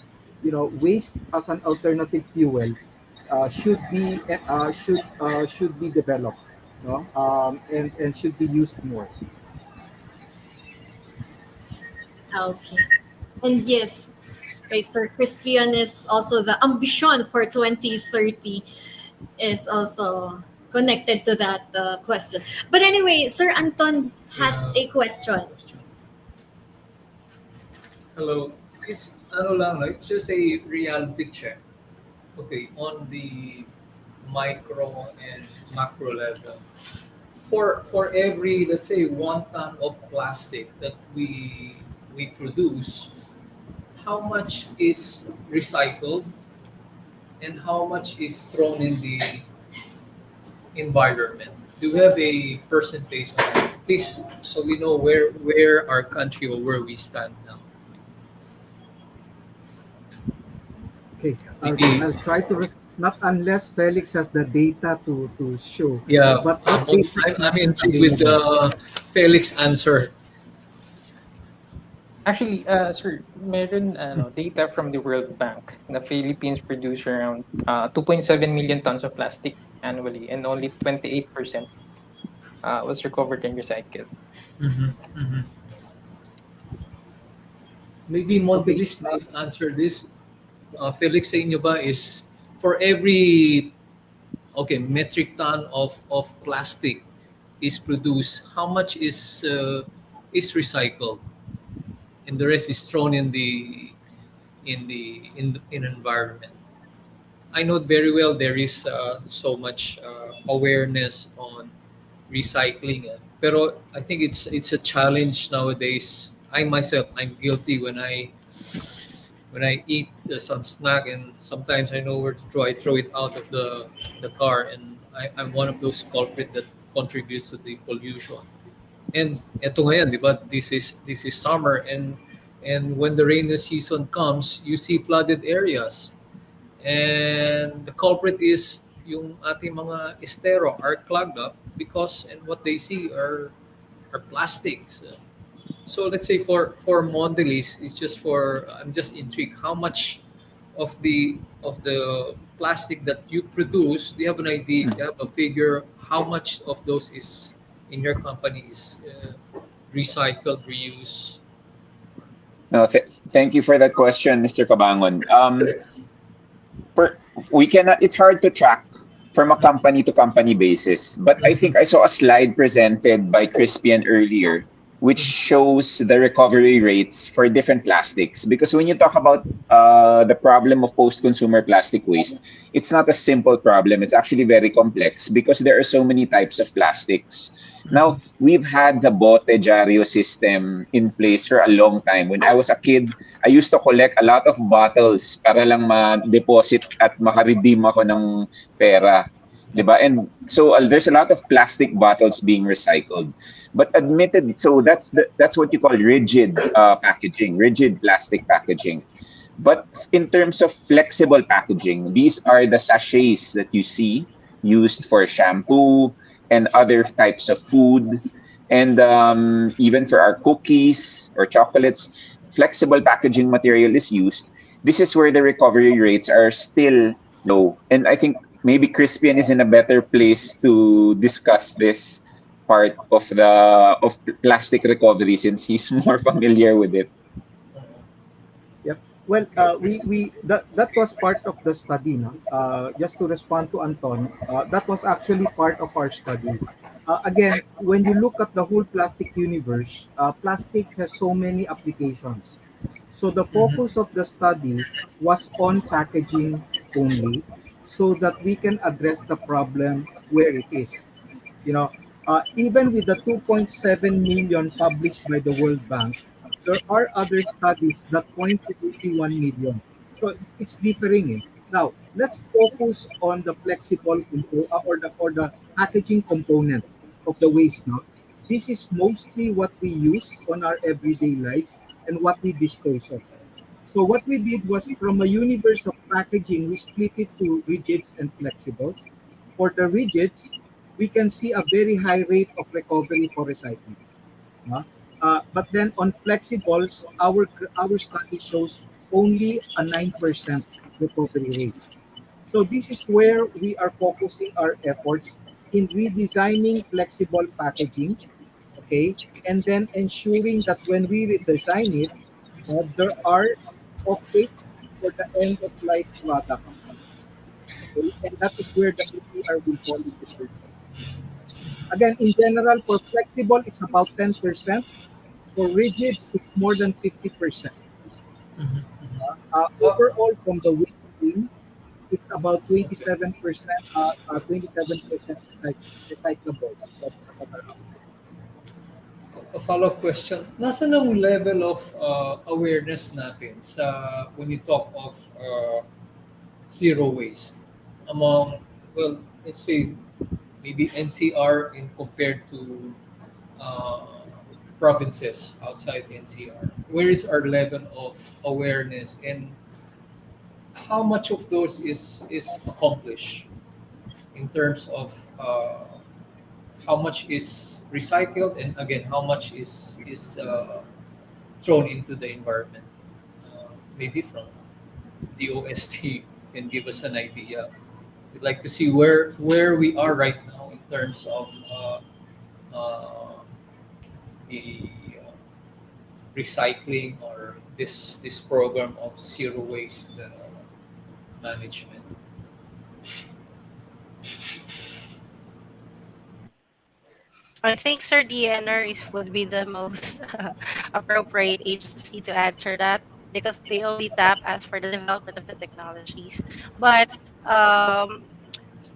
waste as an alternative fuel should be developed, and should be used more. Okay. And yes, okay, Sir Crispian is also the ambition for 2030 is also connected to that question. But anyway, Sir Anton has a question. Hello. It's ano lang, no? It's just a reality check. Okay, on the micro and macro level. For every, let's say, 1 ton of plastic that we produce, how much is recycled and how much is thrown in the environment? Do you have a percentage on that? Please, so we know where our country or where we stand now. Okay, Maybe I'll try to not unless Felix has the data to show. Yeah, But the data is I'm not yet intrigued with available. Felix answer. Actually, sir, meron data from the World Bank. The Philippines produce around 2.7 million tons of plastic annually, and only 28% was recovered and recycled. Mm-hmm. Mm-hmm. Maybe Okay. Mondelez may answer this. Felix, sa inyo ba is for every metric ton of plastic is produced, how much is recycled, and the rest is thrown in environment. I know very well there is so much awareness on recycling. Pero I think it's a challenge nowadays. I myself, I'm guilty when I eat some snack, and sometimes I know where to throw. I throw it out of the car, and I'm one of those culprit that contributes to the pollution. And eto ngayon, di ba? This is summer, and when the rainy season comes, you see flooded areas. And the culprit is yung ating mga estero are clogged up because and what they see are plastics. So let's say for Mondelez, it's just for I'm just intrigued how much of the plastic that you produce. Do you have an idea? Do you have a figure? How much of those is in your company is recycled, reuse? No, thank you for that question, Mr. Kabangon. Per, we cannot. It's hard to track from a company to company basis. But I think I saw a slide presented by Crispian earlier, which shows the recovery rates for different plastics. Because when you talk about the problem of post-consumer plastic waste, it's not a simple problem. It's actually very complex because there are so many types of plastics. Now, we've had the bote diario system in place for a long time. When I was a kid, I used to collect a lot of bottles para lang ma-deposit at maka-redeem ako ng pera. Diba? And so there's a lot of plastic bottles being recycled. But admitted, so that's what you call rigid packaging, rigid plastic packaging. But in terms of flexible packaging, these are the sachets that you see used for shampoo and other types of food, and even for our cookies or chocolates, flexible packaging material is used. This is where the recovery rates are still low. And I think maybe Crispian is in a better place to discuss this part of plastic recovery since he's more familiar with it. Yep. Well, we that was part of the study, no? Just to respond to Anton, that was actually part of our study. Again, when you look at the whole plastic universe, plastic has so many applications. So the focus of the study was on packaging only, so that we can address the problem where it is. You know, even with the 2.7 million published by the World Bank, there are other studies that point to 81 million. So it's differing. Now, let's focus on the flexible or the packaging component of the waste. Now, this is mostly what we use on our everyday lives and what we dispose of. So what we did was from a universe of packaging, we split it to rigids and flexibles. For the rigids, we can see a very high rate of recovery for recycling. No? But then on flexibles, our study shows only a 9% recovery rate. So this is where we are focusing our efforts in redesigning flexible packaging, okay, and then ensuring that when we redesign it, there are offtakes for the end of life product, okay, and that is where the APR will fall into place. Again, in general, for flexible, it's about 10%. For rigids, it's more than 50%. Overall, from the waste stream, it's about 27%, 27% recyclables that are out there. A follow-up question. Nasa ang level of awareness natin sa when you talk of zero waste among, well, let's say maybe NCR in compared to provinces outside NCR? Where is our level of awareness, and how much of those is accomplished in terms of how much is recycled, and again how much is thrown into the environment. Maybe from DOST can give us an idea. We'd like to see where we are right now in terms of the recycling, or this program of zero waste management. I think Sir DNR would be the most appropriate agency to answer that, because they only tap as for the development of the technologies. But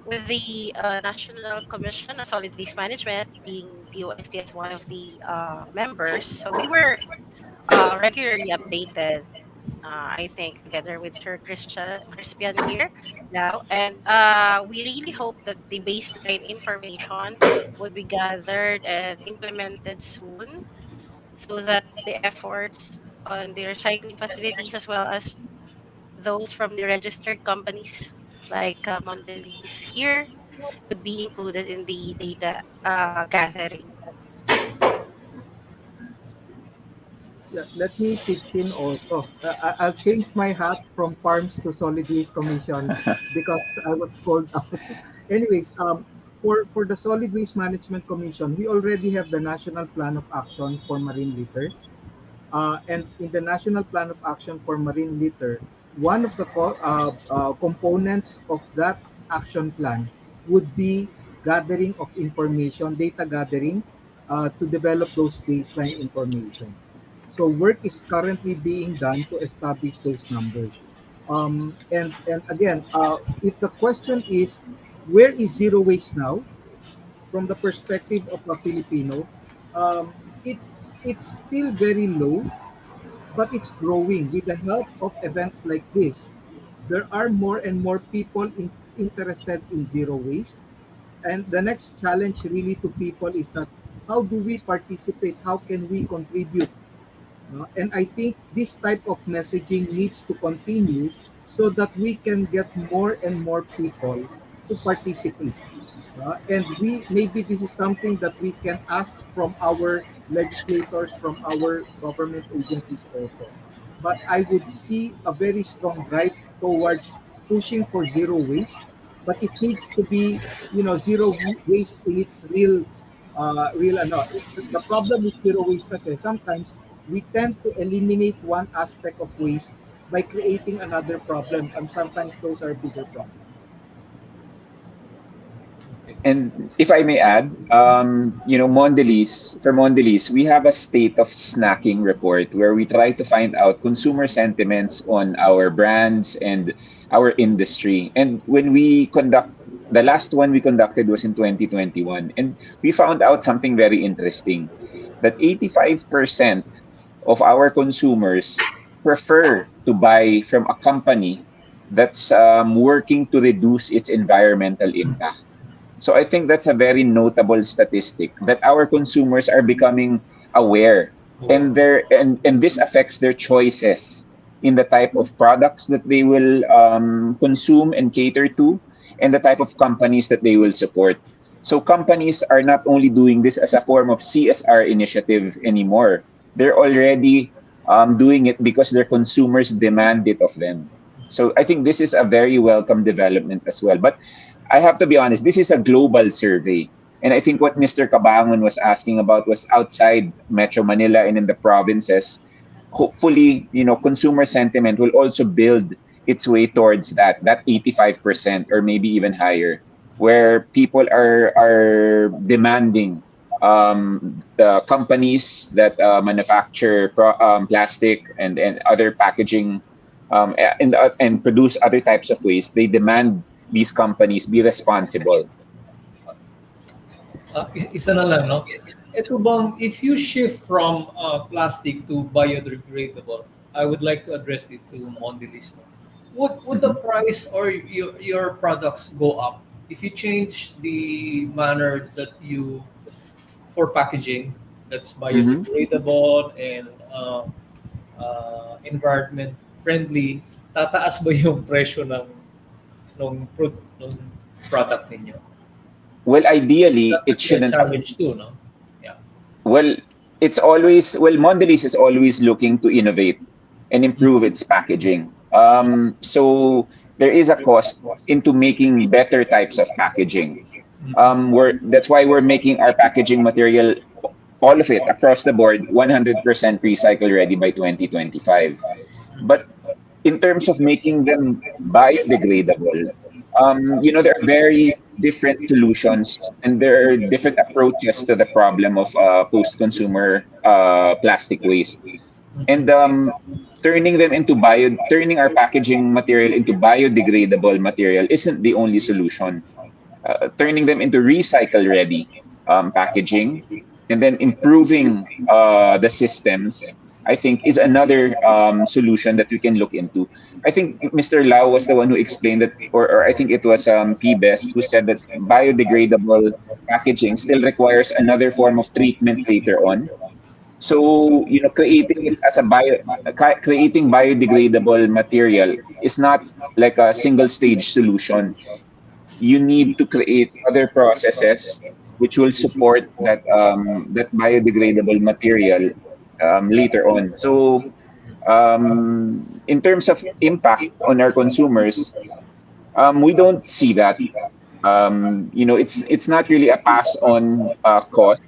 with the National Commission on Solid Waste Management being DOST as one of the members, so we were regularly updated. I think together with Sir Crispian here now, and we really hope that the baseline information would be gathered and implemented soon, so that the efforts on the recycling facilities, as well as those from the registered companies like Mondelez here, would be included in the data gathering. Yeah, let me pitch in also. I'll change my hat from farms to solid waste commission because I was called out. Anyways, for the solid waste management commission, we already have the national plan of action for marine litter. And in the National Plan of Action for Marine Litter, one of the components of that action plan would be gathering of information, data gathering, to develop those baseline information. So work is currently being done to establish those numbers. And again, if the question is, where is zero waste now? From the perspective of a Filipino, um, it it's still very low, but it's growing with the help of events like this. There are more and more people interested in zero waste. And the next challenge really to people is that how do we participate? How can we contribute? No? And I think this type of messaging needs to continue so that we can get more and more people to participate. And we maybe this is something that we can ask from our legislators, from our government agencies also. But I would see a very strong drive towards pushing for zero waste, but it needs to be, zero waste in its real ano. The problem with zero waste kasi sometimes we tend to eliminate one aspect of waste by creating another problem, and sometimes those are bigger problems. And if I may add, Mondelez, for Mondelez, we have a state of snacking report where we try to find out consumer sentiments on our brands and our industry. And when the last one we conducted was in 2021, and we found out something very interesting, that 85% of our consumers prefer to buy from a company that's working to reduce its environmental impact. So I think that's a very notable statistic that our consumers are becoming aware, and this affects their choices in the type of products that they will consume and cater to, and the type of companies that they will support. So companies are not only doing this as a form of CSR initiative anymore. They're already doing it because their consumers demand it of them. So I think this is a very welcome development as well. But I have to be honest, this is a global survey. And I think what Mr. Cabangon was asking about was outside Metro Manila and in the provinces. Hopefully, consumer sentiment will also build its way towards that 85% or maybe even higher, where people are demanding the companies that manufacture plastic and other packaging, and produce other types of waste. They demand these companies be responsible. Isa na lang, no? Ito bang, if you shift from plastic to biodegradable, I would like to address this to Mondelez. No? Would the price or your products go up if you change the manner that you for packaging that's biodegradable and environment friendly? tataas ba yung presyo ng product ninyo? Well, ideally, That it would be a shouldn't. challenge too, no? Yeah. Well, Mondelez is always looking to innovate and improve its packaging. So there is a cost into making better types of packaging. That's why we're making our packaging material, all of it across the board, 100% recycle ready by 2025. But in terms of making them biodegradable, there are very different solutions and there are different approaches to the problem of post-consumer plastic waste. And turning our packaging material into biodegradable material isn't the only solution. Turning them into recycle-ready packaging and then improving the systems, I think, is another solution that we can look into. I think Mr. Lau was the one who explained that, or I think it was P-Best who said that biodegradable packaging still requires another form of treatment later on. So, creating it as creating biodegradable material is not like a single stage solution. You need to create other processes which will support that biodegradable material later on. So, in terms of impact on our consumers, we don't see that. It's not really a pass on cost.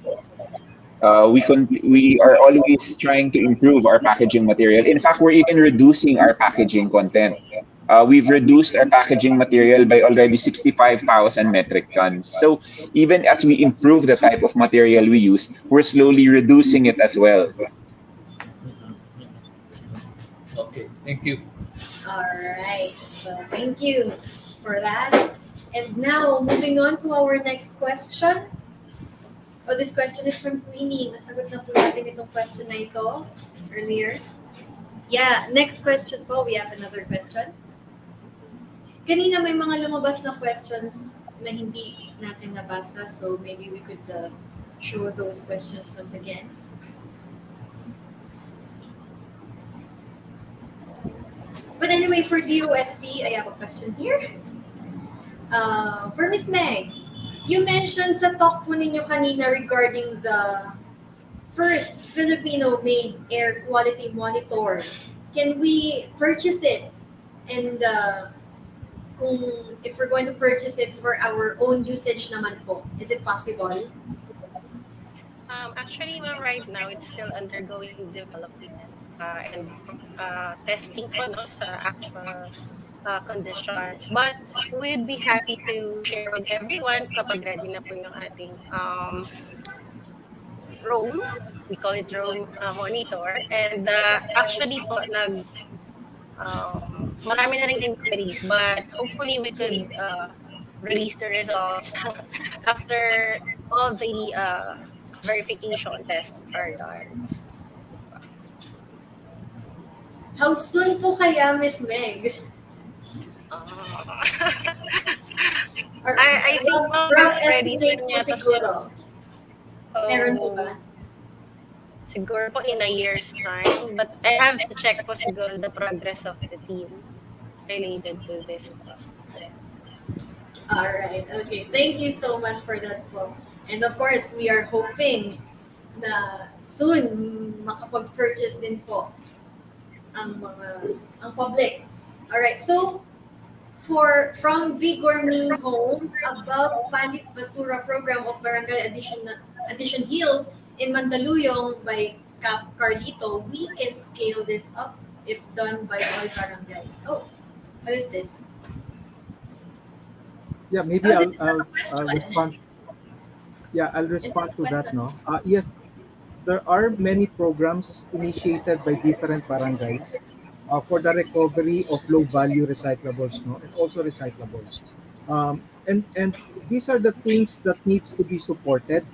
We are always trying to improve our packaging material. In fact, we're even reducing our packaging content. We've reduced our packaging material by already 65,000 metric tons. So even as we improve the type of material we use, we're slowly reducing it as well. Okay, thank you. All right. So thank you for that. And now, moving on to our next question. Oh, this question is from Queenie. Nasagot na po natin itong question na ito earlier. Yeah, next question po. We have another question. Kanina may mga lumabas na questions na hindi natin nabasa. So maybe we could show those questions once again. But anyway, for DOST, I have a question here. For Miss Meg, you mentioned sa talk po ninyo kanina regarding the first Filipino-made air quality monitor. Can we purchase it? And if we're going to purchase it for our own usage naman po, is it possible? Actually, ma'am, right now it's still undergoing development and testing po no, sa actual conditions. But we'd be happy to share with everyone kapag ready na po yung ating roam. We call it roam monitor. And actually po, marami na rin inquiries, but hopefully we could release the results after all the verification tests are done. How soon po kaya, Miss Meg? I think rough ready estimate na po yata siguro. siya. Meron po ba? Siguro po in a year's time. But I have to check po siguro the progress of the team related to this. Alright, okay. Thank you so much for that po. And of course, we are hoping na soon makapag-purchase din po ang public. Alright, so from Vigor Main Home about Palit Basura program of Barangay Addition Hills in Mandaluyong by Cap Carlito, we can scale this up if done by all barangays. Oh, what is this? Yeah, maybe Oh, I'll respond. Yeah, I'll respond to that. No, yes, there are many programs initiated by different barangays for the recovery of low-value recyclables, no, and also recyclables. And these are the things that needs to be supported.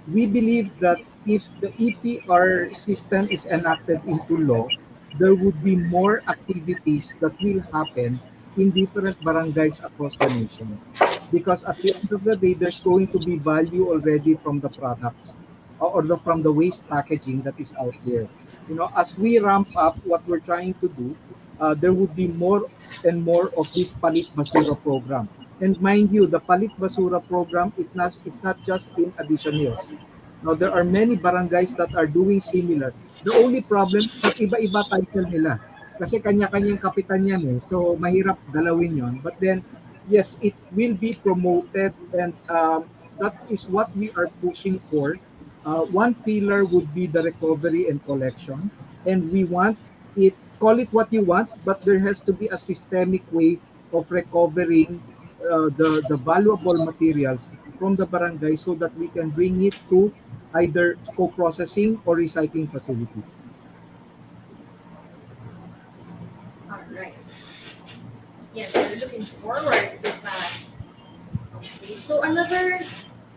We believe that if the EPR system is enacted into law, there would be more activities that will happen in different barangays across the nation. Because at the end of the day, there's going to be value already from the products from the waste packaging that is out there. As we ramp up what we're trying to do, there would be more and more of this Palit Basura program. And mind you, the Palit Basura program, it's not just in Addition Hills. Now, there are many barangays that are doing similar. The only problem, mag-iba-iba title nila. Kasi kanya-kanyang kapitan yan eh. So, mahirap galawin yon. But then, yes, it will be promoted and that is what we are pushing for. One pillar would be the recovery and collection. And we want it, call it what you want, but there has to be a systemic way of recovering the valuable materials from the barangay so that we can bring it to either co-processing or recycling facilities. All right. Yes, we're looking forward to that. Okay, so another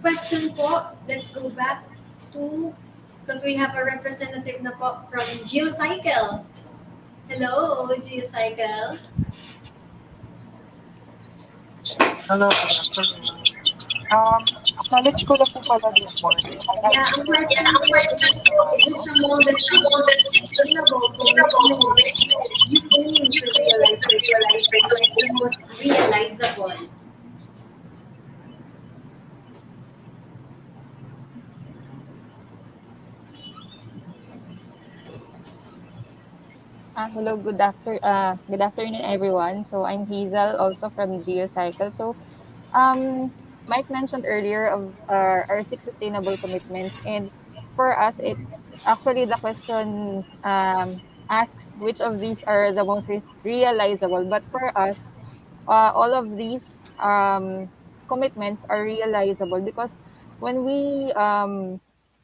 question po. Let's go back to, because we have a representative na po from Geocycle. Hello, Geocycle. Hello, good afternoon. Acknowledge ko lang po pala this morning. Yeah, ang question is from the sustainable commitment you aim to realize the most realizable. Hello, good afternoon, everyone. So I'm Hazel, also from Geocycle. So, Mike mentioned earlier of our six sustainable commitments, and for us, it's actually the question asks which of these are the most realizable. But for us, all of these commitments are realizable because when we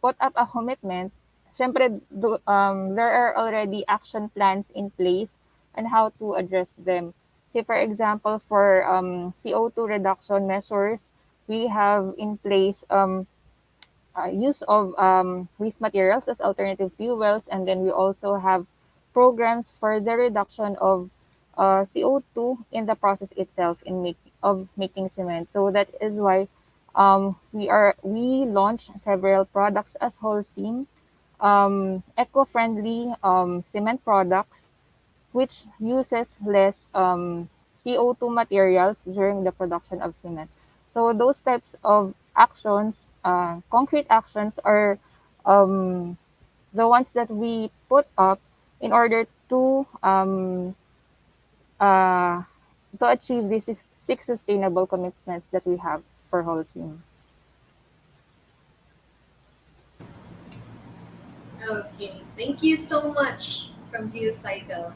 put up a commitment, syempre, there are already action plans in place on how to address them. Say, for example, for CO2 reduction measures, we have in place use of waste materials as alternative fuels, and then we also have programs for the reduction of CO2 in the process itself of making cement. So that is why we launch several products as whole seam, eco-friendly cement products, which uses less CO2 materials during the production of cement. So those types of actions, concrete actions, are the ones that we put up in order uh, to achieve these six sustainable commitments that we have for Holcim. Okay, thank you so much from Geocycle.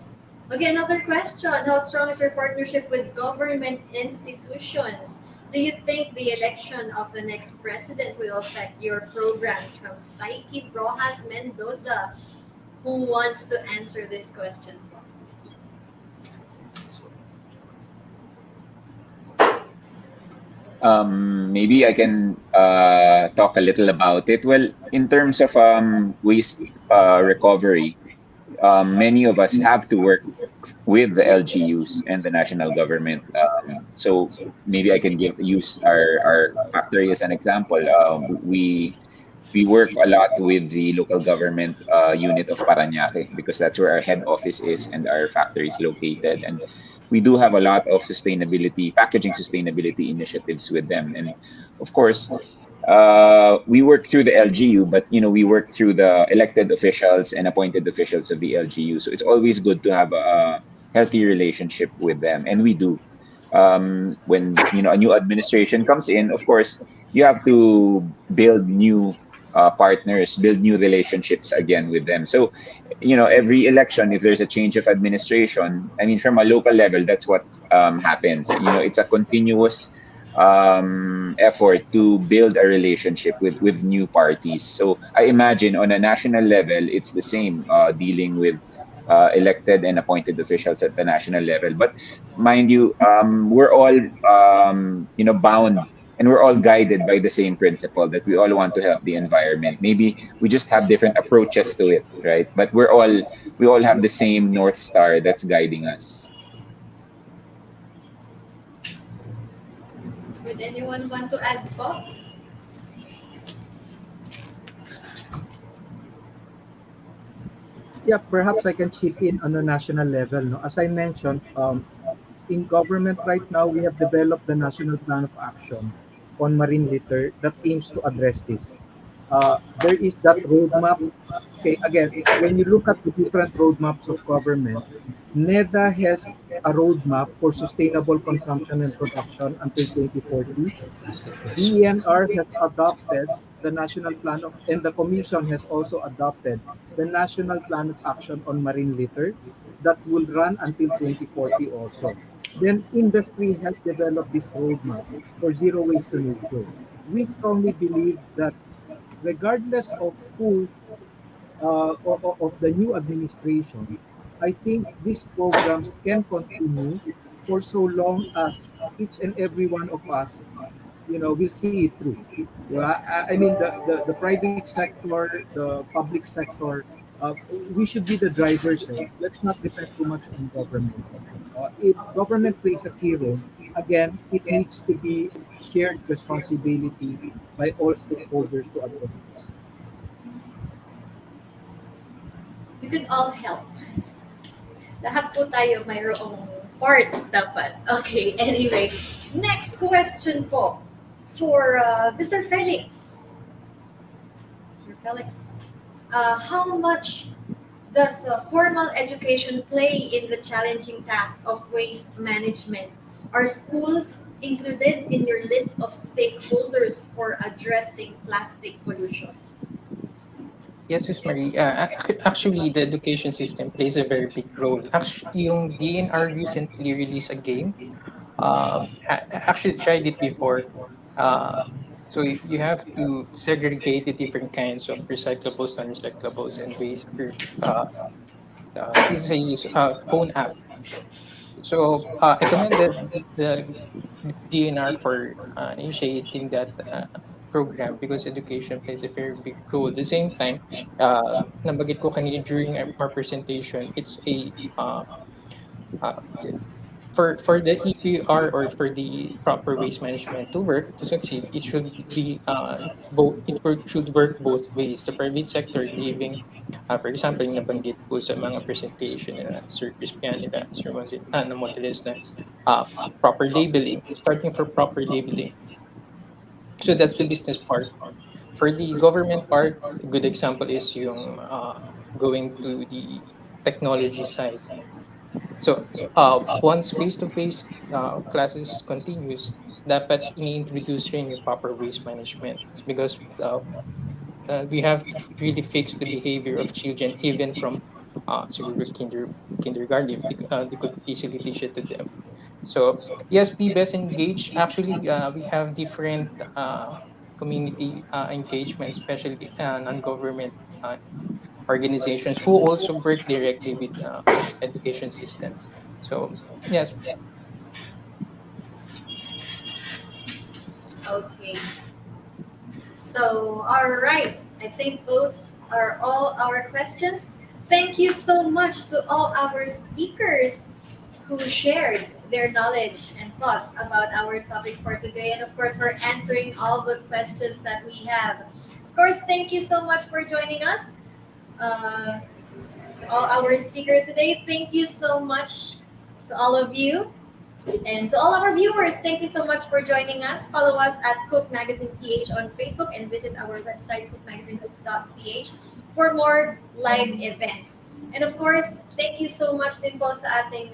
Okay, another question. How strong is your partnership with government institutions? Do you think the election of the next president will affect your programs? From Psyche Rojas Mendoza, who wants to answer this question? Maybe I can talk a little about it. Well, in terms of waste recovery, many of us have to work with the LGUs and the national government. So maybe I can use our factory as an example. We work a lot with the local government unit of Parañaque because that's where our head office is and our factory is located. And we do have a lot of packaging sustainability initiatives with them. And of course, we work through the LGU, but we work through the elected officials and appointed officials of the LGU. So it's always good to have a healthy relationship with them, and we do. When a new administration comes in, of course, you have to build new partners, build new relationships again with them. So, every election, if there's a change of administration, I mean, from a local level, that's what happens. It's a continuous effort to build a relationship with new parties. So I imagine on a national level, it's the same dealing with elected and appointed officials at the national level. But mind you, we're all bound and we're all guided by the same principle that we all want to help the environment. Maybe we just have different approaches to it, right? But we all have the same North Star that's guiding us. Would anyone want to add po? Yeah, perhaps I can chip in on a national level. No, as I mentioned, in government right now, we have developed the National Plan of Action on Marine Litter that aims to address this. There is that roadmap. Okay, again, when you look at the different roadmaps of government, NEDA has a roadmap for sustainable consumption and production until 2040. DENR has adopted the National Plan of, and the Commission has also adopted the National Plan of Action on Marine Litter that will run until 2040 also. Then industry has developed this roadmap for zero waste to nature. We strongly believe that regardless of who of the new administration, I think these programs can continue for so long as each and every one of us, will see it through. Yeah, I mean, the private sector, the public sector, we should be the drivers. Let's not depend too much on government. If government plays a key role, again, it needs to be shared responsibility by all stakeholders to address this. We could all help. Lahat po tayo mayroong part dapat. Okay, anyway. Next question po for Mr. Felix. Mr. Felix, how much does formal education play in the challenging task of waste management? Are schools included in your list of stakeholders for addressing plastic pollution? Yes, Miss Marie. Actually, the education system plays a very big role. Actually, yung DNR recently released a game. I actually tried it before. Uh, so you have to segregate the different kinds of recyclables, non-recyclables, and waste. This is a phone app. So I commended the DNR for initiating that program because education plays a very big role. At the same time, nabanggit ko kanina during our presentation, it's a uh, for the EPR or for the proper waste management to work to succeed, it should be should work both ways. The private sector giving, for example, yung nabanggit po sa mga presentation na Sir Crispian nila, Sir Mondelez na uh, proper labeling, starting for proper labeling. So that's the business part. For the government part, a good example is yung going to the technology side. So, once face-to-face classes continues, dapat ini-introduce rin yung proper waste management because we have to really fix the behavior of children even from siguro kindergarten if they could easily teach it to them. So, yes, be best engaged. Actually, we have different community engagement, especially non-government organizations who also work directly with education system. So yes, Okay. So, all right. I think those are all our questions. Thank you so much to all our speakers who shared their knowledge and thoughts about our topic for today, and of course, for answering all the questions that we have. Of course, thank you so much for joining us. To all our speakers today, thank you so much to all of you. And to all our viewers, thank you so much for joining us. Follow us at Cook Magazine PH on Facebook and visit our website, cookmagazine.ph, for more live events. And of course, thank you so much din po sa ating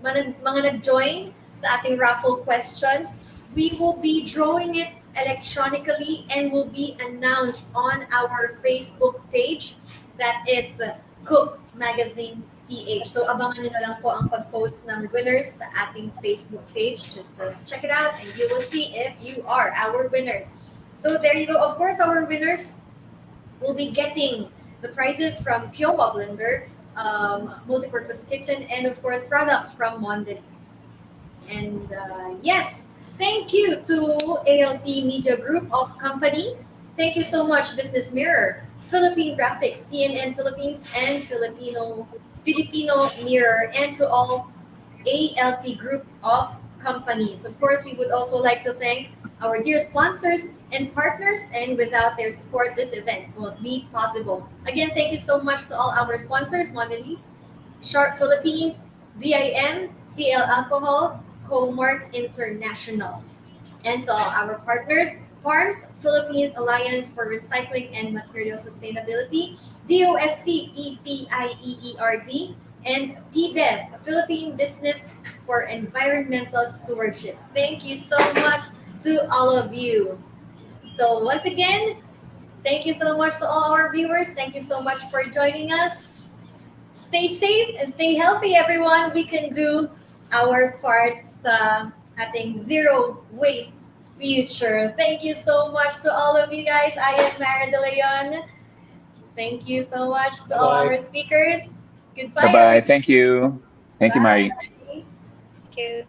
mga nag-join sa ating raffle questions. We will be drawing it electronically and will be announced on our Facebook page. That is Cook Magazine PH. So abangan nyo na lang po ang pag-post ng winners sa ating Facebook page. Just check it out and you will see if you are our winners. So there you go. Of course, our winners will be getting the prizes from Kiowa Blender, Multipurpose Kitchen, and of course, products from Mondelez. And yes, thank you to ALC Media Group of Company. Thank you so much, Business Mirror, Philippine Graphics, CNN Philippines, and Filipino Mirror, and to all ALC Group of Companies. Of course, we would also like to thank our dear sponsors and partners, and without their support, this event won't be possible. Again, thank you so much to all our sponsors, Mondelez, Sharp Philippines, ZIM, CL Alcohol, Comark International, and to all our partners, Farms Philippines Alliance for Recycling and Material Sustainability, DOST-PCIEERD, and PBEST, Philippine Business for Environmental Stewardship. Thank you so much to all of you. So once again, thank you so much to all our viewers. Thank you so much for joining us. Stay safe and stay healthy, everyone. We can do our part sa ating zero waste future. Thank you so much to all of you guys. I am Mara De Leon. Thank you so much to all Bye. our speakers. Goodbye. Bye bye. everyone. Thank you. Thank you, Mari. Bye. Thank you.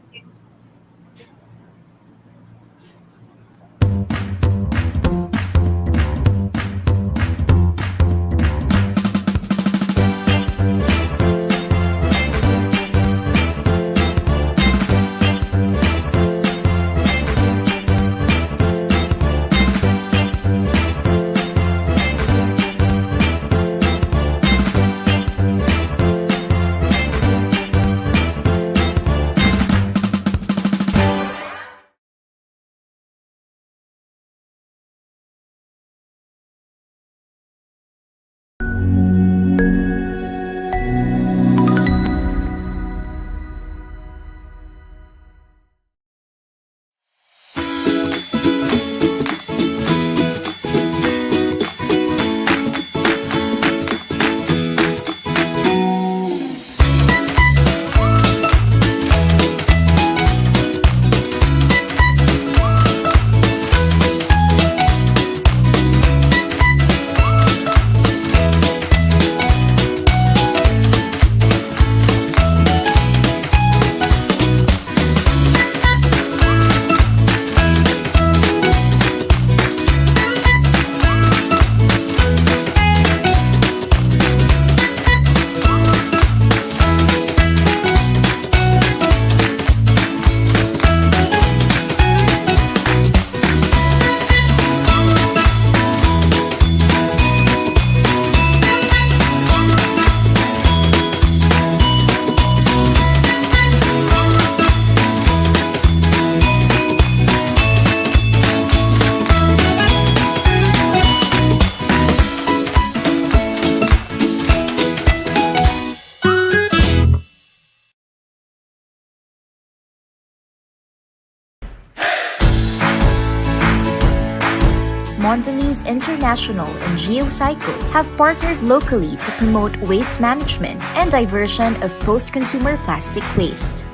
Mondelez International and Geocycle have partnered locally to promote waste management and diversion of post-consumer plastic waste.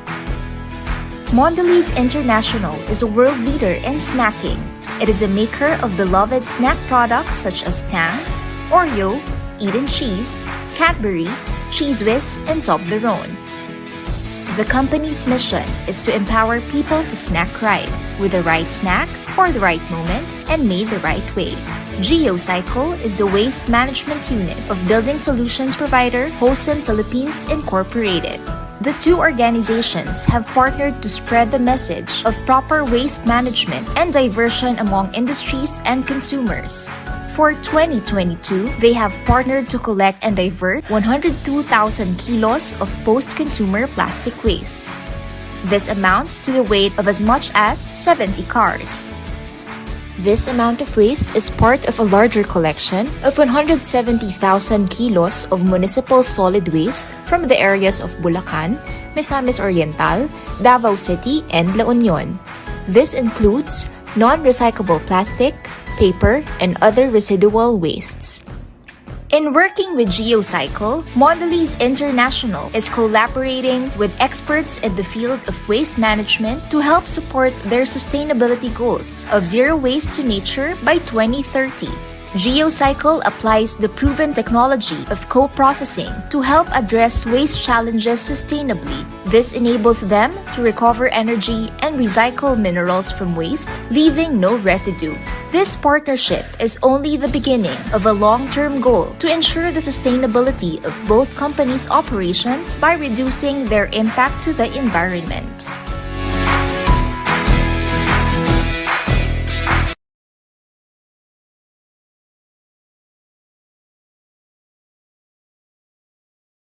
Mondelez International is a world leader in snacking. It is a maker of beloved snack products such as Tang, Oreo, Eden Cheese, Cadbury, Cheese Whiz, and Toblerone. The company's mission is to empower people to snack right, with the right snack for the right moment and made the right way. Geocycle is the waste management unit of building solutions provider Wholesome Philippines Incorporated. The two organizations have partnered to spread the message of proper waste management and diversion among industries and consumers. For 2022, they have partnered to collect and divert 102,000 kilos of post-consumer plastic waste. This amounts to the weight of as much as 70 cars. This amount of waste is part of a larger collection of 170,000 kilos of municipal solid waste from the areas of Bulacan, Misamis Oriental, Davao City, and La Union. This includes non-recyclable plastic, paper, and other residual wastes. In working with Geocycle, Mondelez International is collaborating with experts in the field of waste management to help support their sustainability goals of zero waste to nature by 2030. Geocycle applies the proven technology of co-processing to help address waste challenges sustainably. This enables them to recover energy and recycle minerals from waste, leaving no residue. This partnership is only the beginning of a long-term goal to ensure the sustainability of both companies' operations by reducing their impact to the environment.